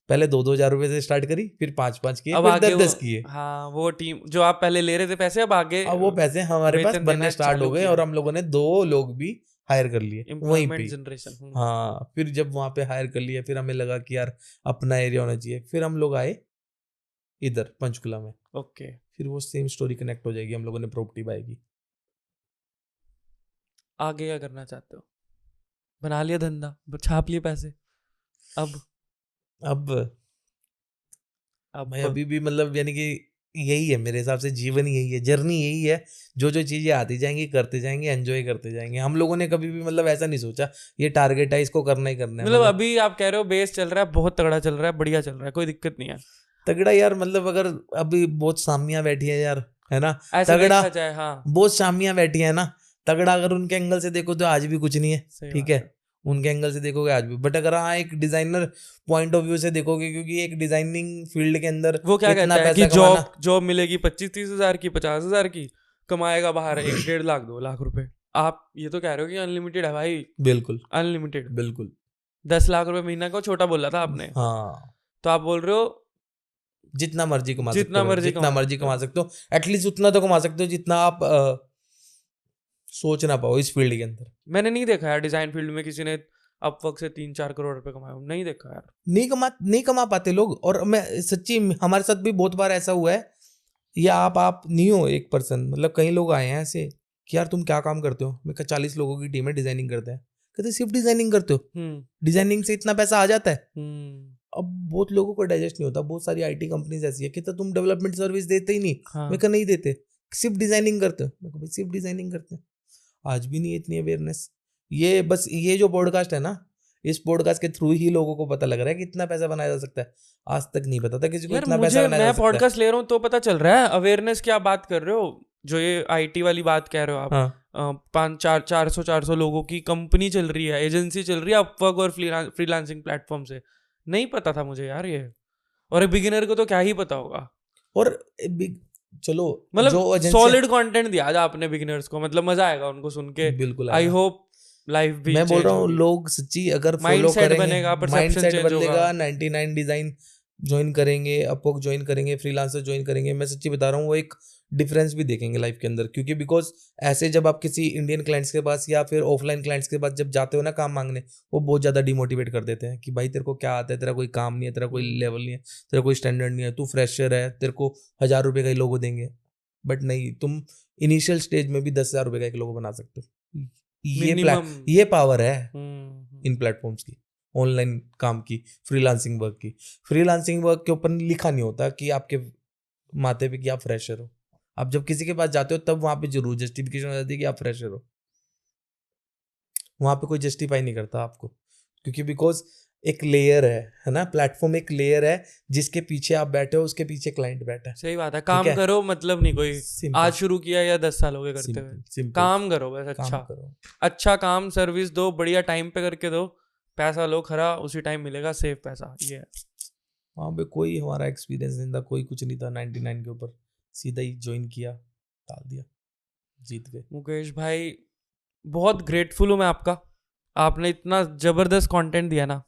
पहले 2-2 हजार रुपए से स्टार्ट करी, फिर 5-5 किए, अब फिर आगे 10-10 किए। हाँ वो टीम जो आप पहले ले रहे थे पैसे, अब आगे अब वो पैसे हमारे पास वेतन बनने देना स्टार्ट हो चालू गए, किया। और हम लोगों ने 2 लोग भी हायर कर लिए वहीं पे एम्प्लॉयमेंट ही। जनरेशन। हाँ, फिर जब वहां पे हायर कर लिया, फिर हमें लगा कि यार अपना एरिया होना चाहिए। फिर हम लोग आए इधर पंचकुला में। ओके, फिर वो सेम स्टोरी कनेक्ट हो जाएगी, हम लोगों ने प्रॉपर्टी बाय की। आगे क्या करना चाहते हो? बना लिया धंधा, छाप लिए पैसे, अब अब भाई अब अभी भी मतलब यानी कि यही है मेरे हिसाब से, जीवन ही यही है, जर्नी यही है। जो जो चीजें आती जाएंगी, करते जाएंगे, एंजॉय करते जाएंगे। हम लोगों ने कभी भी मतलब ऐसा नहीं सोचा ये टारगेट है, इसको करना ही करना है। मतलब मतलब अभी आप कह रहे हो बेस चल रहा है, बहुत तगड़ा चल रहा है, बढ़िया चल रहा है, कोई दिक्कत नहीं है। तगड़ा यार, मतलब अगर अभी बहुत सामियां बैठी है यार, है ना। ऐसे तगड़ा देखा जाए, हाँ बहुत सामियां बैठी है ना। तगड़ा अगर उनके एंगल से देखो तो आज भी कुछ नहीं है। सही ठीक बात है, है। उनके एंगल से देखोगे आज भी, बट अगर हाँ एक डिजाइनर पॉइंट ऑफ व्यू से देखोगे, क्योंकि एक डिजाइनिंग फील्ड के अंदर वो क्या इतना कहता है कि पैसा कमाना, जॉब जॉब मिलेगी 25-30 हजार की, 50 हजार की, कमाएगा बाहर 1-1.5 लाख 2 लाख रुपए। आप ये तो कह रहे हो कि अनलिमिटेड है भाई, बिल्कुल अनलिमिटेड। बिल्कुल। 10 लाख रुपए महीना को छोटा बोला था आपने, हाँ, तो आप बोल रहे हो जितना मर्जी कमा सकते जितना हो भाई, मर्जी जितना कमा मर्जी सकते कमा हो। सकते हो। एटलीस्ट उतना तो कमा सकते हो जितना आप सोच ना पाओ इस फील्ड के अंदर। मैंने नहीं देखा यार डिजाइन फील्ड में किसी ने अपवर्क से 3-4 करोड़ रुपए कमाए, नहीं देखा यार। नहीं कमा पाते लोग। और मैं सच्ची, हमारे साथ भी बहुत बार ऐसा हुआ है। या आप नहीं हो एक पर्सन, मतलब कई लोग आए हैं ऐसे कि यार तुम क्या काम करते हो। मैं कहा 40 लोगों की टीम है, डिजाइनिंग करते हैं। कहते सिर्फ डिजाइनिंग करते हो, डिजाइनिंग से इतना पैसा आ जाता है। अब बहुत लोगों को डाइजेस्ट नहीं होता। बहुत सारी आईटी कंपनीज ऐसी है कि तो तुम डेवलपमेंट सर्विस देते ही नहीं। हाँ मैं कहा नहीं देते, सिर्फ डिजाइनिंग करते हो। मैं कहा भाई सिर्फ डिजाइनिंग करते हैं। आज भी नहीं है इतनी अवेयरनेस। ये बस ये जो पॉडकास्ट है ना, इस पॉडकास्ट के थ्रू ही लोगों को पता लग रहा है कि इतना पैसा बनाया जा सकता है। आज तक नहीं पता था किसी को यार, इतना पैसा मुझे बनाया जा मैं सकता है। पॉडकास्ट ले रहा हूँ तो पता चल रहा है अवेयरनेस की आप बात कर रहे हो, जो ये आईटी वाली बात कह रहे हो आप। हाँ 400 लोगों की कंपनी चल रही है, एजेंसी चल रही है अपवर्क और फ्रीलांसिंग प्लेटफॉर्म से, नहीं पता था मुझे यार ये। और बिगिनर को तो क्या ही पता होगा। और चलो जो मतलब एजेंसी, सॉलिड कंटेंट दिया आज आपने बिगिनर्स को, मतलब मजा आएगा उनको सुन के। बिल्कुल आई आएगा। होप लाइफ भी मैं बोल चेंज रहा हूँ होगी, लोग सच्ची अगर फॉलो माइंडसेट करेंगे, बनेगा, परसेप्शन माइंडसेट चेंज होगा। बदलेगा। 99 डिजाइन ज्वाइन करेंगे, अपवर्क ज्वाइन करेंगे, फ्रीलांसर ज्वाइन करेंगे। मैं सच्ची बता रहा हूँ वो एक डिफरेंस भी देखेंगे लाइफ के अंदर। क्योंकि बिकॉज ऐसे जब आप किसी इंडियन क्लाइंट्स के पास या फिर ऑफलाइन क्लाइंट्स के पास जब जाते हो ना काम मांगने, वो बहुत ज्यादा डिमोटिवेट कर देते हैं कि भाई तेरे को क्या आता है, तेरा कोई काम नहीं है, तेरा कोई लेवल नहीं है, तेरा कोई स्टैंडर्ड नहीं है, तू फ्रेशर है, तेरे को 1000 रुपये का ही लोगो देंगे। बट नहीं, तुम इनिशियल स्टेज में भी 10,000 रुपये का एक लोगो बना सकते हो। मिनिमम। ये पावर है इन प्लेटफॉर्म्स की, ऑनलाइन काम की, फ्रीलांसिंग वर्क की। फ्रीलांसिंग वर्क के ऊपर लिखा नहीं होता कि आपके माथे पे कि आप फ्रेशर हो। आप जब किसी के पास जाते हो तब वहां पे जरूर जस्टिफिकेशन हो जाती है कि आप फ्रेशर हो। वहां पे कोई जस्टिफाई नहीं करता आपको, क्योंकि बिकॉज एक लेयर है ना, प्लेटफॉर्म एक लेयर है जिसके पीछे आप बैठे हो, उसके पीछे क्लाइंट बैठा है। सही बात है, काम है? करो, मतलब नहीं कोई सिंपल आज शुरू किया या 10 साल हो गए करते हुए। सिंपल काम करो बस, काम अच्छा करो। अच्छा काम, सर्विस दो, बढ़िया टाइम पे करके दो, पैसा लो खरा, उसी टाइम मिलेगा सेफ पैसा। ये है। वहाँ पे कोई हमारा एक्सपीरियंस नहीं था, कोई कुछ नहीं था। 99 के ऊपर सीधा ही ज्वाइन किया, डाल दिया, जीत गए। मुकेश भाई, बहुत ग्रेटफुल हूँ मैं आपका आपने इतना जबरदस्त कंटेंट दिया ना,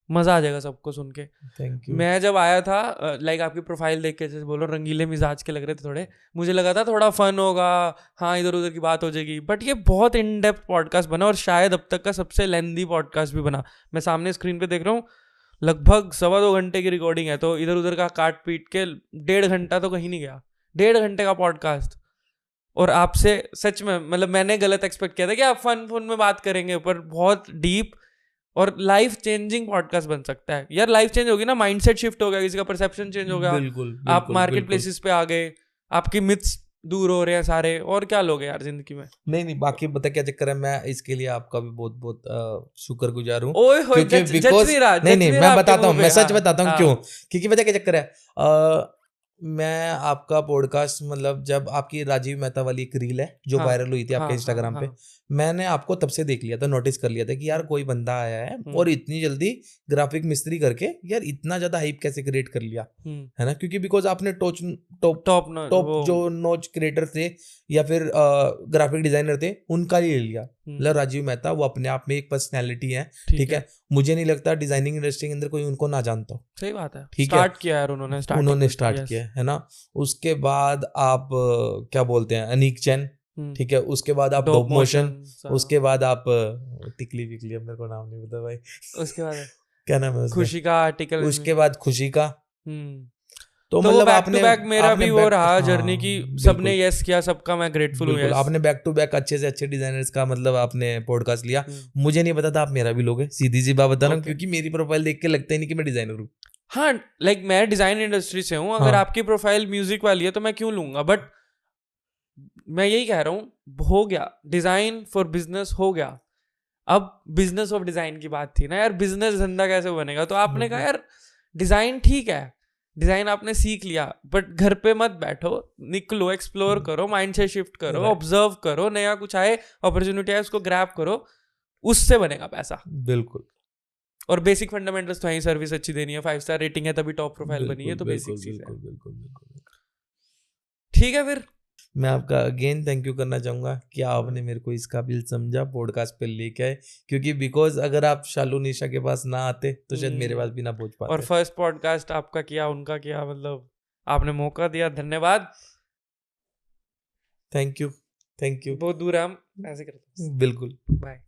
मजा आ जाएगा सबको सुन के। Thank you. मैं जब आया था लाइक आपकी प्रोफाइल देख के, जैसे बोलो रंगीले मिजाज के लग रहे थे थोड़े, मुझे लगा था थोड़ा फन होगा, हाँ इधर उधर की बात हो जाएगी, बट ये बहुत इन डेप्थ पॉडकास्ट बना और शायद अब तक का सबसे लेंदी पॉडकास्ट भी बना। मैं सामने स्क्रीन पे देख रहा हूँ, लगभग 2.25 घंटे की रिकॉर्डिंग है, तो इधर उधर का काट पीट के 1.5 घंटा तो कहीं नहीं गया, 1.5 घंटे का पॉडकास्ट। और आपसे सच में मतलब मैंने गलत एक्सपेक्ट किया था कि आप फन में बात करेंगे, पर बहुत डीप और लाइफ चेंजिंग पॉडकास्ट बन सकता है यार। लाइफ चेंज होगी ना, माइंडसेट शिफ्ट हो गया, किसी का परसेप्शन चेंज हो गया, बिल्कुल आप मार्केट प्लेसेस पे आ गए, आपकी मिथ्स दूर हो रहे हैं सारे, और क्या लोगे यार जिंदगी में। नहीं बाकी पता क्या चक्कर है, मैं इसके लिए आपका भी बहुत बहुत शुक्रगुजार हूँ। ओए होए, क्योंकि जज नहीं रहा, नहीं मैं बताता हूँ, मैं सच हाँ, बताता हूँ हाँ, क्यों, क्योंकि पता क्या चक्कर है, मैं आपका पॉडकास्ट मतलब जब आपकी राजीव मेहता वाली एक रील है जो हाँ, वायरल हुई थी आपके हाँ, इंस्टाग्राम पे, हाँ, मैंने आपको तब से देख लिया था, नोटिस कर लिया था कि यार कोई बंदा आया है और इतनी जल्दी ग्राफिक मिस्त्री करके यार इतना ज्यादा हाइप कैसे क्रिएट कर लिया, है ना, क्योंकि बिकॉज आपने टॉप जो नोच क्रिएटर थे या फिर ग्राफिक डिजाइनर थे उनका ही ले लिया। मतलब राजीव मेहता वो अपने आप में एक पर्सनैलिटी है, ठीक है। मुझे नहीं लगता डिजाइनिंग इंडस्ट्री के अंदर कोई उनको ना जानता हो। सही बात है, ठीक स्टार्ट है, किया यार उन्होंने, स्टार्ट किया है ना। उसके बाद आप क्या बोलते हैं अनीक चैन, ठीक है। उसके बाद आप डोप मोशन, उसके बाद आप टिकली विकली, मेरे को नाम नहीं पता भाई, उसके बाद क्या नाम है उसका, खुशी का आर्टिकल, उसके बाद खुशी का। तो मतलब बैक टू बैक मेरा भी वो रहा जर्नी की, सबने बिल्कुल यस किया, सबका मैं ग्रेटफुल हूँ। बिल्कुल, आपने बैक टू बैक अच्छे से अच्छे डिजाइनर्स का मतलब आपने पॉडकास्ट लिया। मुझे नहीं पता था आप मेरा भी लोगे, सीधी सी बात बता रहा हूँ, क्योंकि मेरी प्रोफाइल देख के लगता ही नहीं कि मैं डिजाइनर हूँ। हाँ लाइक मैं डिजाइन इंडस्ट्री से हूँ, अगर आपकी प्रोफाइल म्यूजिक वाली है तो मैं क्यों लूंगा, बट मैं यही कह रहा हूँ हो गया डिजाइन फॉर बिजनेस हो गया, अब बिजनेस ऑफ डिजाइन की बात थी ना यार, बिजनेस धंधा कैसे बनेगा, तो आपने कहा यार डिजाइन ठीक है, डिजाइन आपने सीख लिया, बट घर पे मत बैठो, निकलो, एक्सप्लोर करो, माइंड से शिफ्ट करो, ऑब्जर्व करो, नया कुछ आए, अपॉर्चुनिटी आए, उसको ग्रैब करो, उससे बनेगा पैसा। बिल्कुल, और बेसिक फंडामेंटल्स तो है, सर्विस अच्छी देनी है, 5 स्टार रेटिंग है तभी टॉप प्रोफाइल बनी है, तो बेसिक चीज है। बिल्कुल। ठीक है, फिर मैं आपका अगेन थैंक यू करना चाहूँगा कि आपने मेरे को इस काबिल समझा, पॉडकास्ट पे लेके आए, क्योंकि बिकॉज अगर आप शालू निशा के पास ना आते तो शायद मेरे पास भी ना पहुंच पाते। और फर्स्ट पॉडकास्ट आपका किया, उनका किया, मतलब आपने मौका दिया, धन्यवाद। Thank you. बहुत दूर है हम, ऐसे करते हैं। बिल्कुल, बाय।